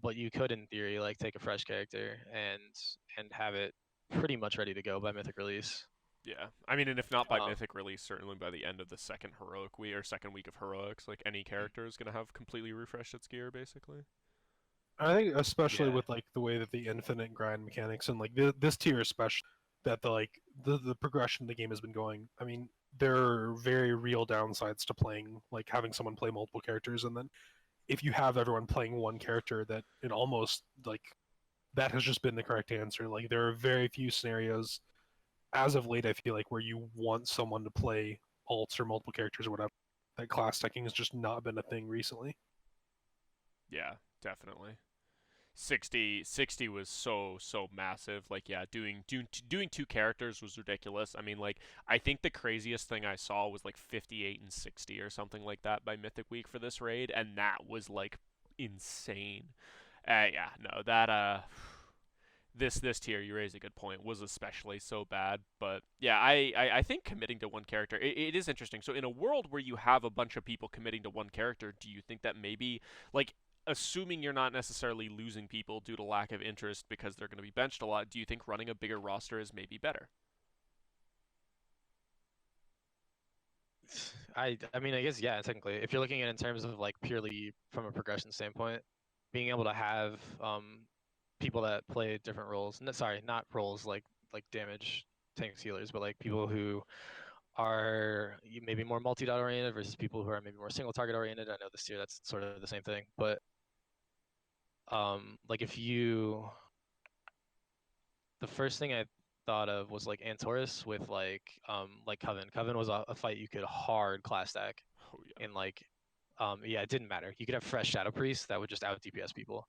But you could, in theory, like take a fresh character and have it pretty much ready to go by mythic release. Yeah, I mean, and if not by Um, mythic release, certainly by the end of the second heroic week or second week of heroics, like any character is gonna have completely refreshed its gear, basically. I think especially yeah. with like the way that the infinite grind mechanics and like this tier especially that the progression of the game has been going. I mean, there are very real downsides to playing like having someone play multiple characters, and then if you have everyone playing one character, that it almost like that has just been the correct answer. Like there are very few scenarios as of late I feel like where you want someone to play alts or multiple characters or whatever. That class stacking has just not been a thing recently. Yeah, definitely. 60 was so massive. Like yeah, doing 2 characters was ridiculous. I mean, like I think the craziest thing I saw was like 58 and 60 or something like that by Mythic Week for this raid, and that was like insane. Yeah, no, that this tier, you raise a good point, was especially so bad. But yeah, I think committing to one character, it is interesting. So in a world where you have a bunch of people committing to one character, do you think that maybe like assuming you're not necessarily losing people due to lack of interest because they're going to be benched a lot, do you think running a bigger roster is maybe better? I mean, I guess yeah, technically. If you're looking at it in terms of like purely from a progression standpoint, being able to have people that play different roles. No, sorry, not roles like damage tanks healers, but like people who are maybe more multi-dot oriented versus people who are maybe more single target oriented. I know this year that's sort of the same thing, but like if you the first thing I thought of was like Antorus with like Coven. Coven was a fight you could hard class stack Oh yeah. and like yeah, it didn't matter. You could have fresh Shadow Priest that would just out DPS people.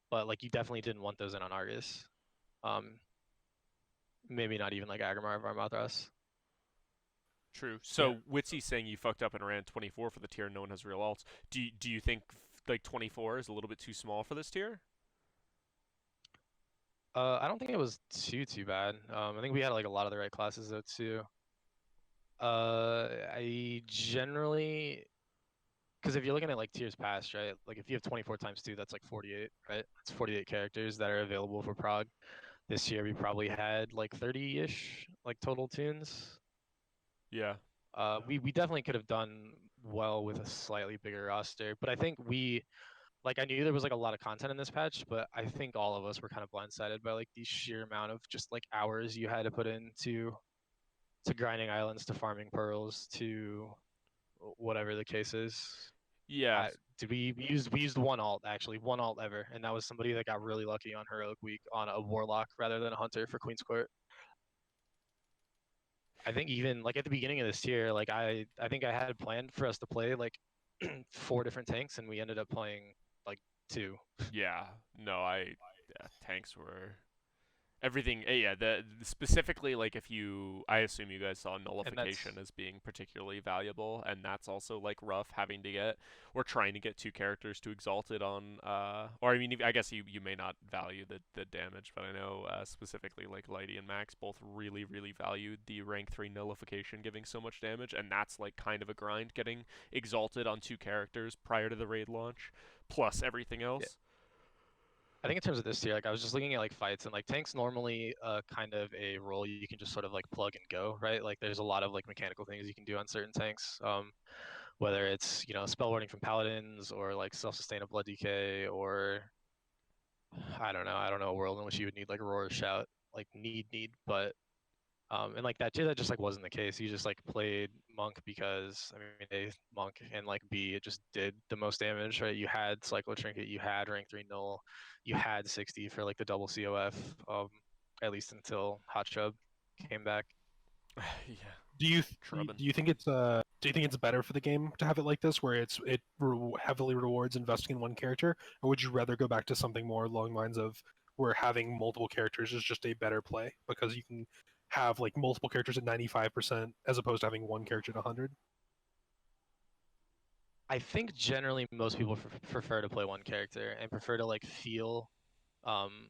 But like you definitely didn't want those in on Argus. Um maybe not even like Agrimar or Varmathras. True. Yeah. So Witsy's saying you fucked up and ran 24 for the tier. No one has real alts. Do you think like 24 is a little bit too small for this tier? I don't think it was too bad. I think we had like a lot of the right classes though too. I generally because if you're looking at like tiers past, right? Like if you have 24 times 2, that's like 48, right? That's 48 characters that are available for prog. This year we probably had like 30-ish like total tunes. Yeah. We definitely could have done well with a slightly bigger roster, but I think we like I knew there was like a lot of content in this patch, but I think all of us were kind of blindsided by like the sheer amount of just like hours you had to put into to grinding islands to farming pearls to whatever the case is. Yeah. We used one alt actually, one alt ever, and that was somebody that got really lucky on heroic week on a warlock rather than a hunter for Queen's Court. I think even like at the beginning of this tier, like I think I had planned for us to play like 4 different tanks, and we ended up playing like 2. Yeah. No, yeah, tanks were everything. Yeah, the specifically like if you, I assume you guys saw And that's nullification as being particularly valuable, and that's also like rough having to get or trying to get 2 characters to exalted on. Or I mean, I guess you may not value the damage, but I know specifically like Lighty and Max both really valued the rank 3 nullification giving so much damage, and that's like kind of a grind getting exalted on 2 characters prior to the raid launch, plus everything yeah. else. I think in terms of this tier, like I was just looking at like fights and like tanks normally kind of a role you can just sort of like plug and go, right? Like there's a lot of like mechanical things you can do on certain tanks. Whether it's, spell warding from paladins or like self-sustain of blood DK or I don't know a world in which you would need like a roar shout, like need, but and like that tier that just like wasn't the case. You just like played monk because I mean A monk and like B it just did the most damage, right? You had cyclo trinket, you had rank 3 null, you had 60 for like the double COF, at least until Hot Chub came back. Yeah, Do you Trubbin. do you think it's better for the game to have it like this, where heavily rewards investing in one character, or would you rather go back to something more along the lines of where having multiple characters is just a better play because you can have like multiple characters at 95% as opposed to having one character at 100? I think generally most people prefer to play one character and prefer to like feel um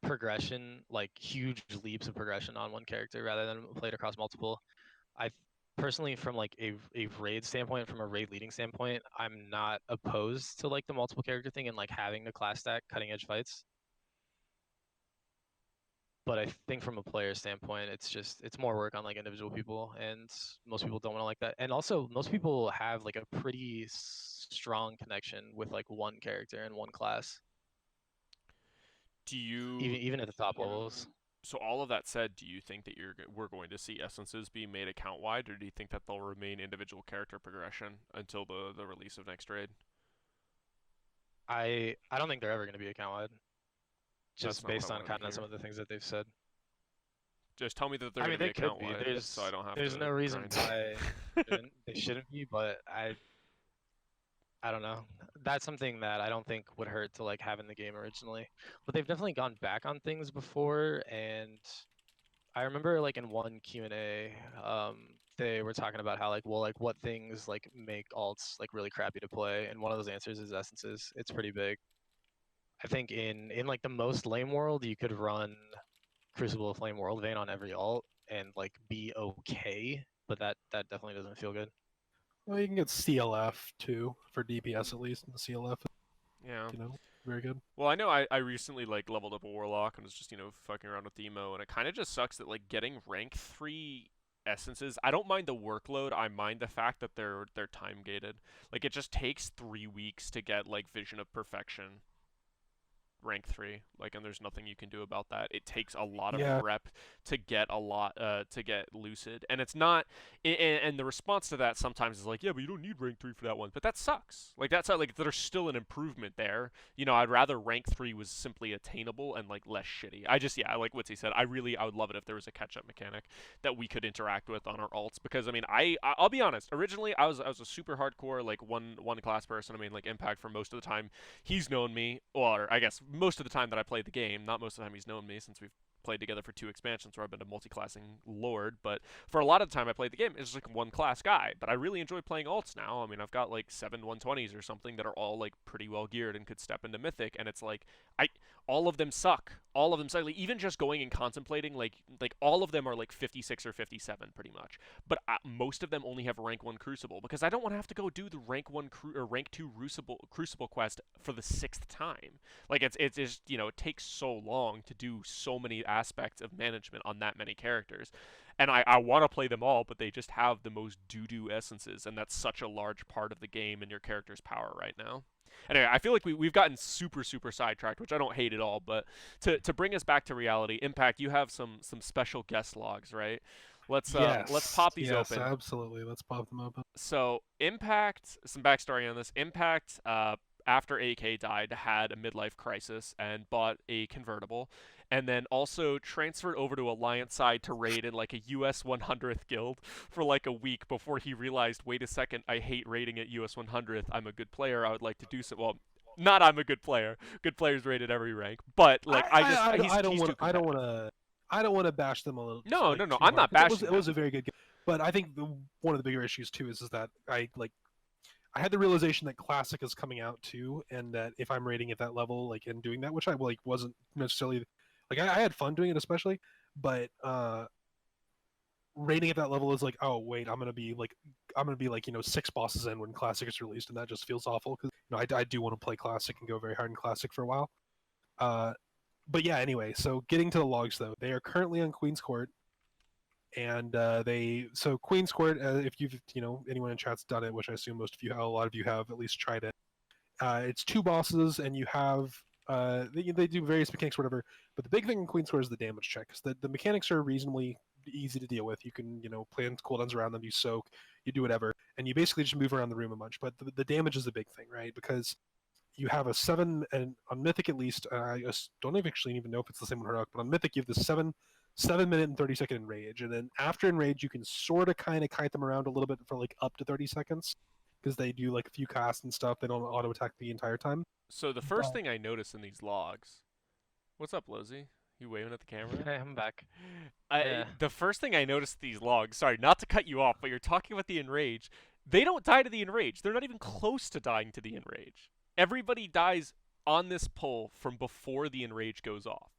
progression, like huge leaps of progression on one character rather than played across multiple. I personally, from like a raid standpoint, from a raid leading standpoint, I'm not opposed to like the multiple character thing and like having the class stack cutting edge fights. But I think from a player standpoint, it's more work on like individual people, and most people don't want to like that. And also, most people have like a pretty strong connection with like one character and one class, Do you even at the top levels. So all of that said, do you think that we're going to see essences be made account wide, or do you think that they'll remain individual character progression until the release of next raid? I don't think they're ever going to be account wide, That's just not what I based on wanted to kind of some hear. of the things that they've said. Just tell me that they're I going mean, to be they could account be. wide, so I don't have There's to no reason grind. why they shouldn't be, but I don't know. That's something that I don't think would hurt to like have in the game originally. But they've definitely gone back on things before, and I remember like in one Q&A, they were talking about how like well like what things like make alts like really crappy to play, and one of those answers is essences. It's pretty big. I think in like the most lame world, you could run Crucible of Flame World Vein on every alt and like be okay, but that definitely doesn't feel good. Well, you can get CLF too for DPS at least in the CLF. Yeah. Very good. Well, I know I recently like leveled up a warlock and was just fucking around with emo, and it kind of just sucks that like getting rank 3 essences. I don't mind the workload. I mind the fact that they're time gated. Like it just takes 3 weeks to get like Vision of Perfection rank 3, like, and there's nothing you can do about that. It takes a lot of Yeah. rep to get a lot to get lucid, and it's not and the response to that sometimes is like, yeah, but you don't need rank 3 for that one. But that sucks. Like that's like there's still an improvement there. I'd rather rank 3 was simply attainable and like less shitty. I like what he said. I would love it if there was a catch up mechanic that we could interact with on our alts, because I mean, I'll be honest, originally I was a super hardcore like one class person. I mean, like Impact for most of the time he's known me, or I guess most of the time that I played the game. Not most of the time he's known me, since we've played together for 2 expansions where I've been a multi-classing lord. But for a lot of the time I played the game, it's like one class guy. But I really enjoy playing alts now. I mean, I've got like 7 120s or something that are all like pretty well geared and could step into Mythic, and it's like I all of them suck. All of them suck. Like, even just going and contemplating, like all of them are like 56 or 57 pretty much. But most of them only have rank 1 Crucible, because I don't want to have to go do the rank 1 or rank 2 Crucible quest for the 6th time. Like it's just, it takes so long to do so many aspects of management on that many characters. And I want to play them all, but they just have the most doo-doo essences, and that's such a large part of the game and your character's power right now. Anyway, I feel like we've gotten super, super sidetracked, which I don't hate at all. But to bring us back to reality, Impact, you have some special guest logs, right? Let's Yes. pop these Yes, open. absolutely. Let's pop them open. So Impact, some backstory on this. Impact, after AK died, had a midlife crisis and bought a convertible, and then also transferred over to Alliance side to raid in like a US 100th guild for like a week before he realized, wait a second, I hate raiding at US 100th. I'm a good player. I would like to do so. Well, not I'm a good player. Good players raid at every rank, but like I don't he's want too competitive. I don't want to bash them a little No, like no, no. too I'm hard, not because bashing it was them. a very good game. But I think one of the bigger issues too is that I had the realization that Classic is coming out too, and that if I'm rating at that level, like, and doing that, which I like wasn't necessarily like, I had fun doing it, especially, but rating at that level is like, oh wait, I'm gonna be like, 6 bosses in when Classic is released, and that just feels awful, because I do want to play Classic and go very hard in Classic for a while. Uh, but yeah, anyway, so getting to the logs though, they are currently on Queen's Court, and Queen's Court, if you've anyone in chat's done it, which I assume most of you have, a lot of you have at least tried it. It's 2 bosses, and you have they do various mechanics, whatever. But the big thing in Queen's Court is the damage check. 'Cause the mechanics are reasonably easy to deal with. You can plan cooldowns around them. You soak, you do whatever, and you basically just move around the room a bunch. But the damage is a big thing, right? Because you have a 7, and on Mythic at least, I just don't actually even know if it's the same on Heroic, but on Mythic you have this 7 minute and 30-second enrage, and then after enrage you can sort of kind of kite them around a little bit for like up to 30 seconds, because they do like a few casts and stuff. They don't auto attack the entire time. So the first But thing I noticed in these logs, what's up, Lozy? You waving at the camera? Hey, I'm back. I Yeah. the first thing I noticed these logs, sorry, not to cut you off, but you're talking about the enrage. They don't die to the enrage. They're not even close to dying to the enrage. Everybody dies on this pull from before the enrage goes off.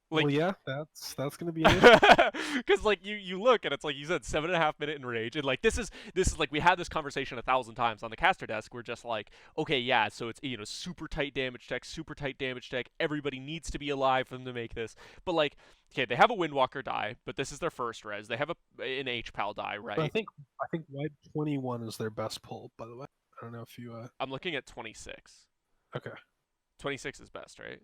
well, Like, yeah, that's gonna be an issue. because like you look and it's like you said, 7.5 minute enrage, and like this is like we had this conversation 1,000 times on the caster desk. We're just like, okay, yeah, so it's super tight damage tech, super tight damage tech. Everybody needs to be alive for them to make this. But like, okay, they have a Windwalker die, but this is their first res. They have an H-Pal die, But right? I think Wipe 21 is their best pull, by the way. I don't know if you I'm looking at 26. okay. 26 is best, right?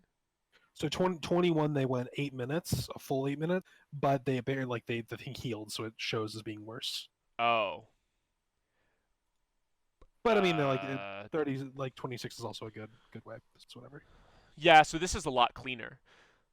So 21 they went 8 minutes, a full 8 minute, but they apparently like the thing healed, so it shows as being worse. Oh. But I mean, they're like 30, like 26 is also a good wipe. It's whatever. Yeah, so this is a lot cleaner.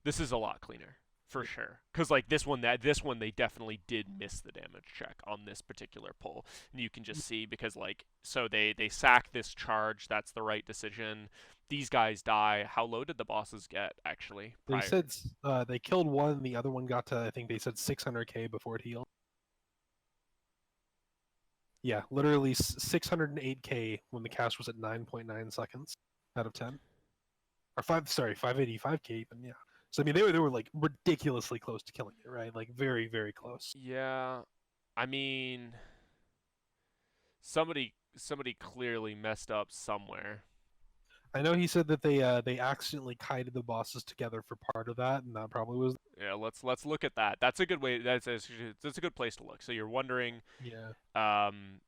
This is a lot cleaner for sure. Cuz like this one they definitely did miss the damage check on this particular pull. And you can just see, because like, so they sack this charge, that's the right decision. These guys die. How low did the bosses get actually They prior? said they killed one, the other one got to, I think they said 600k before it healed. Yeah, literally 608k when the cast was at 9.9 seconds out of 10. Or 585k even, yeah. So I mean they were like ridiculously close to killing it, right? Like very, very close. Yeah. I mean, somebody somebody clearly messed up somewhere. I know he said that they accidentally kited the bosses together for part of that, and that probably was. Yeah, let's look at that. That's a good way. That's a good place to look. So you're wondering, Yeah. um,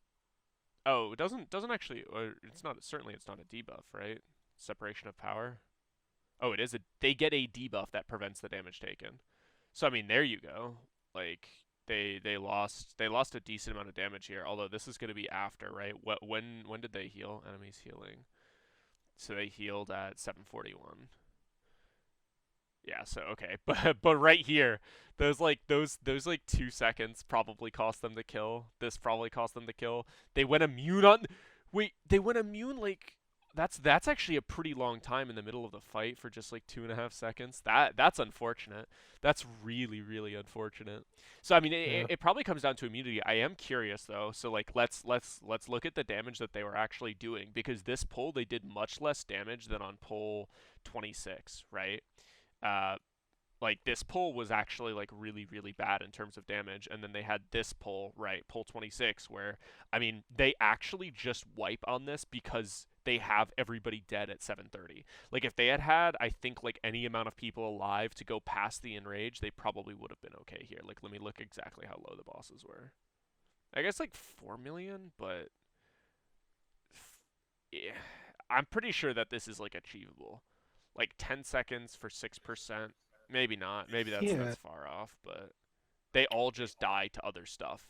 oh, it doesn't actually, or it's not, certainly it's not a debuff, right? Separation of power. Oh, it is a. They get a debuff that prevents the damage taken. So I mean, there you go. Like they lost a decent amount of damage here. Although this is going to be after, right? When did they heal? Enemies healing. So they healed at 741. Yeah, so okay. But right here, those like 2 seconds probably cost them the kill. This probably cost them the kill. They went immune on Wait, they went immune like that's actually a pretty long time in the middle of the fight for just like 2.5 seconds. That's unfortunate. That's really, really unfortunate. So I mean Yeah. it probably comes down to immunity. I am curious though. So like let's look at the damage that they were actually doing, because this pull they did much less damage than on pull 26, right? Uh, like this pull was actually like really, really bad in terms of damage, and then they had this pull, right, pull 26, where I mean they actually just wipe on this because they have everybody dead at 730. Like if they had had, I think, like any amount of people alive to go past the enrage, they probably would have been okay here. Like let me look exactly how low the bosses were. I guess like 4 million, but yeah, I'm pretty sure that this is like achievable. Like 10 seconds for 6%. Maybe not. Maybe Yeah. that's far off, but they all just die to other stuff.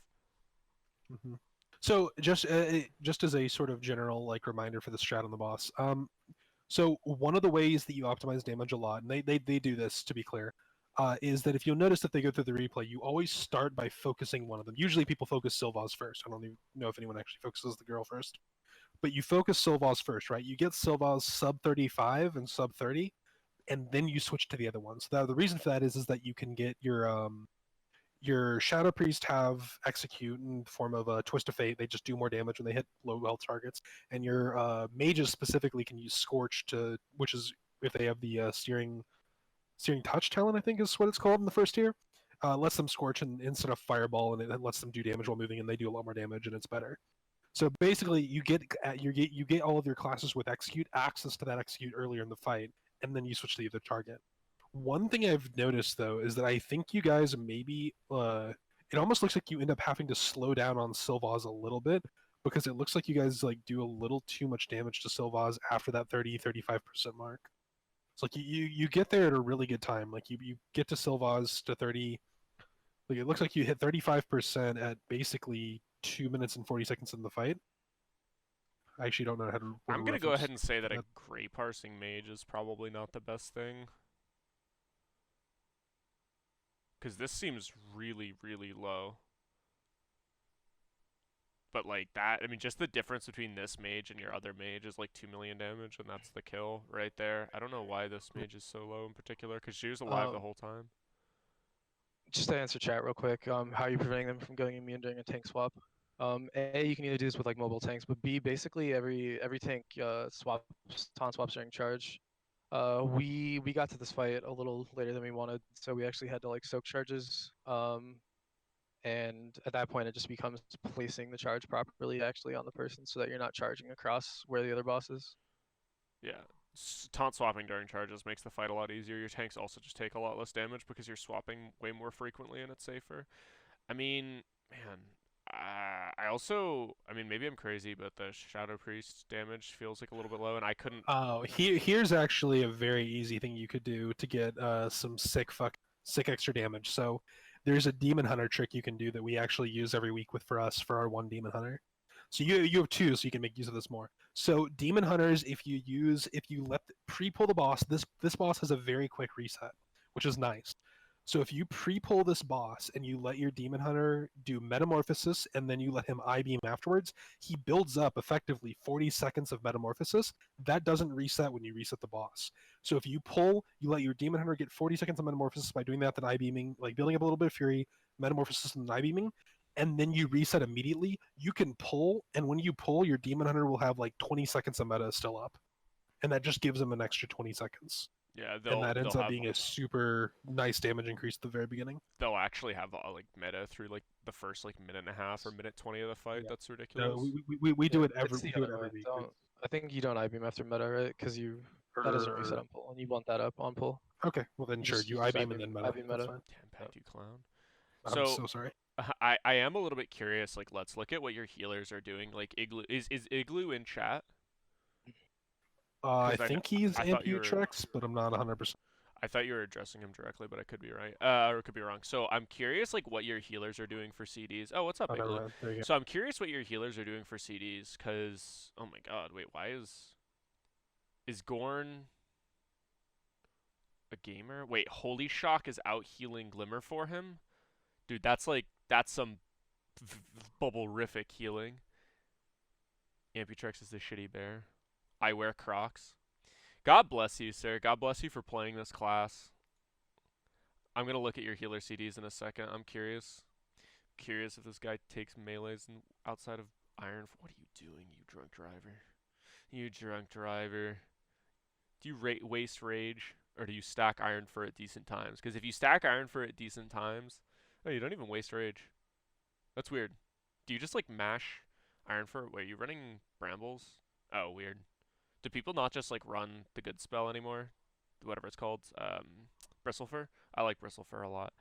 Hmm. So just as a sort of general like reminder for the strat on the boss. So one of the ways that you optimize damage a lot, and they do this to be clear, is that if you'll notice that they go through the replay, you always start by focusing one of them. Usually people focus Sylvaz first. I don't even know if anyone actually focuses the girl first. But you focus Sylvaz first, right? You get Sylvaz sub 35 and sub 30, and then you switch to the other ones. So the reason for that is that you can get your Shadow Priest have execute in the form of a Twist of Fate. They just do more damage when they hit low health targets. And your mages specifically can use Scorch to, which is if they have the steering touch talent, I think is what it's called in the first tier. Lets them scorch instead of fireball, and it lets them do damage while moving, and they do a lot more damage, and it's better. So basically, you get all of your classes with execute access to that execute earlier in the fight, and then you switch to the other target. One thing I've noticed though is that I think you guys maybe it almost looks like you end up having to slow down on Sylvaz a little bit, because it looks like you guys like do a little too much damage to Sylvaz after that 30-35% mark. It's like you get there at a really good time. Like you get to Sylvaz to 30. Like it looks like you hit 35% at basically 2 minutes and 40 seconds in the fight. I actually don't know how to what a I'm going to go ahead reference and say that a that. gray parsing mage is probably not the best thing, because this seems really, really low. But like that, I mean, just the difference between this mage and your other mage is like 2 million damage, and that's the kill right there. I don't know why this mage is so low in particular, because she was alive the Um, whole time. just to answer chat real quick, how are you preventing them from going immune during a tank swap? A, you can either do this with like mobile tanks, but B, basically every tank swaps taunt swaps during charge. We got to this fight a little later than we wanted, so we actually had to like soak charges. And at that point, it just becomes placing the charge properly actually on the person so that you're not charging across where the other boss is. Yeah. Taunt swapping during charges makes the fight a lot easier. Your tanks also just take a lot less damage because you're swapping way more frequently and it's safer. I mean, man, I mean, maybe I'm crazy, but the Shadow Priest damage feels like a little bit low, and I couldn't. Oh, here's actually a very easy thing you could do to get some sick extra damage. So there's a demon hunter trick you can do that we actually use every week with for us for our one demon hunter. So you have two, so you can make use of this more. So demon hunters, if you let pre-pull the boss, this boss has a very quick reset, which is nice. So if you pre-pull this boss and you let your demon hunter do metamorphosis and then you let him eye beam afterwards, he builds up effectively 40 seconds of metamorphosis. That doesn't reset when you reset the boss. So if you pull, you let your demon hunter get 40 seconds of metamorphosis by doing that, then eye beaming, like building up a little bit of fury, metamorphosis, and eye beaming, and then you reset immediately. You can pull, and when you pull, your demon hunter will have like 20 seconds of meta still up, and that just gives him an extra 20 seconds. Yeah, and that they'll ends up have being a super nice damage increase at the very beginning. they'll actually have like meta through like the first like minute and a half or minute 20 of the fight. Yeah. That's No, ridiculous. we do Yeah, it every it's the we do it other way. every week. I think you don't I-beam after meta, right? Because that doesn't reset on pull, and you want that up on pull. Okay, well then sure, You you just I-beam and then meta. I-beam That's meta. fine. Damn Yeah. Pat, you clown. I'm So so sorry. I am a little bit curious. Like, let's look at what your healers are doing. Like, Igloo is Igloo in chat? I 'Cause think he's I thought you were Amputrex, but I'm not 100%. I thought you were addressing him directly, but I could be right, or could be wrong. So I'm curious, like, what your healers are doing for CDs. Oh, what's up, Oh, never Igloo? mind. There you go. So I'm curious what your healers are doing for CDs, cause oh my God, wait, why is Gorn a gamer? Wait, Holy Shock is out healing Glimmer for him, dude. That's some bubble-rific healing. Amputrex is the shitty bear. I wear Crocs. God bless you, sir. God bless you for playing this class. I'm gonna look at your healer CDs in a second. I'm curious. Curious if this guy takes melees outside of Iron. What are you doing, you drunk driver? You drunk driver. Do you waste rage, or do you stack Iron for at decent times? Because if you stack Iron for at decent times, oh, you don't even waste rage. That's weird. Do you just like mash Iron for? Wait, are you running Brambles? Oh, weird. Do people not just like run the good spell anymore? Whatever it's called. Bristlefur. I like Bristlefur a lot.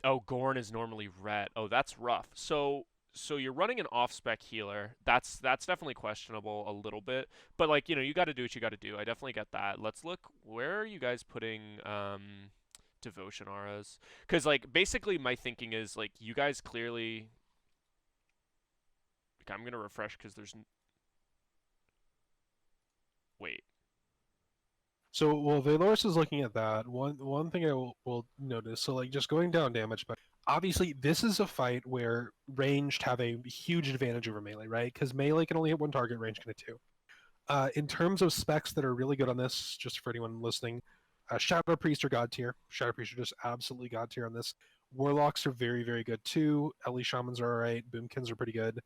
Oh, Gorn is normally red. Oh, that's rough. So you're running an off-spec healer. That's definitely questionable a little bit. But like, you know, you got to do what you got to do. I definitely get that. Let's look. Where are you guys putting devotion auras? Because like basically my thinking is like you guys clearly. Like, I'm gonna refresh because there's. Wait. So while Valorous is looking at that, one thing I will notice, so like just going down damage, but obviously this is a fight where ranged have a huge advantage over melee, right? Because melee can only hit one target, range can hit two. In terms of specs that are really good on this, just for anyone listening, Shadow Priest are god tier. Shadow Priest are just absolutely god tier on this. Warlocks are very, very good too. Ellie Shamans are alright. Boomkins are pretty good.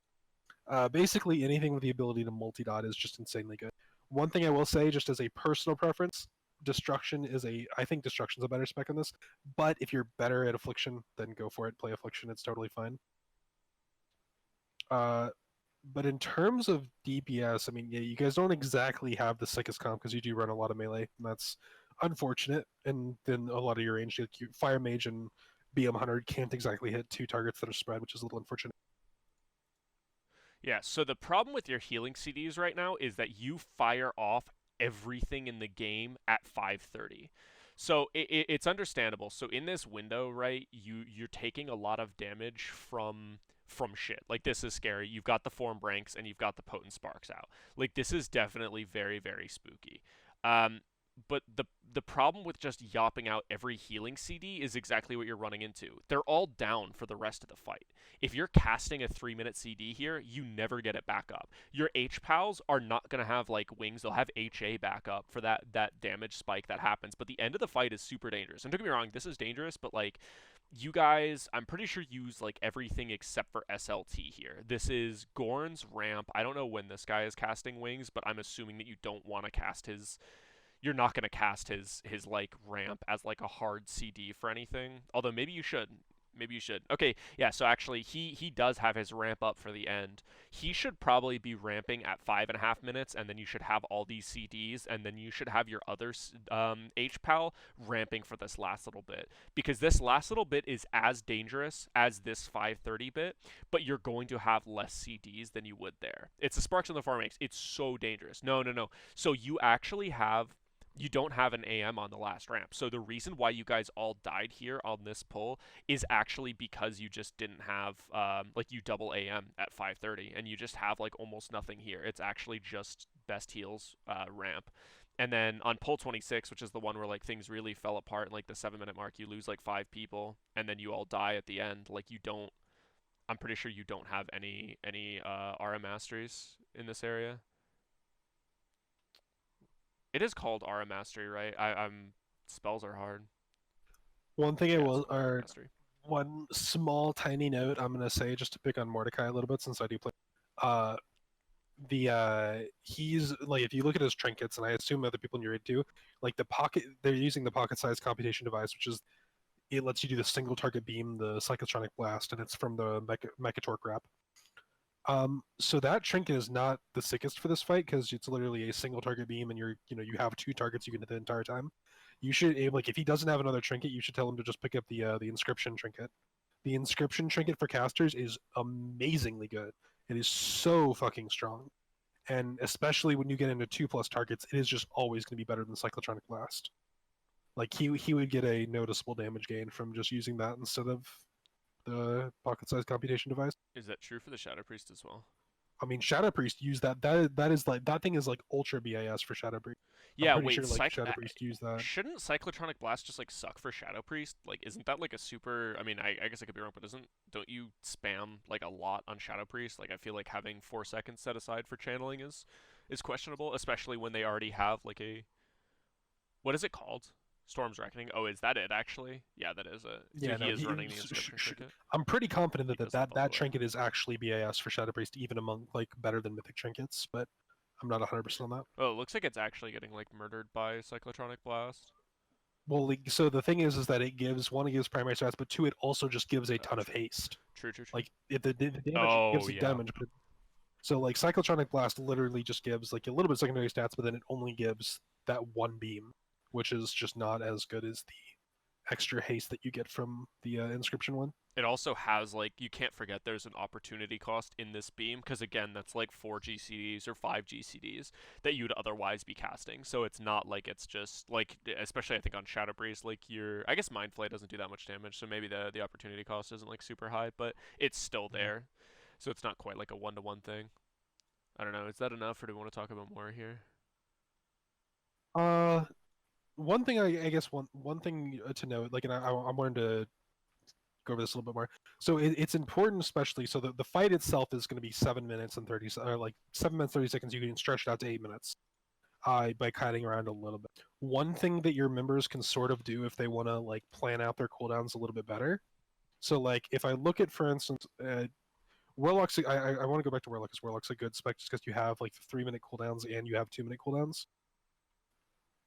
Basically, anything with the ability to multi-dot is just insanely good. One thing I will say, just as a personal preference, I think Destruction's a better spec on this. But if you're better at Affliction, then go for it. Play Affliction. It's totally fine. But in terms of DPS, I mean, yeah, you guys don't exactly have the sickest comp because you do run a lot of melee, and that's unfortunate. And then a lot of your range, like Fire Mage and BM100 can't exactly hit two targets that are spread, which is a little unfortunate. Yeah, so the problem with your healing CDs right now is that you fire off everything in the game at 5:30. So it's understandable. So in this window, right, you're taking a lot of damage from shit. Like this is scary. You've got the form ranks and you've got the potent sparks out. Like this is definitely very very spooky. But the problem with just yopping out every healing CD is exactly what you're running into. They're all down for the rest of the fight. If you're casting a 3-minute CD here, you never get it back up. Your H-Pals are not going to have like wings. They'll have HA back up for that damage spike that happens. But the end of the fight is super dangerous. And don't get me wrong, this is dangerous, but like you guys, I'm pretty sure use like everything except for SLT here. This is Gorn's ramp. I don't know when this guy is casting wings, but I'm assuming that you don't want to cast his you're not going to cast his like ramp as like a hard CD for anything. Although maybe you should. Maybe you should. Okay, yeah, so actually he does have his ramp up for the end. He should probably be ramping at 5.5 minutes, and then you should have all these CDs, and then you should have your other HPAL ramping for this last little bit. Because this last little bit is as dangerous as this 5:30 bit, but you're going to have less CDs than you would there. It's the Sparks on the Farm X. It's so dangerous. No, no, no. So you don't have an AM on the last ramp. So the reason why you guys all died here on this pull is actually because you just didn't have like you double AM at 5:30 and you just have like almost nothing here. It's actually just best heals ramp. And then on pull 26, which is the one where like things really fell apart, like the 7-minute mark, you lose like 5 people and then you all die at the end. Like you don't. I'm pretty sure you don't have any RM masteries in this area. It is called Aura Mastery, right? I'm spells are hard. One thing I Yeah, will, it's Aura or Mastery. one small tiny note I'm gonna say just to pick on Mordecai a little bit since I do play. Uh, he's like, if you look at his trinkets, and I assume other people in your raid too, like they're using the pocket sized computation device, which is it lets you do the single target beam, the cyclotronic blast, and it's from the Mechatorque wrap. So that trinket is not the sickest for this fight because it's literally a single target beam, and you have two targets you can hit the entire time. You should aim, like, if he doesn't have another trinket, you should tell him to just pick up the inscription trinket. The inscription trinket for casters is amazingly good. It is so fucking strong, and especially when you get into 2+ targets, it is just always going to be better than cyclotronic blast. Like he would get a noticeable damage gain from just using that instead of the pocket-sized computation device. Is that true for the Shadow Priest as well? I mean, Shadow Priest used that. That is like that thing is like ultra BIS for Shadow Priest. I'm Yeah, pretty wait, sure like Shadow Priest used that. shouldn't Cyclotronic Blast just like suck for Shadow Priest? Like, isn't that like a super? I mean, I guess I could be wrong, but don't you spam like a lot on Shadow Priest? Like, I feel like having 4 seconds set aside for channeling is questionable, especially when they already have like a what is it called? Storm's Reckoning. Oh, is that it actually? Yeah, that is it. So Yeah, he no, is running the inscription trinket. I'm pretty confident He that doesn't follow that it. trinket is actually BIS for Shadow Priest, even among like better than Mythic trinkets, but I'm not 100% on that. Oh, it looks like it's actually getting like murdered by Cyclotronic Blast. Well, like, so the thing is that it gives primary stats, but two, it also just gives a ton of True. haste. True. Like if the damage gives Oh it yeah. damage, but so like Cyclotronic Blast literally just gives like a little bit of secondary stats, but then it only gives that one beam, which is just not as good as the extra haste that you get from the inscription one. It also has like you can't forget there's an opportunity cost in this beam because again that's like 4 GCDs or 5 GCDs that you'd otherwise be casting. So it's not like it's just like especially I think on Shadow Breeze like I guess Mind Flay doesn't do that much damage, so maybe the opportunity cost isn't like super high, but it's still there. So it's not quite like a 1-to-1 thing. I don't know. Is that enough, or do we want to talk about more here? Uh, one thing I guess one thing to note, like, and I wanted to go over this a little bit more. So it's important, especially so the fight itself is going to be 7 minutes and 30, or like 7 minutes 30 seconds. You can stretch it out to 8 minutes. By kiting around a little bit. One thing that your members can sort of do if they want to like plan out their cooldowns a little bit better. So like if I look at, for instance, Warlock's, I want to go back to Warlock because Warlock's a good spec just because you have like 3-minute cooldowns and you have 2-minute cooldowns.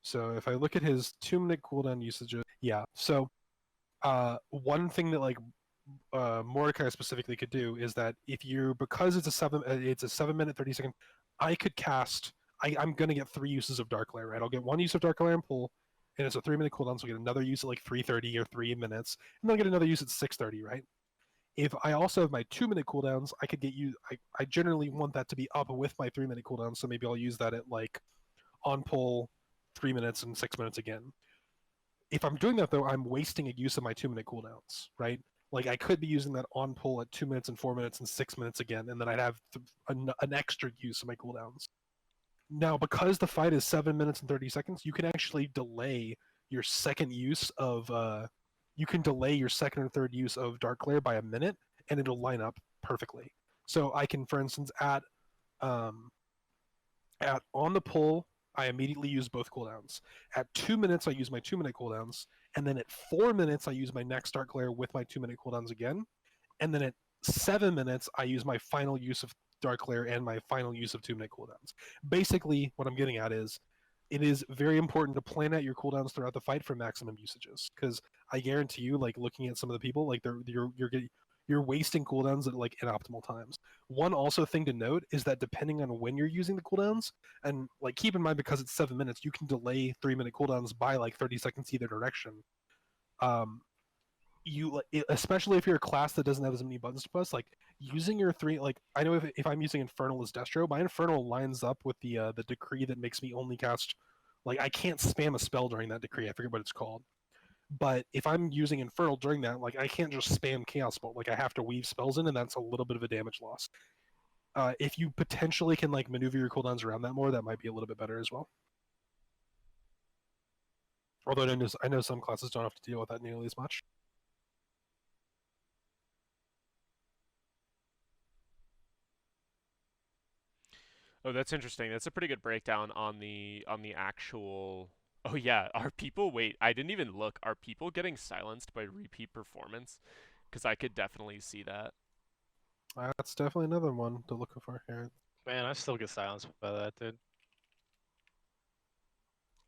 So if I look at his 2-minute cooldown usage, yeah. So one thing that like Mordecai specifically could do is that if you because it's a 7-minute 30-second, I could cast. I'm gonna get 3 uses of Dark Lair, right? I'll get 1 use of Dark Lair and pull, and it's a 3-minute cooldown, so I'll get another use at like 3:30 or 3 minutes, and then I'll get another use at 6:30, right? If I also have my 2-minute cooldowns, I could get you. I generally want that to be up with my 3-minute cooldown, so maybe I'll use that at like on pull 3 minutes and 6 minutes again. If I'm doing that though, I'm wasting a use of my 2-minute cooldowns, right? Like I could be using that on pull at 2 minutes and 4 minutes and 6 minutes again, and then I'd have an extra use of my cooldowns. Now, because the fight is 7 minutes and 30 seconds, you can actually delay your second use of you can delay your second or third use of Dark Lair by a minute, and it'll line up perfectly. So I can, for instance, um, at on the pull, I immediately use both cooldowns. At 2 minutes, I use my 2-minute cooldowns, and then at 4 minutes, I use my next Dark Lair with my 2-minute cooldowns again, and then at 7 minutes, I use my final use of Dark Lair and my final use of 2-minute cooldowns. Basically, what I'm getting at is, it is very important to plan out your cooldowns throughout the fight for maximum usages, because I guarantee you, like looking at some of the people, like you're wasting cooldowns at like inoptimal times. One also thing to note is that depending on when you're using the cooldowns, and like keep in mind because it's 7 minutes, you can delay 3-minute cooldowns by like 30 seconds either direction. You especially if you're a class that doesn't have as many buttons to press, like using your three, like I know if I'm using Infernal as Destro, my Infernal lines up with the decree that makes me only cast, like I can't spam a spell during that decree. I forget what it's called. But if I'm using Infernal during that, like I can't just spam Chaos Bolt. Like I have to weave spells in, and that's a little bit of a damage loss. If you potentially can like maneuver your cooldowns around that more, that might be a little bit better as well. Although I know some classes don't have to deal with that nearly as much. Oh, that's interesting. That's a pretty good breakdown on the actual. Oh yeah, are people wait, I didn't even look. Are people getting silenced by repeat performance? Cuz I could definitely see that. That's definitely another one to look for here. Man, I still get silenced by that, dude.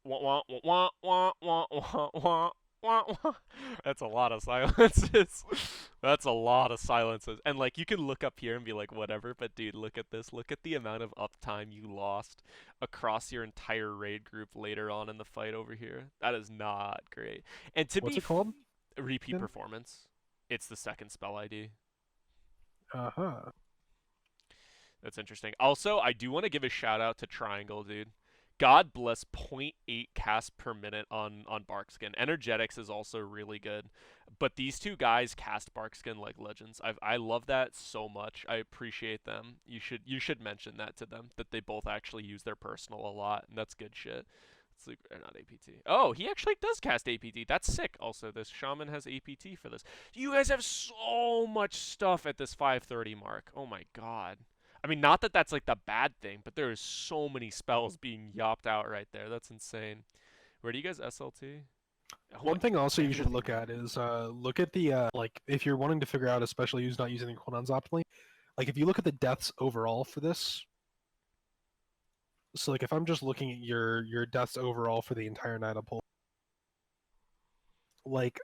Wah, wah, wah, wah, wah, wah, wah, wah, wah. That's a lot of silences. That's a lot of silences. And like you can look up here and be like whatever, but dude, look at this. Look at the amount of uptime you lost across your entire raid group later on in the fight over here. That is not great. And to What's be it called? repeat Again? performance, it's the second spell ID. Uh-huh. That's interesting. Also, I do want to give a shout out to Triangle, dude. God bless point 0.8 cast per minute on Barkskin. Energetics is also really good, but these two guys cast Barkskin like legends. I love that so much. I appreciate them. You should mention that to them that they both actually use their personal a lot, and that's good shit. It's like, or not APT. Oh, he actually does cast APT. That's sick. Also, this shaman has APT for this. You guys have so much stuff at this 530 mark. Oh my god. I mean, not that that's like the bad thing, but there is so many spells being yopped out right there. That's insane. Where do you guys SLT? Oh my, One thing also you should everything look right at here. is look at the like if you're wanting to figure out especially who's not using their cooldowns optimally, like if you look at the deaths overall for this, so like if I'm just looking at your deaths overall for the entire night of pull, like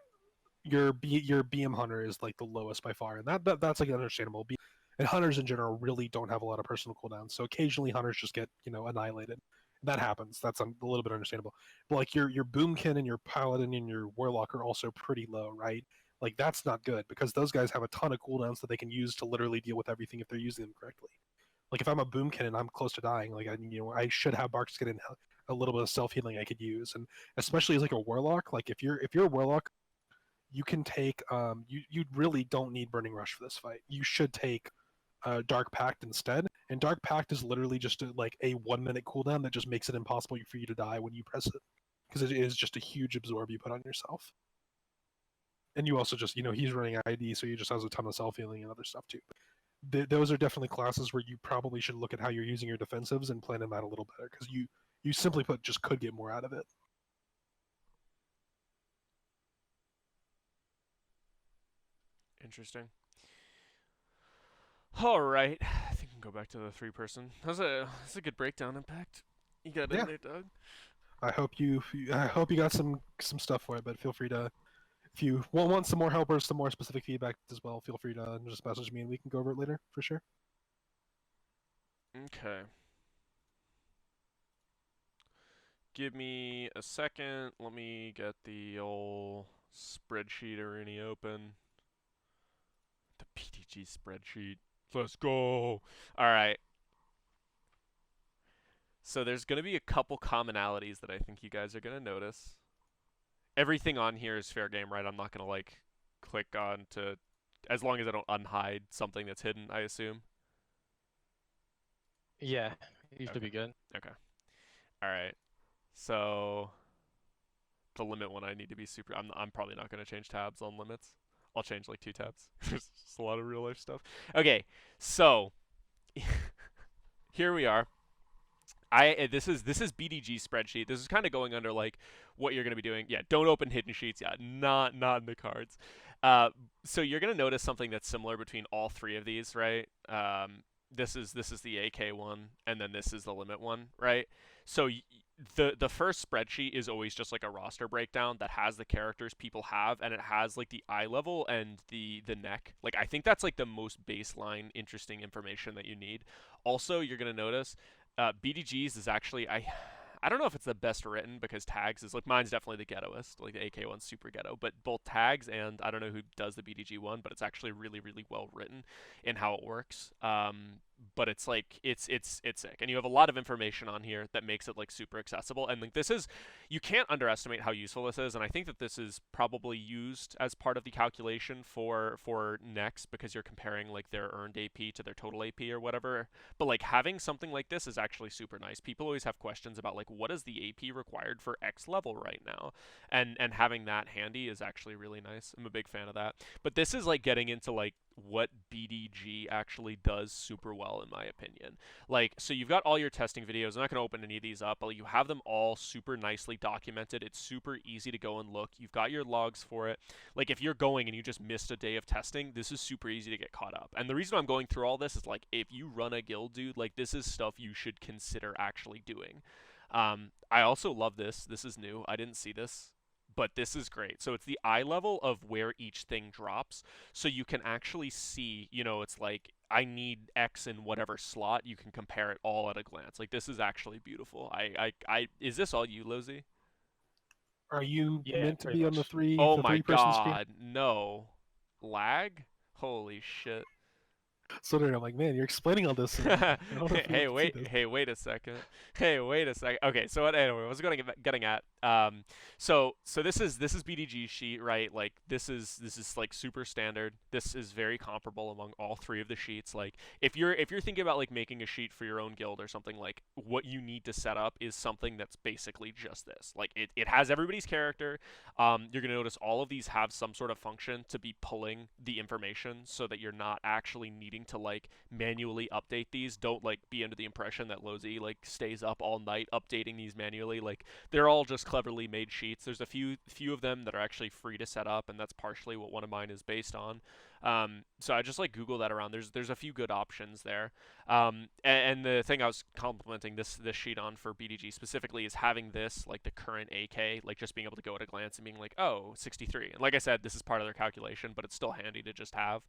your BM hunter is like the lowest by far, and that's like understandable. And hunters in general really don't have a lot of personal cooldowns, so occasionally hunters just get annihilated. That happens. That's a little bit understandable. But like your boomkin and your paladin and your warlock are also pretty low, right? Like that's not good because those guys have a ton of cooldowns that they can use to literally deal with everything if they're using them correctly. Like if I'm a boomkin and I'm close to dying, like I should have bark skin and a little bit of self healing I could use, and especially as like a warlock, like if you're a warlock, you can take you really don't need burning rush for this fight. You should take dark pact instead, and dark pact is literally just like a 1 minute cooldown that just makes it impossible for you to die when you press it because it is just a huge absorb you put on yourself. And you also just he's running ID, so he just has a ton of self healing and other stuff too. Those are definitely classes where you probably should look at how you're using your defensives and plan them out a little better because you simply put just could get more out of it. Interesting. All right. I think we can go back to the three-person. That's a good breakdown, Impact. You got in Yeah, there, Doug. I hope you got some stuff for it, but feel free to if you want some more help or some more specific feedback as well, feel free to just message me and we can go over it later for sure. Okay. Give me a second. Let me get the old spreadsheet already open. The PTG spreadsheet. Let's go. All right. So there's going to be a couple commonalities that I think you guys are going to notice. Everything on here is fair game, right? I'm not going to like click on to as long as I don't unhide something that's hidden, I assume. Yeah, you should Okay. be good. Okay. All right. So the limit one I need to be super I'm probably not going to change tabs on limits. I'll change like 2 tabs. There's just a lot of real life stuff. Okay. So here we are. This is BDG spreadsheet. This is kind of going under like what you're going to be doing. Yeah, don't open hidden sheets. Yeah, not in the cards. Uh, so you're going to notice something that's similar between all three of these, right? This is the AK one, and then this is the limit one, right? So the first spreadsheet is always just like a roster breakdown that has the characters people have, and it has like the eye level and the neck. Like I think that's like the most baseline interesting information that you need. Also, you're gonna notice BDGs is actually I don't know if it's the best written because tags is like mine's definitely the ghettoest. Like the AK one's super ghetto, but both tags and I don't know who does the BDG one, but it's actually really well written in how it works. But it's like it's sick, and you have a lot of information on here that makes it like super accessible. And like this is you can't underestimate how useful this is, and I think that this is probably used as part of the calculation for next because you're comparing like their earned AP to their total AP or whatever. But like having something like this is actually super nice. People always have questions about like what is the AP required for X level right now, and having that handy is actually really nice. I'm a big fan of that. But this is like getting into like what BDG actually does super well, in my opinion. Like, so you've got all your testing videos. I'm not going to open any of these up, but you have them all super nicely documented. It's super easy to go and look. You've got your logs for it. Like, if you're going and you just missed a day of testing, this is super easy to get caught up. And the reason I'm going through all this is, like, if you run a guild, dude, like, this is stuff you should consider actually doing. I also love this. This is new. I didn't see this, but this is great. So it's the eye level of where each thing drops. So you can actually see, it's like I need X in whatever slot. You can compare it all at a glance. Like this is actually beautiful. Is this all you, Lozy? Are you Yeah, meant to pretty be on the much. three Oh the my 3-person screen? God, no. Lag? Holy shit. So I'm like, man, you're explaining all this, and I don't know if people Hey, can see wait. this. Hey, wait a second. Hey, wait a second. Okay, so anyway, what was getting at? So this is BDG sheet, right? Like this is like super standard. This is very comparable among all three of the sheets. Like if you're thinking about like making a sheet for your own guild or something, like what you need to set up is something that's basically just this. Like it has everybody's character. You're gonna notice all of these have some sort of function to be pulling the information so that you're not actually needing to like manually update these. Don't like be under the impression that Lozy like stays up all night updating these manually. Like they're all just cleverly made sheets. There's a few of them that are actually free to set up, and that's partially what one of mine is based on. So I just like Google that around. There's a few good options there. And the thing I was complimenting this sheet on for BDG specifically is having this like the current AK, like just being able to go at a glance and being like, oh, 63. And like I said, this is part of their calculation, but it's still handy to just have.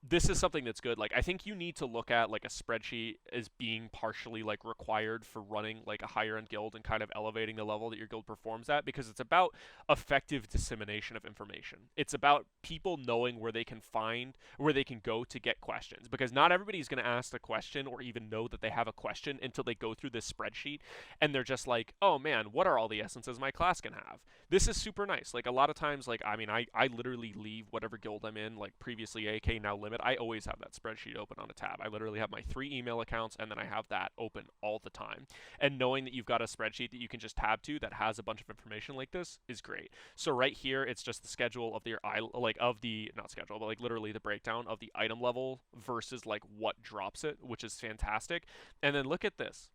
This is something that's good. Like I think you need to look at like a spreadsheet as being partially like required for running like a higher end guild and kind of elevating the level that your guild performs at, because it's about effective dissemination of information. It's about people knowing where they can find, where they can go to get questions, because not everybody's going to ask a question or even know that they have a question until they go through this spreadsheet and they're just like, oh man, what are all the essences my class can have? This is super nice. Like a lot of times, like I mean, I literally leave whatever guild I'm in, like previously AK, now limit. I always have that spreadsheet open on a tab. I literally have my 3 email accounts and then I have that open all the time. And knowing that you've got a spreadsheet that you can just tab to that has a bunch of information like this is great. So right here, it's just the schedule of not schedule, but like literally the breakdown of the item level versus like what drops it, which is fantastic. And then look at this,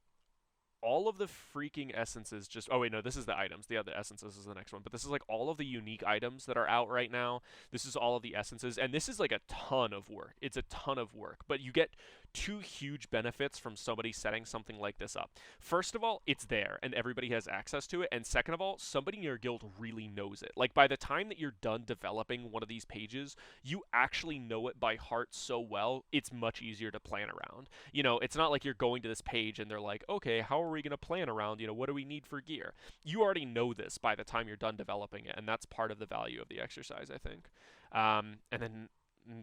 all of the freaking essences just, oh wait, no, this is the items, the other essences is the next one, but this is like all of the unique items that are out right now. This is all of the essences, and this is like a ton of work. It's a ton of work, but you get two huge benefits from somebody setting something like this up. First of all, it's there and everybody has access to it, and second of all, somebody in your guild really knows it. Like by the time that you're done developing one of these pages, you actually know it by heart so well, it's much easier to plan around. It's not like you're going to this page and they're like, okay, how are we going to plan around, what do we need for gear? You already know this by the time you're done developing it, and that's part of the value of the exercise, I think. And then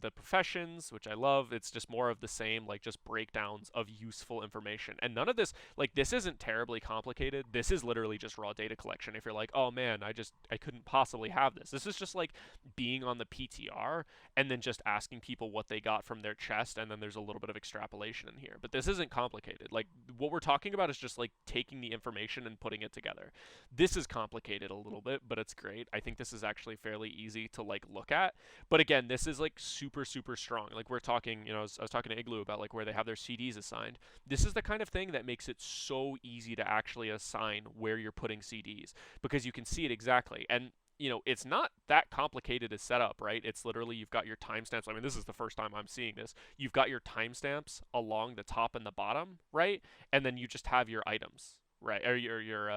the professions, which I love, it's just more of the same, like just breakdowns of useful information. And none of this, like this isn't terribly complicated. This is literally just raw data collection. If you're like, oh man, I couldn't possibly have this. This is just like being on the PTR and then just asking people what they got from their chest, and then there's a little bit of extrapolation in here. But this isn't complicated. Like what we're talking about is just like taking the information and putting it together. This is complicated a little bit, but it's great. I think this is actually fairly easy to like look at. But again, this is like super, super strong. Like we're talking, I was talking to Igloo about like where they have their CDs assigned. This is the kind of thing that makes it so easy to actually assign where you're putting CDs, because you can see it exactly. And it's not that complicated to set up, right? It's literally you've got your timestamps. I mean, this is the first time I'm seeing this. You've got your timestamps along the top and the bottom, right? And then you just have your items, right? Or your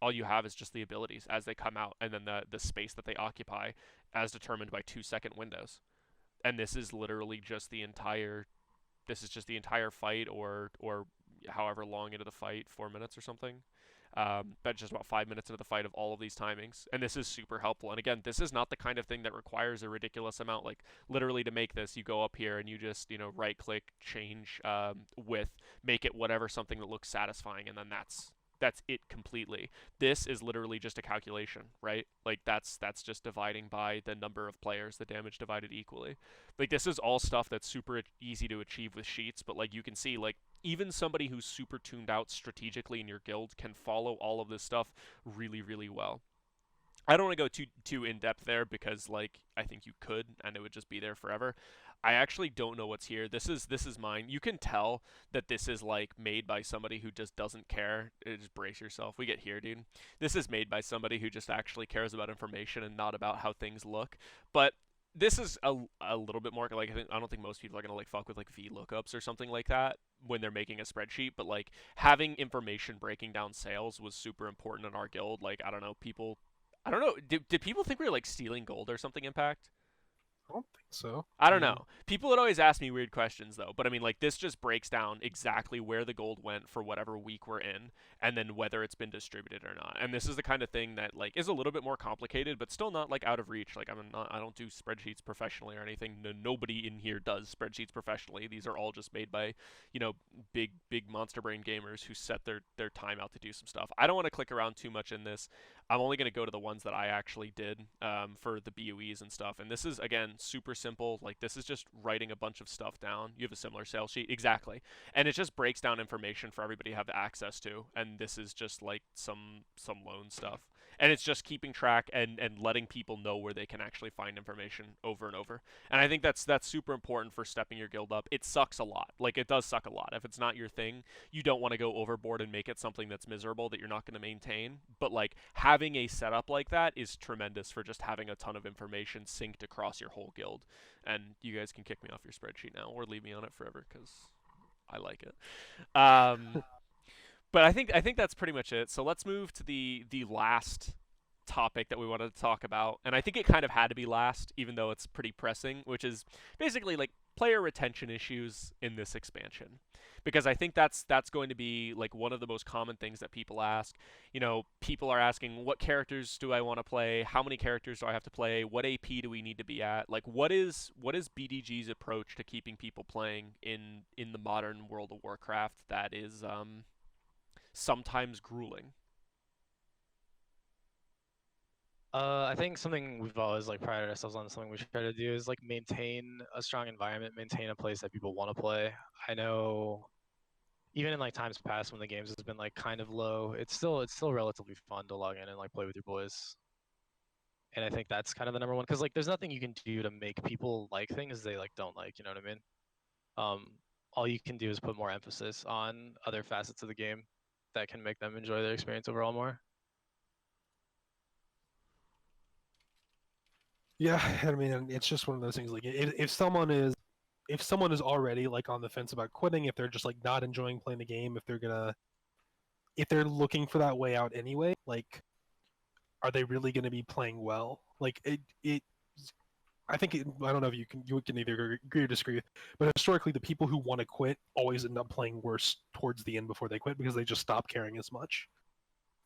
all you have is just the abilities as they come out, and then the space that they occupy as determined by 2-second windows. And this is literally just the entire fight, or however long into the fight, 4 minutes or something. But just about 5 minutes into the fight of all of these timings, and this is super helpful. And again, this is not the kind of thing that requires a ridiculous amount. Like literally to make this, you go up here and you just right click, change width, make it whatever, something that looks satisfying, and then that's it completely. This is literally just a calculation, right? Like that's just dividing by the number of players, the damage divided equally. Like this is all stuff that's super easy to achieve with sheets, but like you can see, like even somebody who's super tuned out strategically in your guild can follow all of this stuff really, really well. I don't want to go too in depth there, because like I think you could and it would just be there forever. I actually don't know what's here. This is mine. You can tell that this is like made by somebody who just doesn't care. Just brace yourself. We get here, dude. This is made by somebody who just actually cares about information and not about how things look. But this is a little bit more like I don't think most people are gonna like fuck with like VLOOKUPs or something like that when they're making a spreadsheet. But like having information breaking down sales was super important in our guild. Like I don't know, people. I don't know. Did people think we were like stealing gold or something? Impact. I don't think so. I don't know. People would always ask me weird questions though, but I mean like this just breaks down exactly where the gold went for whatever week we're in and then whether it's been distributed or not. And this is the kind of thing that like is a little bit more complicated but still not like out of reach. Like I don't do spreadsheets professionally or anything. Nobody in here does spreadsheets professionally. These are all just made by, big monster brain gamers who set their time out to do some stuff. I don't want to click around too much in this. I'm only going to go to the ones that I actually did for the BUEs and stuff. And this is, again, super simple. Like, this is just writing a bunch of stuff down. You have a similar sales sheet. Exactly. And it just breaks down information for everybody to have access to. And this is just, like, some loan stuff. And it's just keeping track and letting people know where they can actually find information over and over. And I think that's super important for stepping your guild up. It sucks a lot. Like, it does suck a lot. If it's not your thing, you don't want to go overboard and make it something that's miserable that you're not going to maintain. But, like, having a setup like that is tremendous for just having a ton of information synced across your whole guild. And you guys can kick me off your spreadsheet now or leave me on it forever because I like it. But I think that's pretty much it. So let's move to the last topic that we wanted to talk about, and I think it kind of had to be last, even though it's pretty pressing, which is basically like player retention issues in this expansion. Because I think that's going to be like one of the most common things that people ask. People are asking, what characters do I want to play? How many characters do I have to play? What AP do we need to be at? Like, what is BDG's approach to keeping people playing in the modern World of Warcraft that is sometimes grueling? I think something we've always like prided ourselves on, something we try to do is like maintain a strong environment, maintain a place that people want to play. I know even in like times past when the games has been like kind of low, it's still relatively fun to log in and like play with your boys. And I think that's kind of the number one because like there's nothing you can do to make people like things they like don't like, you know what I mean? Um, all you can do is put more emphasis on other facets of the game that can make them enjoy their experience overall more. Yeah, I mean, it's just one of those things. Like, if someone is already like on the fence about quitting, if they're just like not enjoying playing the game, if they're looking for that way out anyway, like, are they really gonna be playing well? Like, I think I don't know if you can either agree or disagree, but historically, the people who want to quit always end up playing worse towards the end before they quit because they just stop caring as much,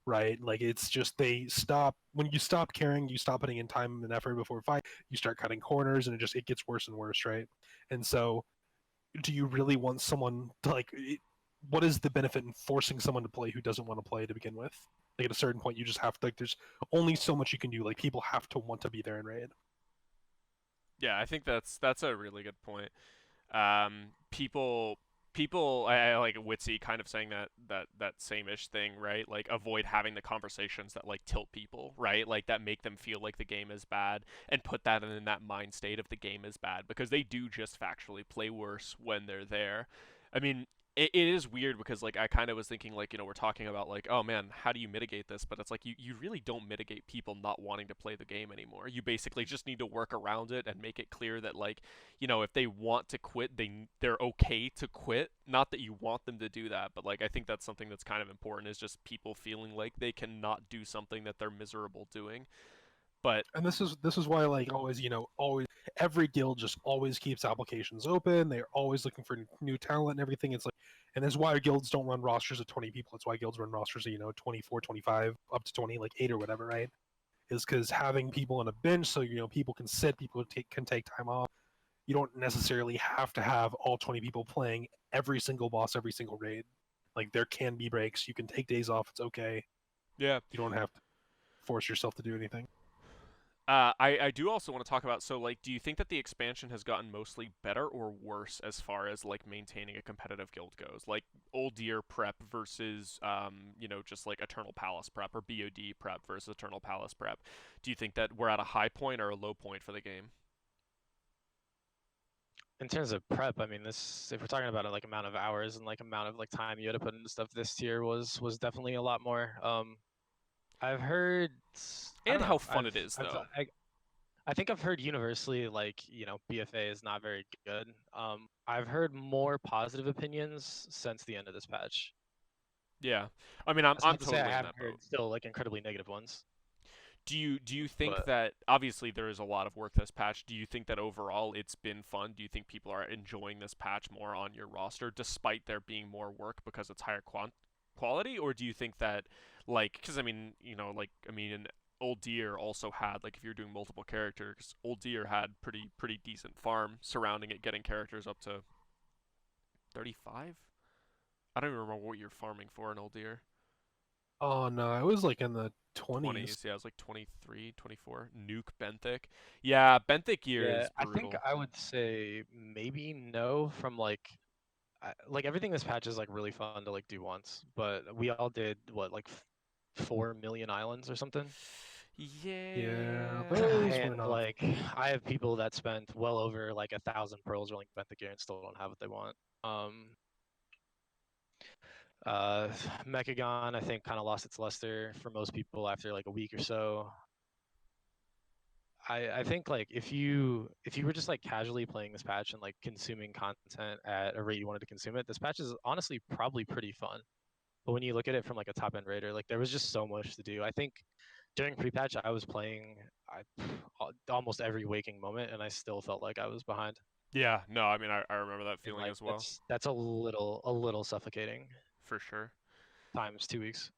right? Like it's just they stop when you stop caring, you stop putting in time and effort before a fight, you start cutting corners, and it gets worse and worse, right? And so, do you really want someone to what is the benefit in forcing someone to play who doesn't want to play to begin with? Like at a certain point, you just have to like. There's only so much you can do. Like people have to want to be there in raid. Yeah, I think that's a really good point. People, I like Witsy kind of saying that same-ish thing, right? Like avoid having the conversations that like tilt people, right? Like that make them feel like the game is bad and put that in that mind state of the game is bad because they do just factually play worse when they're there. I mean, it is weird because like I kind of was thinking like we're talking about like, oh man, how do you mitigate this? But it's like you really don't mitigate people not wanting to play the game anymore. You basically just need to work around it and make it clear that like if they want to quit, they're okay to quit. Not that you want them to do that, but like I think that's something that's kind of important is just people feeling like they cannot do something that they're miserable doing. But And this is why like always always every guild just always keeps applications open. They're always looking for new talent and everything. It's like, and that's why guilds don't run rosters of 20 people. It's why guilds run rosters of 24, 25, up to 20, like 8 or whatever, right? Is because having people on a bench so people can sit, people can take time off. You don't necessarily have to have all 20 people playing every single boss, every single raid. Like there can be breaks. You can take days off. It's okay. yeah, You don't have to force yourself to do anything. I do also want to talk about, so like do you think that the expansion has gotten mostly better or worse as far as like maintaining a competitive guild goes, like Old Year prep versus just like Eternal Palace prep or BOD prep versus Eternal Palace prep? Do you think that we're at a high point or a low point for the game? in terms of prep, I mean, this if we're talking about like amount of hours and like amount of like time you had to put into stuff, this tier was definitely a lot more. I've heard, I And don't how know, fun it is, though. I think I've heard universally like BFA is not very good. I've heard more positive opinions since the end of this patch. Yeah, I mean, I'm That's I'm not to say I totally in haven't that boat. heard still like incredibly negative ones, Do you think but that obviously there is a lot of work this patch? Do you think that overall it's been fun? Do you think people are enjoying this patch more on your roster despite there being more work because it's higher quality, or do you think that like because I mean Old Deer also had like if you're doing multiple characters, Old Deer had pretty decent farm surrounding it, getting characters up to 35. I don't even remember what you're farming for in Old Deer. Oh no, I was like in the 20s. 20s. Yeah, it was like 23, 24. Nuke Benthic. Yeah, Benthic gear yeah, is I think brutal. I would say maybe no from like everything this patch is like really fun to like do once, but we all did what like 4 million islands or something. Yeah, Yeah. those were And not. like I have people that spent well over like 1,000 pearls rolling bent gear and still don't have what they want. Um, uh, Mechagon I think kind of lost its luster for most people after like a week or so. I think like if you were just like casually playing this patch and like consuming content at a rate you wanted to consume it, this patch is honestly probably pretty fun. But when you look at it from like a top end raider, like there was just so much to do. I think during pre-patch I was playing almost every waking moment, and I still felt like I was behind. Yeah, no, I mean I remember that And feeling like as well, that's a little suffocating for sure. times 2 weeks.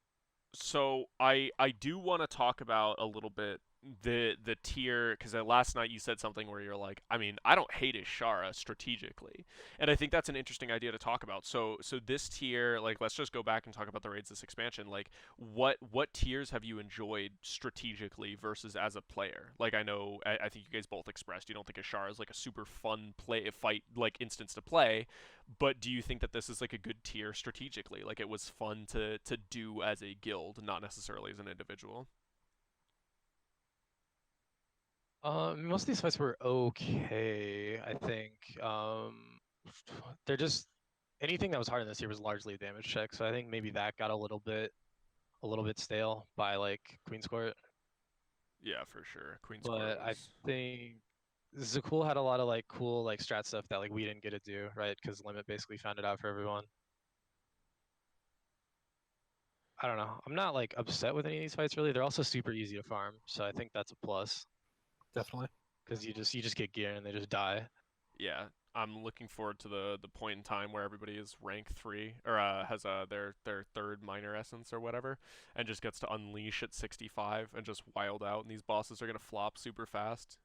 So I do want to talk about a little bit the tier because last night you said something where you're like, I mean, I don't hate Ishara strategically, and I think that's an interesting idea to talk about. So this tier, like, let's just go back and talk about the raids this expansion. Like, what tiers have you enjoyed strategically versus as a player? Like, I think you guys both expressed you don't think Ishara is like a super fun play fight like instance to play, but do you think that this is like a good tier strategically? Like it was fun to do as a guild, not necessarily as an individual. Most of these fights were okay, I think. They're just anything that was hard in this year was largely a damage check, so I think maybe that got a little bit stale by like Queen's Court. Yeah, for sure. Queen's Court But I was. think Zakul had a lot of like cool like strat stuff that like we didn't get to do, right? Because Limit basically found it out for everyone. I don't know. I'm not like upset with any of these fights really. They're also super easy to farm, so I think that's a plus Definitely. because you just get gear and they just die. Yeah, I'm looking forward to the point in time where everybody is rank 3 or has their third minor essence or whatever, and just gets to unleash at 65 and just wild out, and these bosses are gonna flop super fast.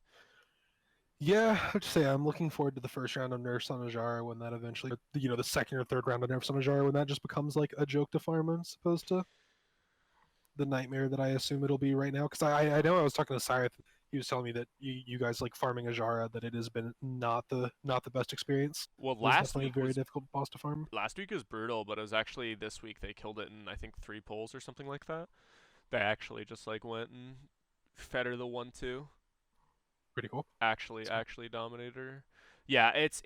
Yeah, I would say I'm looking forward to the first round of nerfs on Ajara when that eventually, the second or third round of nerfs on Ajara when that just becomes like a joke to farm as opposed to the nightmare that I assume it'll be right now. Because I know I was talking to Scythe, he was telling me that you guys like farming Ajara, that it has been not the best experience. Well, It is definitely a very difficult boss to farm. last week was brutal, but it was actually this week they killed it in I think 3 pulls or something like that. They actually just like went and fed her the 1-2. Pretty cool. Actually dominated her. Yeah, it's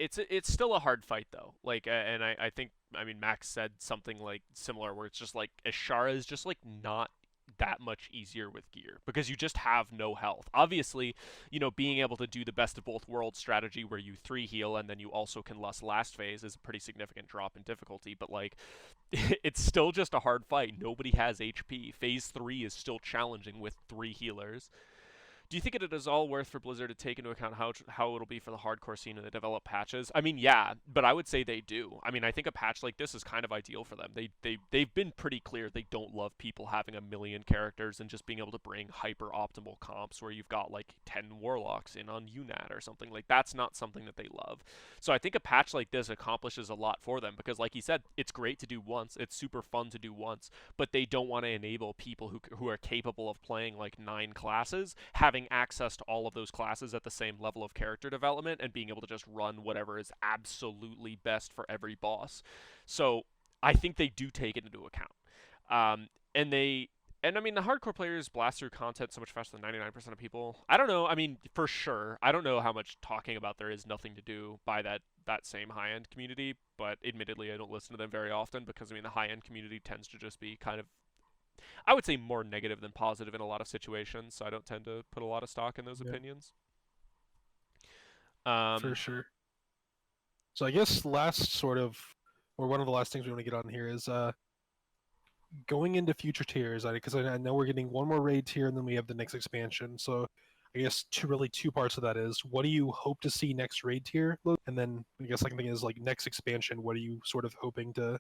still a hard fight though. Like, and I think I mean Max said something like similar where it's just like Ashara is just like not that much easier with gear because you just have no health. Obviously, being able to do the best of both worlds strategy where you 3 heal and then you also can last phase is a pretty significant drop in difficulty, but like it's still just a hard fight. Nobody has HP. Phase 3 is still challenging with 3 healers. Do you think it is all worth for Blizzard to take into account how it'll be for the hardcore scene when they develop patches? I mean, yeah, but I would say they do. I mean, I think a patch like this is kind of ideal for them. They've been pretty clear they don't love people having a million characters and just being able to bring hyper optimal comps where you've got like 10 warlocks in on UNAT or something. Like that's not something that they love. So I think a patch like this accomplishes a lot for them because like you said, it's great to do once. It's super fun to do once, but they don't want to enable people who are capable of playing like 9 classes having access to all of those classes at the same level of character development and being able to just run whatever is absolutely best for every boss. So I think they do take it into account, and they And I mean, the hardcore players blast through content so much faster than 99% of people. I don't know. I mean, for sure, I don't know how much talking about there is nothing to do by that same high end community. But admittedly, I don't listen to them very often because I mean, the high end community tends to just be kind of, I would say, more negative than positive in a lot of situations. So I don't tend to put a lot of stock in those Yeah, opinions. for Um, sure. So I guess last sort of, or one of the last things we want to get on here is going into future tiers. Because I know we're getting one more raid tier and then we have the next expansion. So I guess two parts of that is what do you hope to see next raid tier, Luke? And then I guess second thing is like next expansion. What are you sort of hoping to?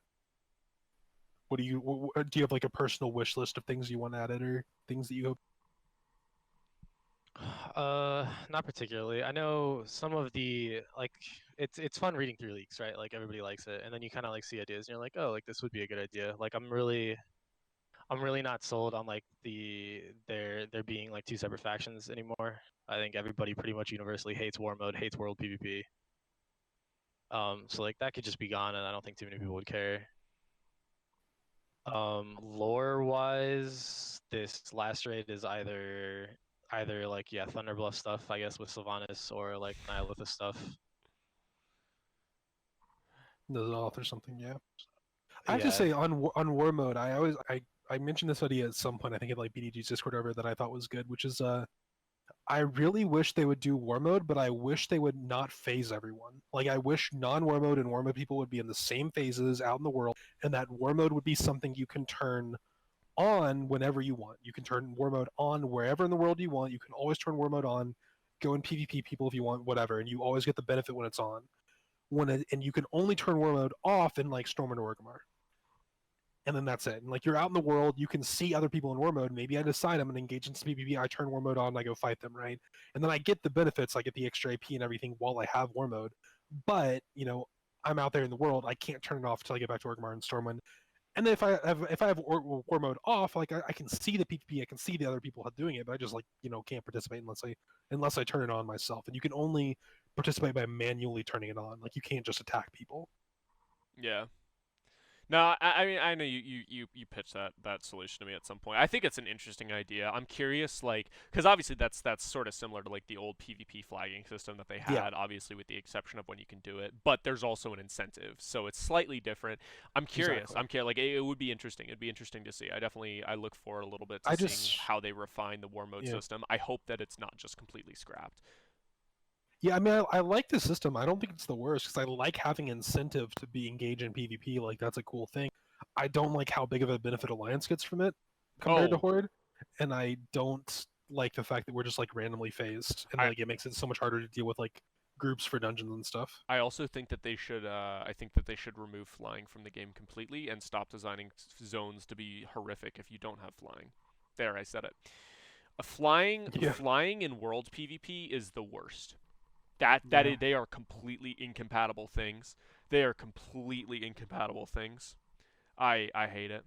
What do do you have like a personal wish list of things you want added or things that you hope? Not particularly. I know some of the like it's fun reading through leaks, right? Like everybody likes it, and then you kind of like see ideas, and you're like, oh, like this would be a good idea. Like I'm really not sold on like there being like two separate factions anymore. I think everybody pretty much universally hates war mode, hates world PvP. So like that could just be gone, and I don't think too many people would care. Lore wise, this last raid is either like yeah, Thunderbluff stuff, I guess with Sylvanas or like Nihilithus stuff. The author or something, yeah. I have to Yeah. say on war mode, I mentioned this idea at some point. I think in like BDG's Discord or whatever that I thought was good, which is I really wish they would do war mode, but I wish they would not phase everyone. Like I wish non-war mode and war mode people would be in the same phases out in the world, and that war mode would be something you can turn on whenever you want. You can turn war mode on wherever in the world you want. You can always turn war mode on, go in PvP people if you want, whatever, and you always get the benefit when it's on. And you can only turn war mode off in like Storm and Orgrimmar, and then that's it. And like you're out in the world, you can see other people in war mode. Maybe I decide I'm gonna engage in some PvP. I turn war mode on, and I go fight them, right? And then I get the benefits, I get the extra AP and everything while I have war mode. But I'm out there in the world. I can't turn it off until I get back to Orgrimmar and Stormwind. And then if I have war mode off, like I can see the PvP, I can see the other people doing it, but I just like can't participate unless I turn it on myself. And you can only participate by manually turning it on. Like you can't just attack people. yeah. No, I mean I know you pitched that solution to me at some point. I think it's an interesting idea. I'm curious, like, because obviously that's sort of similar to like the old PvP flagging system that they Yeah, had, obviously with the exception of when you can do it. But there's also an incentive, so it's slightly different. I'm curious. exactly. Like it would be interesting. It'd be interesting to see. I look forward a little bit to I seeing just how they refine the war mode yeah. system. I hope that it's not just completely scrapped. Yeah, I mean, I like the system. I don't think it's the worst because I like having incentive to be engaged in PvP. Like that's a cool thing. I don't like how big of a benefit Alliance gets from it compared to Oh, Horde, and I don't like the fact that we're just like randomly phased, and I like it makes it so much harder to deal with like groups for dungeons and stuff. I also think that they should. I think that they should remove flying from the game completely and stop designing zones to be horrific if you don't have flying. There, I said it. Yeah, Flying in world PvP is the worst. yeah. They are completely incompatible things. They are completely incompatible things. I hate it.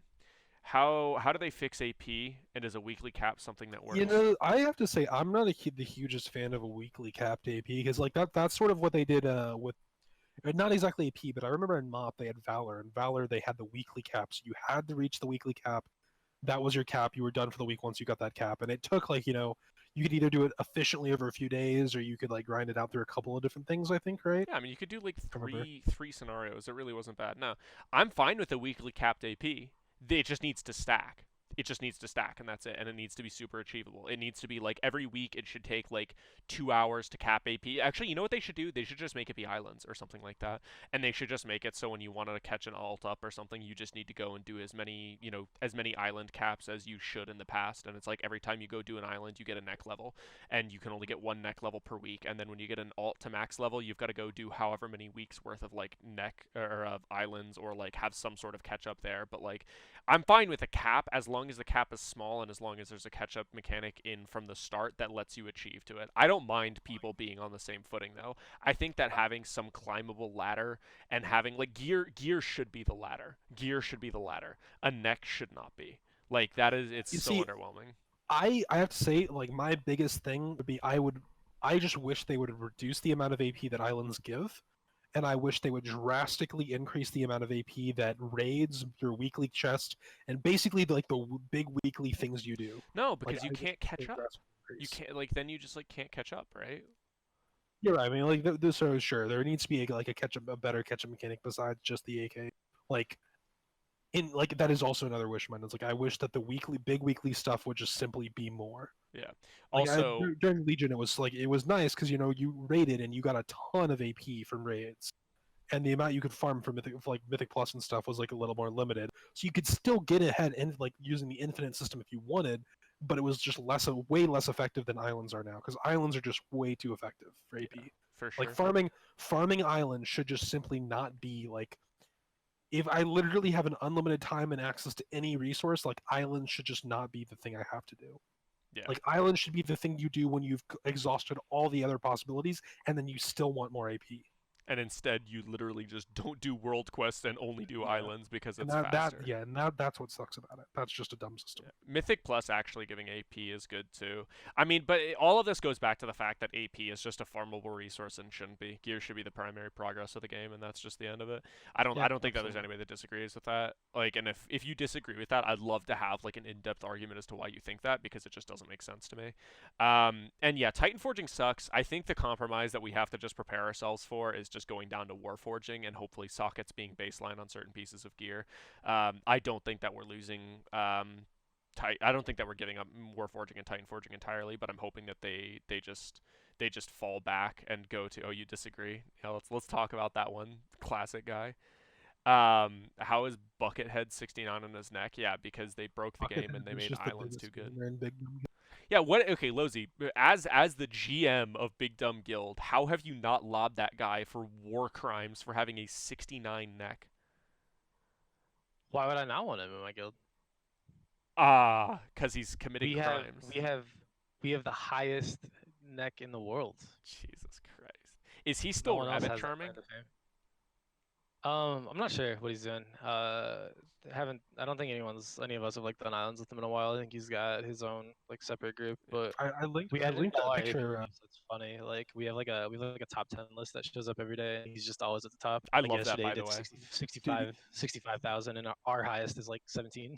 How do they fix AP, and is a weekly cap something that works? I have to say I'm not the hugest fan of a weekly capped AP because like that's sort of what they did with not exactly AP, but I remember in MOP they had Valor, and Valor they had the weekly caps. You had to reach the weekly cap. That was your cap. You were done for the week once you got that cap, and it took like you could either do it efficiently over a few days, or you could like grind it out through a couple of different things. I think, right? Yeah, I mean you could do like I remember. three scenarios. It really wasn't bad. No, I'm fine with a weekly capped AP. It just needs to stack. It just needs to stack, and that's it. And it needs to be super achievable. It needs to be like every week. It should take like 2 hours to cap AP. Actually, you know what they should do? They should just make it be islands or something like that. And they should just make it so when you want to catch an alt up or something, you just need to go and do as many island caps as you should in the past. And it's like every time you go do an island, you get a neck level, and you can only get one neck level per week. And then when you get an alt to max level, you've got to go do however many weeks worth of like neck or of islands or like have some sort of catch up there. But like I'm fine with a cap as long as the cap is small and as long as there's a catch up mechanic in from the start that lets you achieve to it. I don't mind people being on the same footing though. I think that having some climbable ladder and having like gear should be the ladder. Gear should be the ladder. A neck should not be. Like that is it's You so see, underwhelming. I have to say like my biggest thing would be I just wish they would reduce the amount of AP that islands give, and I wish they would drastically increase the amount of AP that raids your weekly chest and basically like big weekly things you do. No, Like because you I wish can't catch they up. drastically You increase. can't like then you just like can't catch up, right? You're right. I mean, like this are sure there needs to be like a better catch up mechanic besides just the AK. Like in like that is also another wish of mine. It's like I wish that the big weekly stuff would just simply be more. Yeah. Like Also, during Legion, it was nice because you raided and you got a ton of AP from raids, and the amount you could farm for Mythic Plus and stuff was like a little more limited. So you could still get ahead and like using the infinite system if you wanted, but it was just way less effective than islands are now because islands are just way too effective for yeah, AP. for Like sure. farming islands should just simply not be like if I literally have an unlimited time and access to any resource, like islands should just not be the thing I have to do. Yeah. Like islands should be the thing you do when you've exhausted all the other possibilities, and then you still want more AP. And instead you literally just don't do world quests and only do Yeah, islands because and it's faster. that's what sucks about it. That's just a dumb system. Yeah. Mythic Plus actually giving AP is good too. I mean, but all of this goes back to the fact that AP is just a farmable resource and shouldn't be. Gear should be the primary progress of the game, and that's just the end of it. I Yeah, don't think that there's absolutely. anybody that disagrees with that. Like, and if you disagree with that, I'd love to have like an in-depth argument as to why you think that because it just doesn't make sense to me. And yeah, Titan forging sucks. I think the compromise that we have to just prepare ourselves for is just going down to war forging and hopefully sockets being baseline on certain pieces of gear. I don't think that we're losing. I don't think that we're giving up Warforging and Titan Forging entirely, but I'm hoping that they just fall back and go to. Oh, you disagree? Yeah, let's talk about that one classic guy. How is Buckethead 69 on his neck? Yeah, because they broke the game and they It's made just the islands too biggest good. gamer in Big Dumb. Yeah, what? Okay, Lozy, as the GM of Big Dumb Guild, how have you not lobbed that guy for war crimes for having a 69 neck? Why would I not want him in my guild? Ah, because he's committing We have crimes. we have we have the highest neck in the world. Jesus Christ. Is he No still one else rabbit has that charming? kind of fame. I'm not sure what he's doing. I don't think any of us have like done islands with him in a while. I think he's got his own like separate group, but we I had linked all that our AP picture. groups. It's funny. Like we have like a top 10 list that shows up every day, and he's just always at the top. I Like love that, yesterday, he by the did way. 65,000, and our highest is like 17.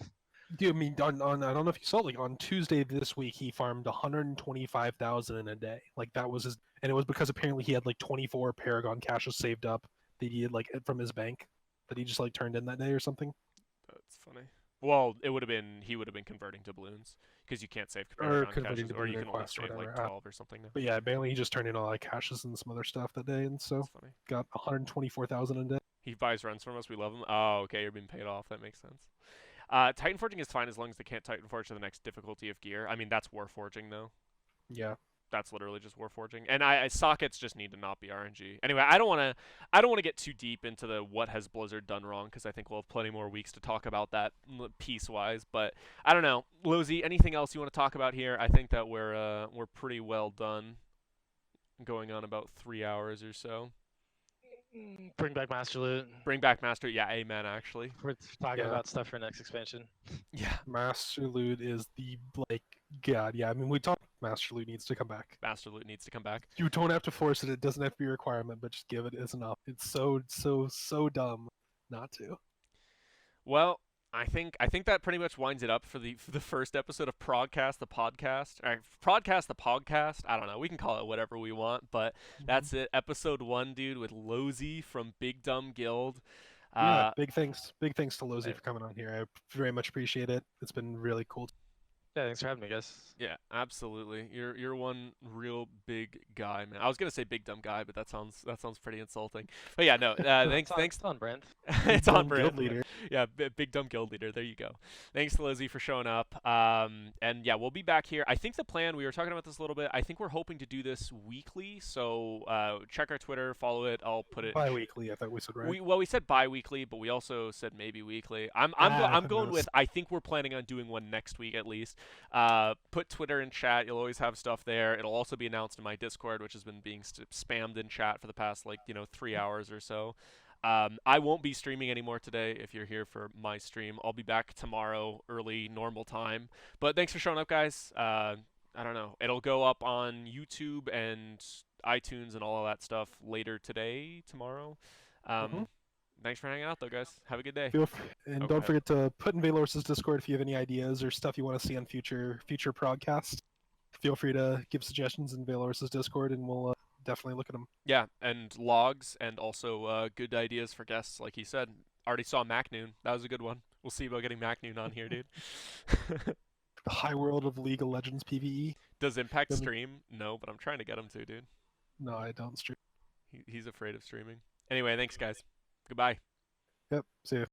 Dude, I mean, on I don't know if you saw, like on Tuesday this week, he farmed 125,000 in a day. Like that was his, and it was because apparently he had like 24 Paragon caches saved up that he had like from his bank that he just like turned in that day or something, That's funny. Well, he would have been converting to balloons because you can't save or Paragon converting caches, to or you Balloon can only Quest or save like whatever. 12 or something now. But yeah, apparently he just turned in all like caches and some other stuff that day, and so That's funny. got 124,000 a day. He buys runs from us. We love him. Oh, okay, you're being paid off. That makes sense. Titan forging is fine as long as they can't Titan forge to the next difficulty of gear. I mean, that's war forging though. Yeah. That's literally just war forging, and sockets just need to not be RNG. Anyway, I don't want to get too deep into the what has Blizzard done wrong because I think we'll have plenty more weeks to talk about that piece wise. But I don't know, Lozy, anything else you want to talk about here? I think that we're pretty well done, going on about 3 hours or so. Bring back Master Loot. Bring back Master, yeah, amen. Actually, We're talking Yeah. about stuff for next expansion. yeah, Master Loot is the like God. Yeah, I mean we talked. Master Loot needs to come back. Master Loot needs to come back. You don't have to force it. It doesn't have to be a requirement, but just give it as an up. It's so dumb not to. Well, I think that pretty much winds it up for the first episode of ProgCast the podcast. Or ProgCast the podcast. I don't know. We can call it whatever we want, but that's it. Episode 1, dude, with Lozy from Big Dumb Guild. Yeah, big thanks to Lozy right. for coming on here. I very much appreciate it. It's been really cool. Yeah, thanks for having me, guys. Yeah, absolutely. You're one real big guy, man. I was gonna say big dumb guy, but that sounds pretty insulting. But yeah, no. Thanks. It's on brand. It's on Dumb brand. guild leader. Yeah, big dumb guild leader. There you go. Thanks to Lizzie for showing up. And yeah, we'll be back here. I think the plan, we were talking about this a little bit. I think we're hoping to do this weekly. So check our Twitter, follow it. I'll put it Bi-weekly, I thought we said right. we said bi-weekly, but we also said maybe weekly. I'm who going knows? with I think we're planning on doing one next week at least. Put Twitter in chat. You'll always have stuff there. It'll also be announced in my Discord, which has been being spammed in chat for the past 3 hours or so. I won't be streaming anymore today if you're here for my stream. I'll be back tomorrow early normal time. But thanks for showing up, guys. I don't know. It'll go up on YouTube and iTunes and all of that stuff later today, tomorrow. Mhm. Thanks for hanging out, though, guys. Have a good day. And Oh, go don't ahead. forget to put in Valor's Discord if you have any ideas or stuff you want to see on future ProgCast. Feel free to give suggestions in Valor's Discord, and we'll definitely look at them. Yeah, and logs, and also good ideas for guests, like he said. Already saw MacNoon. That was a good one. We'll see about getting MacNoon on here, dude. The high world of League of Legends PvE. Does Impact I mean, stream? No, but I'm trying to get him to, dude. no, I don't stream. He's afraid of streaming. Anyway, thanks, guys. Goodbye. Yep. See ya.